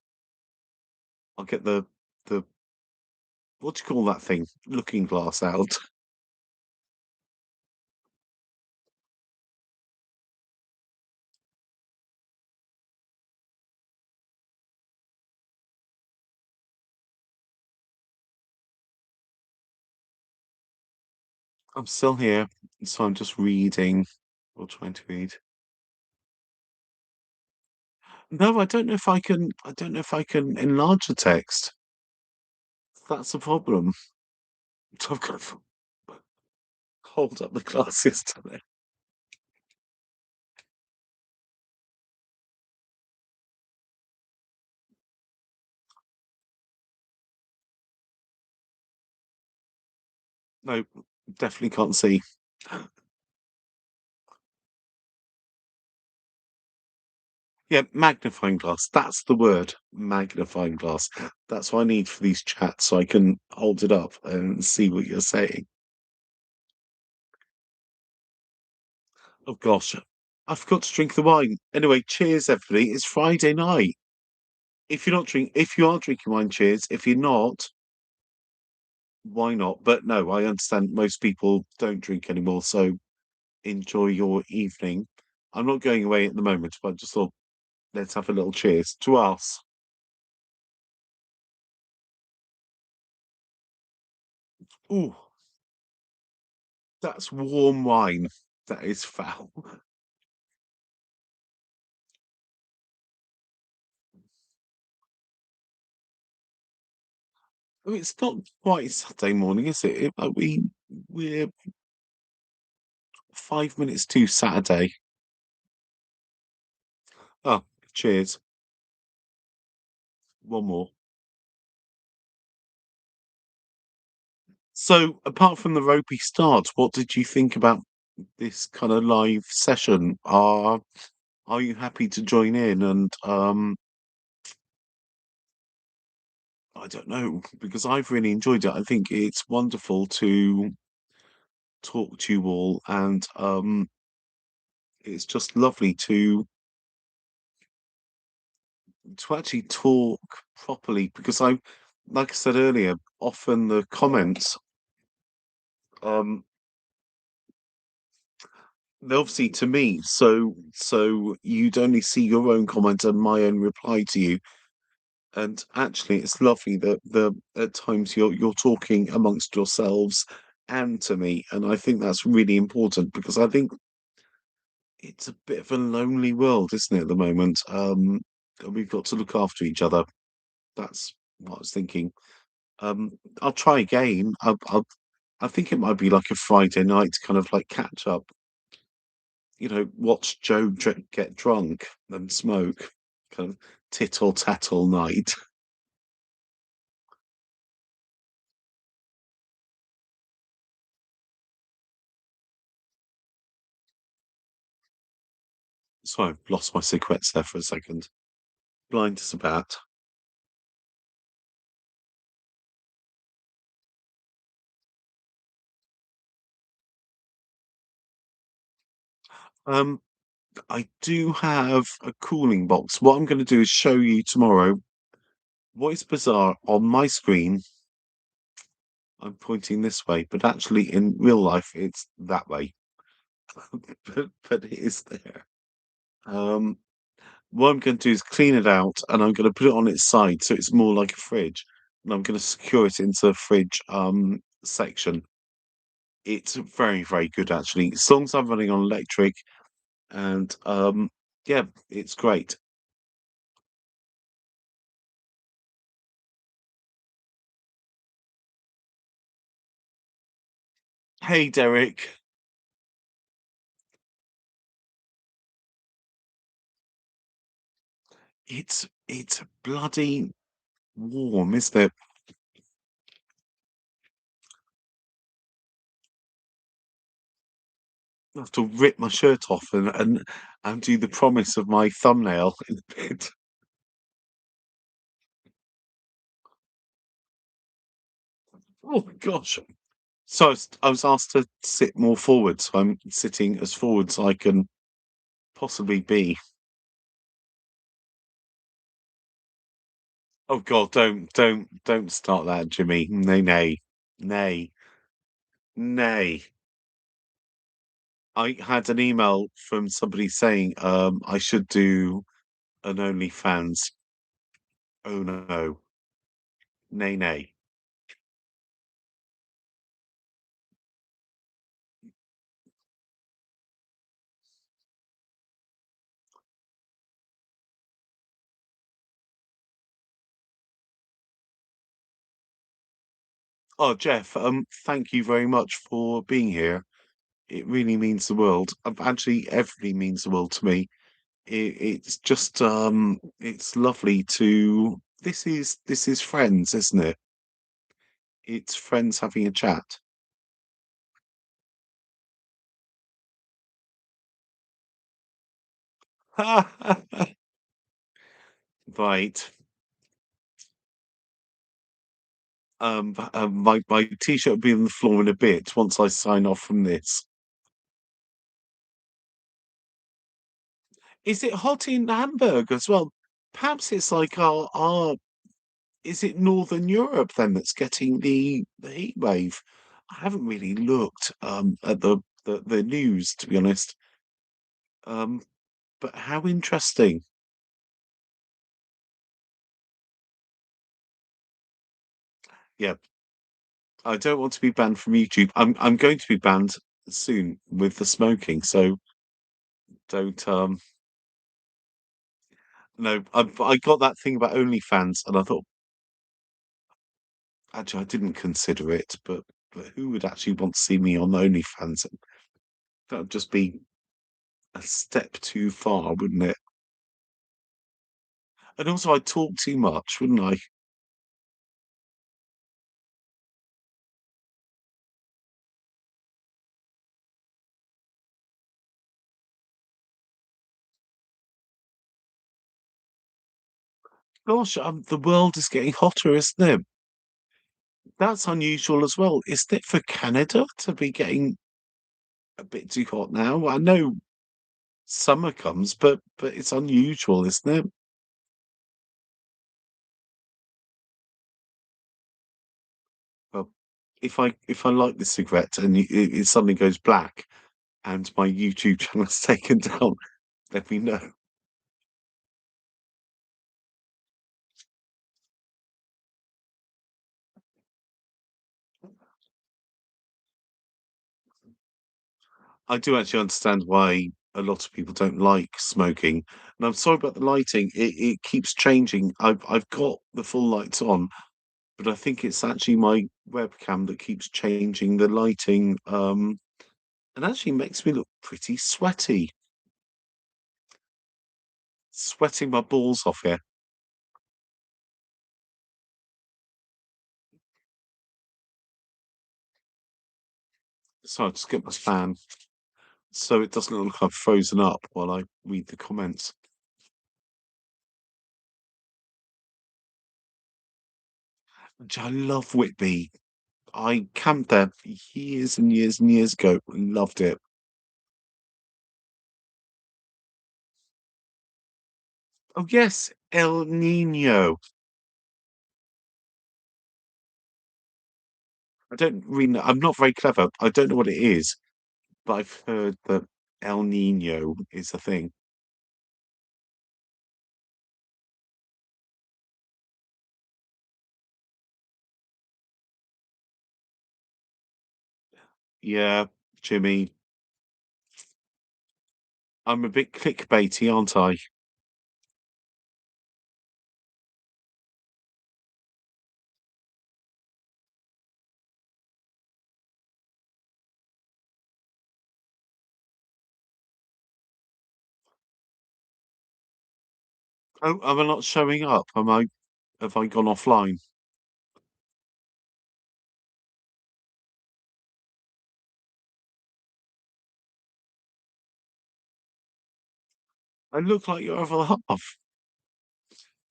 I'll get the what do you call that thing? Looking glass out. I'm still here, so I'm just reading or trying to read. No, I don't know if I can. I don't know if I can enlarge the text. That's the problem. So I've got to hold up the glasses to it. No, definitely can't see. Yeah, magnifying glass. That's the word. Magnifying glass. That's what I need for these chats, so I can hold it up and see what you're saying. Oh gosh, I forgot to drink the wine. Anyway, cheers, everybody. It's Friday night. If you are drinking wine, cheers. If you're not, why not? But no, I understand most people don't drink anymore, so enjoy your evening. I'm not going away at the moment, but I just thought let's have a little cheers to us. Ooh, that's warm wine. That is foul. I mean, it's not quite Saturday morning, is it? We're 5 minutes to Saturday. Oh, cheers. One more. So, apart from the ropey start, what did you think about this kind of live session? Are you happy to join in? And I don't know because I've really enjoyed it. I think it's wonderful to talk to you all, and it's just lovely to actually talk properly because like I said earlier, often the comments, um, they're obviously to me, so you'd only see your own comment and my own reply to you. And actually, it's lovely that the at times you're talking amongst yourselves and to me, and I think that's really important because I think it's a bit of a lonely world, isn't it, at the moment? And we've got to look after each other. That's what I was thinking. I'll try again. I think it might be like a Friday night kind of like catch up. watch Joe get drunk and smoke, kind of tittle tattle night. So I've lost my cigarettes there for a second. Blind as a bat. Um, I do have a cooling box. What I'm going to do is show you tomorrow. What is bizarre on my screen, I'm pointing this way, but actually in real life, it's that way. But it is there. Um, what I'm going to do is clean it out, and I'm going to put it on its side so it's more like a fridge. And I'm going to secure it into the fridge section. It's very, very good actually. As long as I'm running on electric, and yeah, it's great. Hey, Derek. It's bloody warm, isn't it? I have to rip my shirt off and do the promise of my thumbnail in a bit. Oh my gosh. So I was asked to sit more forward, so I'm sitting as forward as I can possibly be. Oh God, don't start that, Jimmy. Nay, nay, nay, nay. I had an email from somebody saying I should do an OnlyFans. Oh no. Nay, nay. Oh, Jeff, thank you very much for being here. It really means the world. Actually, everything means the world to me. It's just, it's lovely to. This is friends, isn't it? It's friends having a chat. Right. My t-shirt will be on the floor in a bit once I sign off from this. Is it hot in Hamburg as well? Perhaps it's like our is it Northern Europe then that's getting the heat wave? I haven't really looked at the news to be honest. Um, but how interesting. Yeah, I don't want to be banned from YouTube. I'm going to be banned soon with the smoking, so don't no. I got that thing about OnlyFans, and I thought actually I didn't consider it, but who would actually want to see me on OnlyFans? That would just be a step too far, wouldn't it? And also, I'd talk too much, wouldn't I? Gosh, the world is getting hotter, isn't it? That's unusual as well. Isn't it for Canada to be getting a bit too hot now? I know summer comes, but it's unusual, isn't it? Well, if I light the cigarette and it suddenly goes black and my YouTube channel is taken down, let me know. I do actually understand why a lot of people don't like smoking. And I'm sorry about the lighting. It keeps changing. I've got the full lights on, but I think it's actually my webcam that keeps changing the lighting. and actually makes me look pretty sweaty. Sweating my balls off here. So I'll just get my fan so it doesn't look like I've frozen up while I read the comments. Which I love Whitby. I camped there years and years and years ago and loved it. Oh yes, El Nino. I don't really know. I'm not very clever. I don't know what it is, but I've heard that El Nino is a thing. Yeah, Jimmy, I'm a bit clickbaity, aren't I? Oh, am I not showing up? Am I? Have I gone offline? I look like your other half.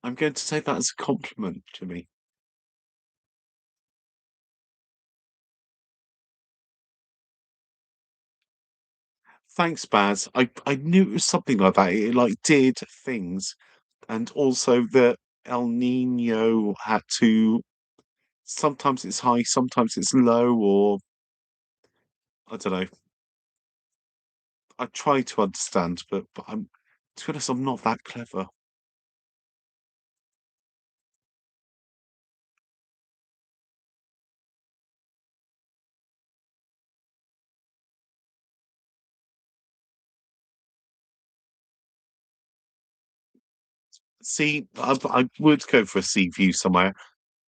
I'm going to take that as a compliment, Jimmy. Thanks, Baz. I knew it was something like that. It like did things, and also that El Nino had to. Sometimes it's high, sometimes it's low, or I don't know. I try to understand, but I'm to be honest, I'm not that clever. See, I would go for a sea view somewhere,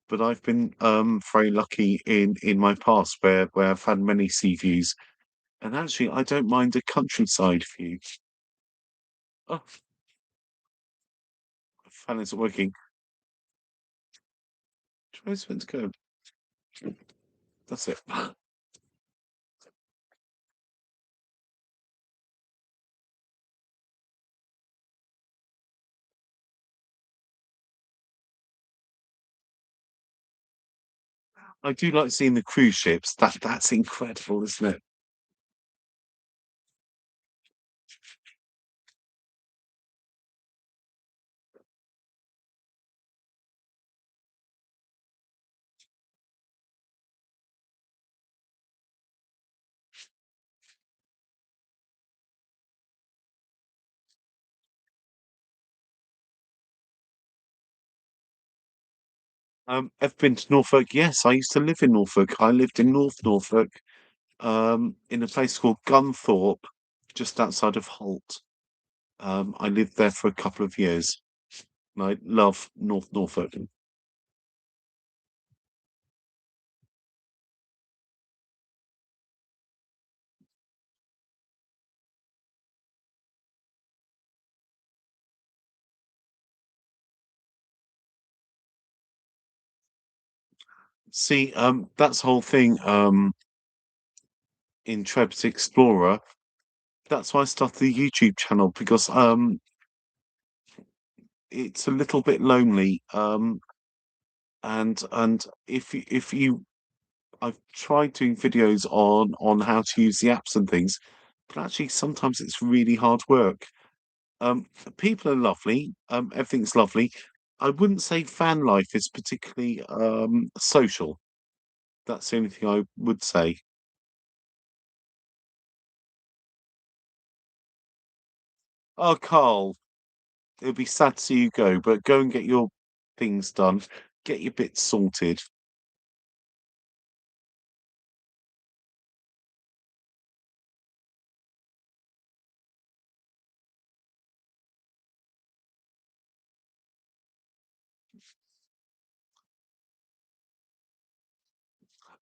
but I've been very lucky in my past where I've had many sea views, and actually I don't mind a countryside view. Oh, fan isn't working. Where's it meant to go? That's it. I do like seeing the cruise ships. That's incredible, isn't it? I've been to Norfolk. Yes, I used to live in Norfolk. I lived in North Norfolk, in a place called Gunthorpe, just outside of Holt. I lived there for a couple of years, and I love North Norfolk. See, that's the whole thing, in Intrepid Explorer. That's why I started the YouTube channel because it's a little bit lonely. And if you I've tried doing videos on how to use the apps and things, but actually sometimes it's really hard work. People are lovely. Everything's lovely. I wouldn't say fan life is particularly social. That's the only thing I would say. Oh, Carl, it'll be sad to see you go, but go and get your things done. Get your bits sorted.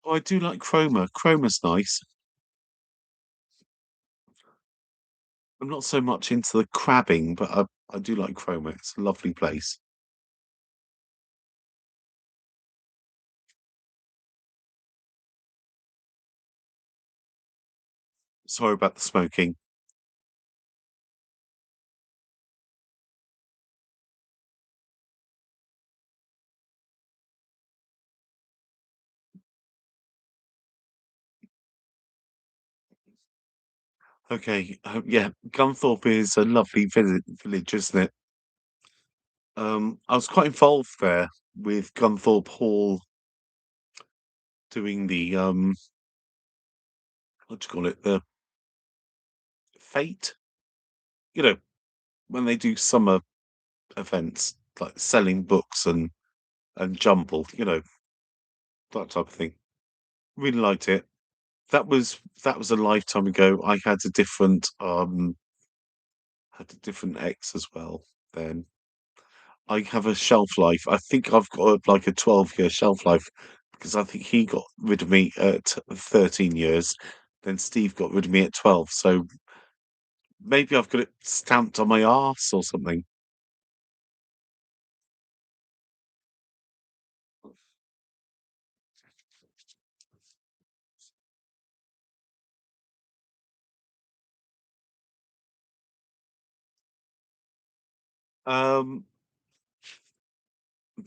Oh, I do like Chroma. Chroma's nice. I'm not so much into the crabbing, but I do like Cromer. It's a lovely place. Sorry about the smoking. Okay, yeah, Gunthorpe is a lovely village, isn't it? I was quite involved there with Gunthorpe Hall doing the what do you call it? The fete, you know, when they do summer events like selling books and jumble, that type of thing. Really liked it. That was a lifetime ago. I had a different ex as well then. I have a shelf life. I think I've got like a 12-year shelf life because I think he got rid of me at 13 years. Then Steve got rid of me at 12. So maybe I've got it stamped on my arse or something. Um,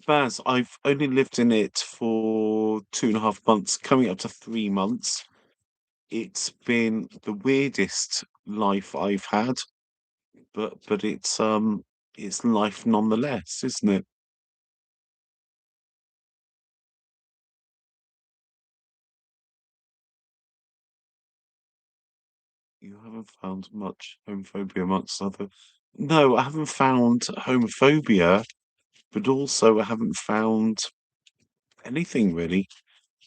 Baz, I've only lived in it for 2.5 months, coming up to 3 months. It's been the weirdest life I've had, but it's life nonetheless, isn't it? You haven't found much homophobia amongst other. No, I haven't found homophobia, but also I haven't found anything really.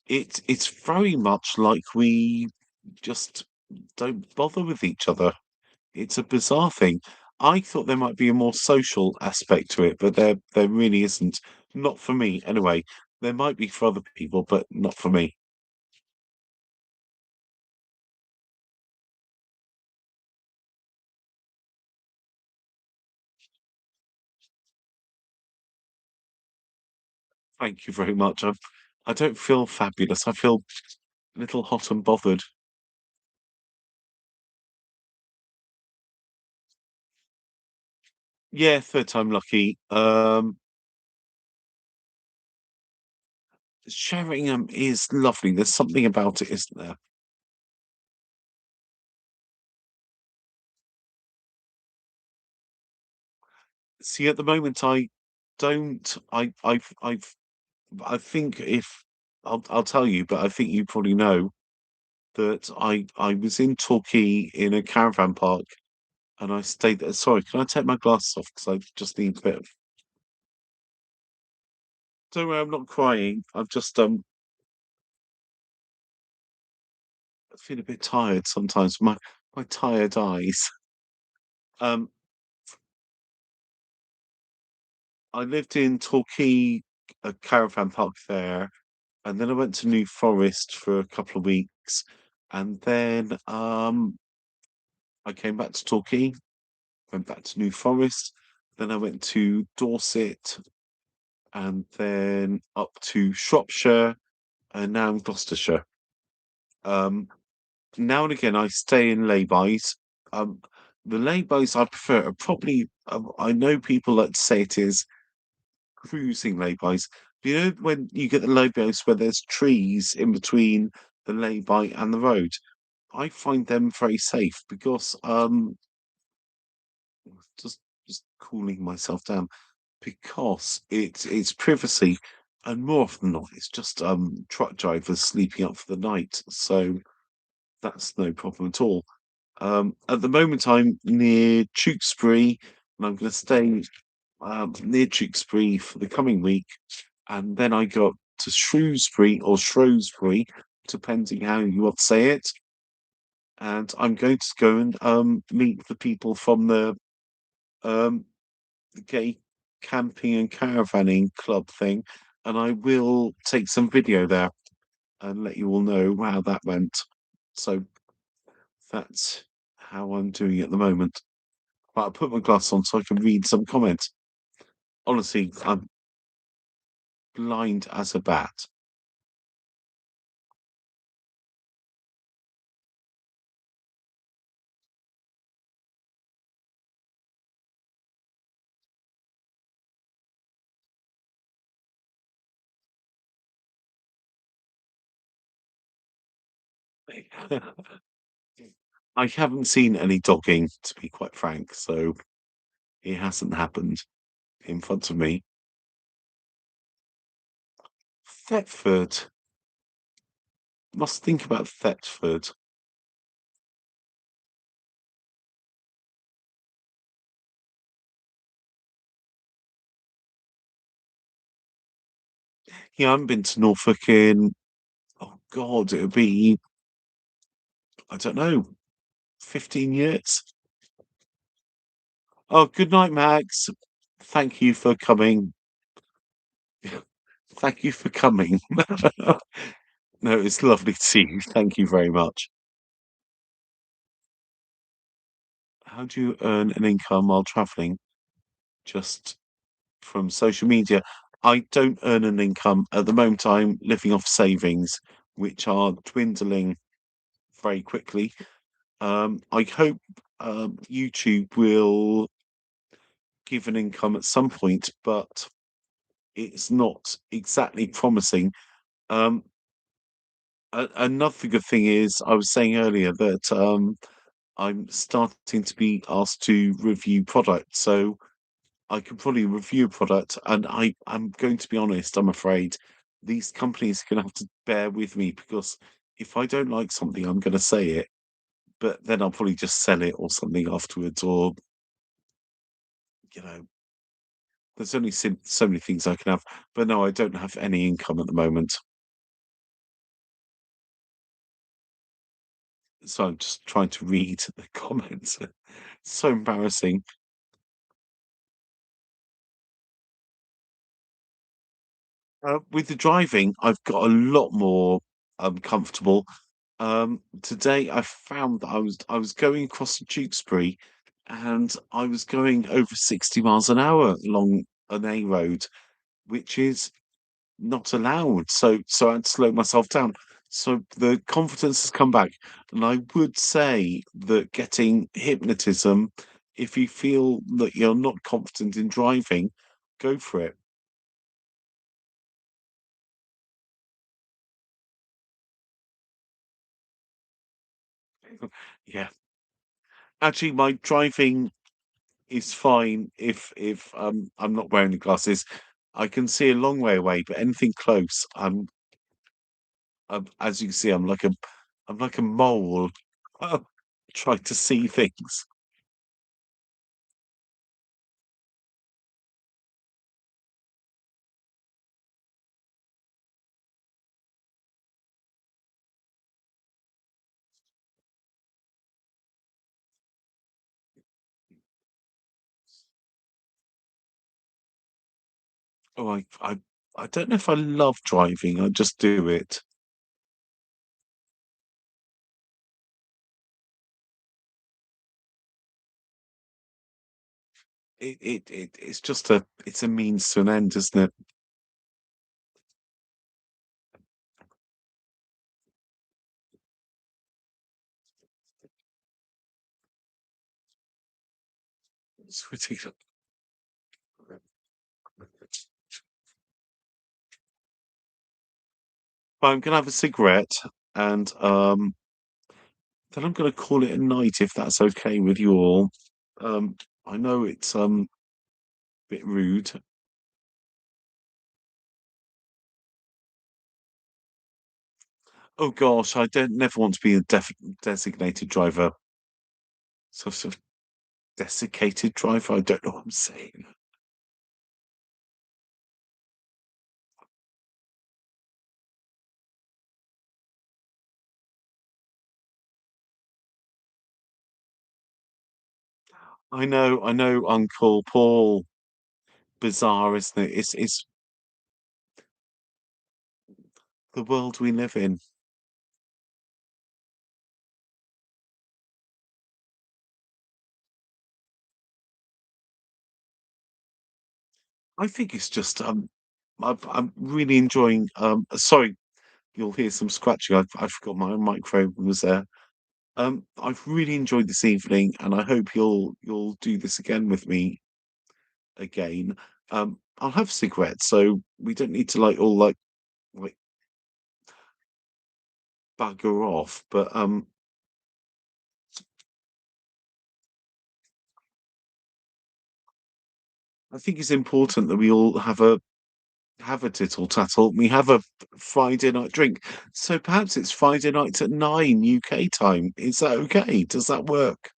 It's very much like we just don't bother with each other. It's a bizarre thing. I thought there might be a more social aspect to it, but there really isn't. Not for me, anyway. There might be for other people, but not for me. Thank you very much. I don't feel fabulous. I feel a little hot and bothered. Yeah, third time lucky. Sheringham is lovely. There's something about it, isn't there? See, at the moment, I don't. I think if I'll tell you, but I think you probably know that I was in Torquay in a caravan park and I stayed there. Sorry, can I take my glasses off because I just need a bit of. Don't worry, I'm not crying. I've just I feel a bit tired sometimes. My tired eyes. Um, I lived in Torquay, a caravan park there, and then I went to New Forest for a couple of weeks, and then I came back to Torquay, went back to New Forest, then I went to Dorset, and then up to Shropshire, and now in Gloucestershire. Um, Now and again, I stay in laybys. Um, the laybys I prefer are probably, I know people that say it is cruising laybys. You know, when you get the laybys where there's trees in between the lay-by and the road, I find them very safe because, just just cooling myself down, because it's privacy, and more often than not, it's just, truck drivers sleeping up for the night, so that's no problem at all. At the moment, I'm near Tewkesbury, and I'm gonna stay, near Tewkesbury for the coming week, and then I go up to Shrewsbury or Shrewsbury, depending how you want to say it, and I'm going to go and, meet the people from um, the gay camping and caravanning club thing, and I will take some video there and let you all know how that went. So that's how I'm doing at the moment. But I'll put my glass on so I can read some comments. Honestly, I'm blind as a bat. I haven't seen any dogging, to be quite frank, so it hasn't happened in front of me. Thetford. Must think about Thetford. Yeah, I haven't been to Norfolk in, oh God, it would be, I don't know, 15 years. Oh, good night, Max. Thank you for coming. Thank you for coming. No, it's lovely to see you. Thank you very much. How do you earn an income while traveling? Just from social media. I don't earn an income. At the moment, I'm living off savings, which are dwindling very quickly. I hope YouTube will give an income at some point, but it's not exactly promising. Um, Another good thing is, I was saying earlier that I'm starting to be asked to review products. So I could probably review a product, and I'm going to be honest, I'm afraid these companies are gonna have to bear with me because if I don't like something, I'm gonna say it, but then I'll probably just sell it or something afterwards, or, you know, there's only so many things I can have. But no, I don't have any income at the moment, so I'm just trying to read the comments. So embarrassing. With the driving, I've got a lot more comfortable. Today I found that I was going across the Tewkesbury, and I was going over 60 miles an hour along an A road, which is not allowed. So I had to slow myself down. So the confidence has come back, and I would say that getting hypnotism, if you feel that you're not confident in driving, go for it. Yeah. Actually, my driving is fine if I'm not wearing the glasses. I can see a long way away, but anything close, as you can see, I'm like a mole, trying to see things. Oh, I don't know if I love driving. I just do it. It's just it's a means to an end, isn't it? It's ridiculous. But I'm gonna have a cigarette, and then I'm gonna call it a night if that's okay with you all. I know it's a bit rude. Oh gosh, I don't never want to be a designated driver. Sort of desiccated driver. I don't know what I'm saying. I know, Uncle Paul. Bizarre, isn't it? It's the world we live in. I think it's just, I'm really enjoying, sorry, you'll hear some scratching. I forgot my microphone was there. I've really enjoyed this evening, and I hope you'll do this again with me again. I'll have cigarettes, so we don't need to like all like bugger off. But I think it's important that we all have a tittle tattle. We have a Friday night drink. So perhaps it's Friday night at 9 UK time. Is that okay? Does that work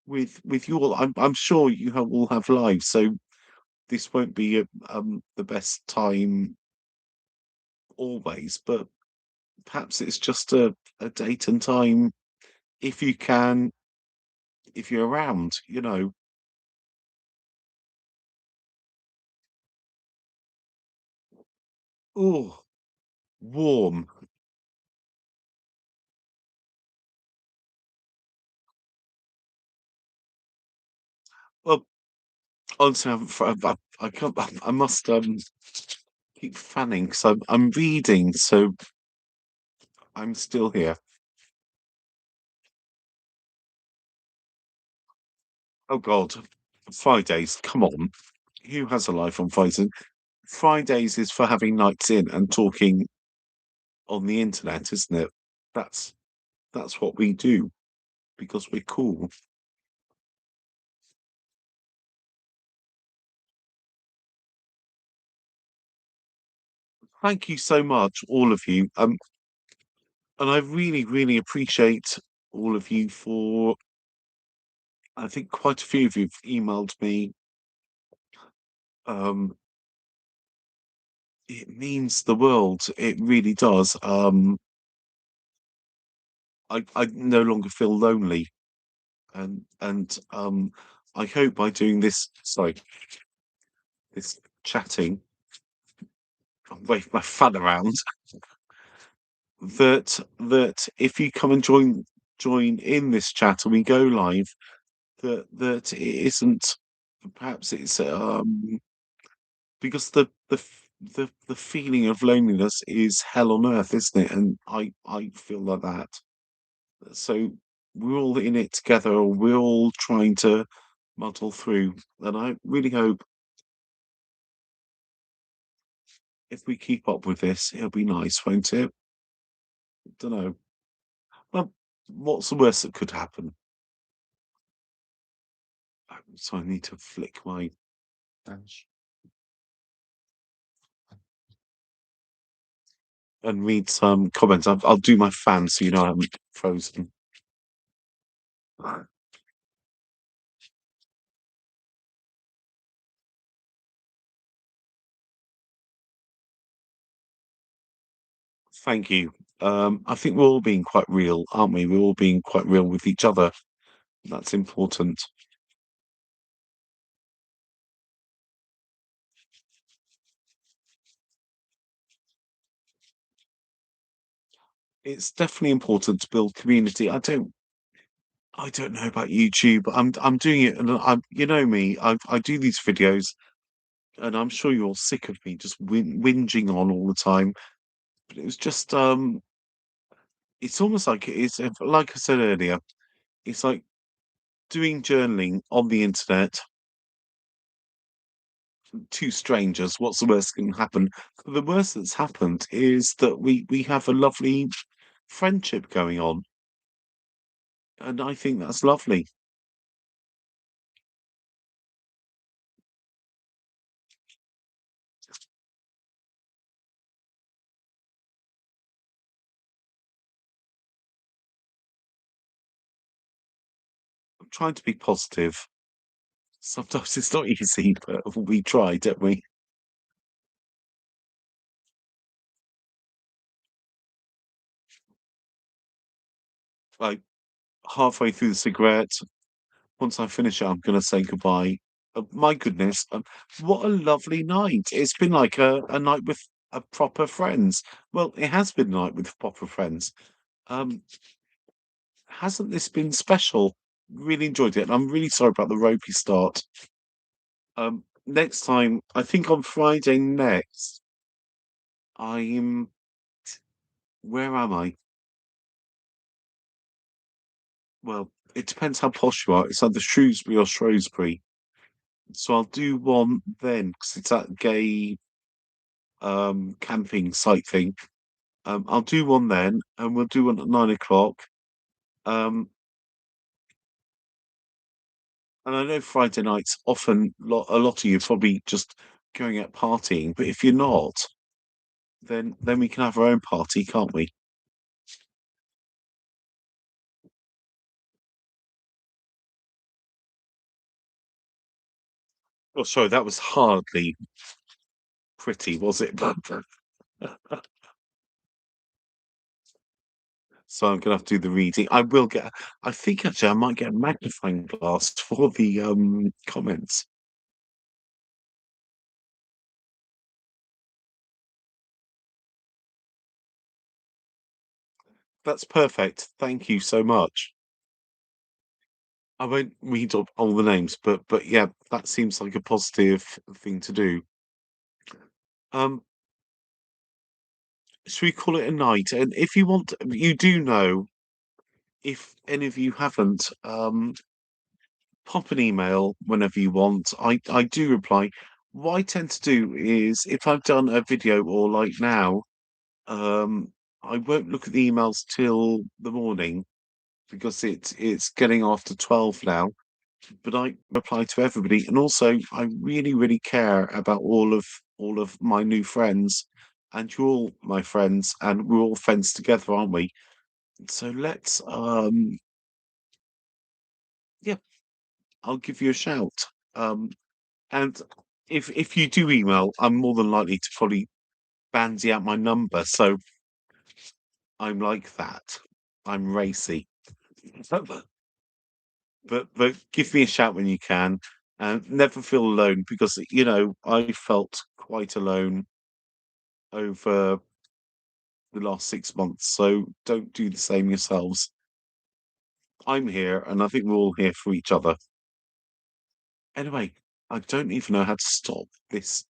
with you all? I'm sure you all have lives, so this won't be the best time always, but perhaps it's just a date and time if you can, if you're around, you know. Oh, warm. Well, honestly, I can't. I must keep fanning because I'm reading, so I'm still here. Oh God, Fridays. Come on, who has a life on Fridays? Fridays is for having nights in and talking on the internet, isn't it? That's that's what we do because we're cool. Thank you so much, all of you. And I really, really appreciate all of you for. I think quite a few of you've emailed me. Um, it means the world. It really does. I no longer feel lonely, and I hope by doing this, sorry, this chatting, I'm waving my fun around. That if you come and join in this chat and we go live, that it isn't. Perhaps it's because the feeling of loneliness is hell on earth, isn't it? And I feel like that. So we're all in it together, or we're all trying to muddle through. And I really hope if we keep up with this, it'll be nice, won't it? Don't know. Well, what's the worst that could happen? So I need to flick my badge and read some comments. I'll do my fan so you know I haven't frozen. Thank you. I think we're all being quite real, aren't we? We're all being quite real with each other. That's important. It's definitely important to build community. I don't know about YouTube. I'm doing it, and I'm you know me. I do these videos, and I'm sure you're sick of me just whinging on all the time. But it was just it's almost like it's like I said earlier. It's like doing journaling on the internet, two strangers. What's the worst that can happen? The worst that's happened is that we have a lovely friendship going on, and I think that's lovely. I'm trying to be positive. Sometimes it's not easy, but we try, don't we? Like halfway through the cigarette, once I finish it, I'm going to say goodbye. My goodness, what a lovely night! It's been like a night with a proper friends. Well, it has been a night with proper friends. Um, hasn't this been special? Really enjoyed it. And I'm really sorry about the ropey start. next time, I think on Friday next, I'm where am I? Well, it depends how posh you are. It's either Shrewsbury or Shrewsbury. So I'll do one then because it's that gay camping site thing. I'll do one then, and we'll do one at 9 o'clock. Um, and I know Friday nights often a lot of you are probably just going out partying, but if you're not, then we can have our own party, can't we? Oh, sorry, that was hardly pretty, was it? So I'm gonna have to do the reading. I think actually I might get a magnifying glass for the comments. That's perfect. Thank you so much. I won't read all the names, but yeah, that seems like a positive thing to do. Um, should we call it a night? And if you want, you do know, if any of you haven't, pop an email whenever you want. I do reply. What I tend to do is if I've done a video or like now, um, I won't look at the emails till the morning because it's getting after 12 now. But I reply to everybody, and also I really, really care about all of my new friends, and you're all my friends, and we're all friends together, aren't we? So let's, yeah, I'll give you a shout. Um, and if you do email, I'm more than likely to probably bandy out my number. So I'm like that. I'm racy. But give me a shout when you can, and never feel alone because I felt quite alone over the last 6 months. So don't do the same yourselves. I'm here, and I think we're all here for each other. Anyway, I don't even know how to stop this,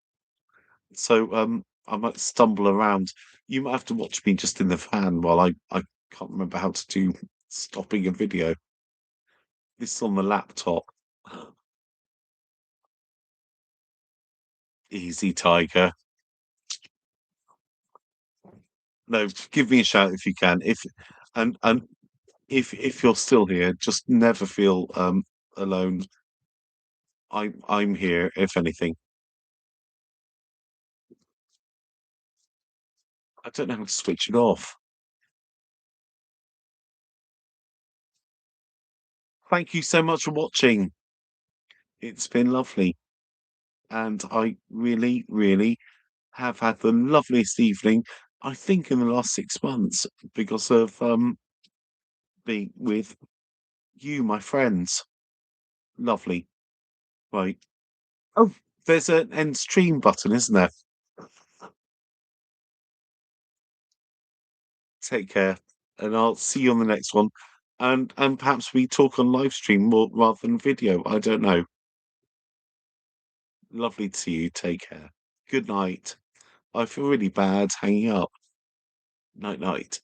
so I might stumble around. You might have to watch me just in the van while I can't remember how to do stopping a video. This is on the laptop. Easy, Tiger. No, give me a shout if you can. If and if you're still here, just never feel alone. I'm here if anything. I don't know how to switch it off. Thank you so much for watching. It's been lovely, and I really, really have had the loveliest evening. I think in the last 6 months because of being with you, my friends. Lovely. Right. Oh, there's an end stream button, isn't there? Take care, and I'll see you on the next one. And perhaps we talk on live stream more rather than video. I don't know. Lovely to see you. Take care. Good night. I feel really bad hanging up. Night night.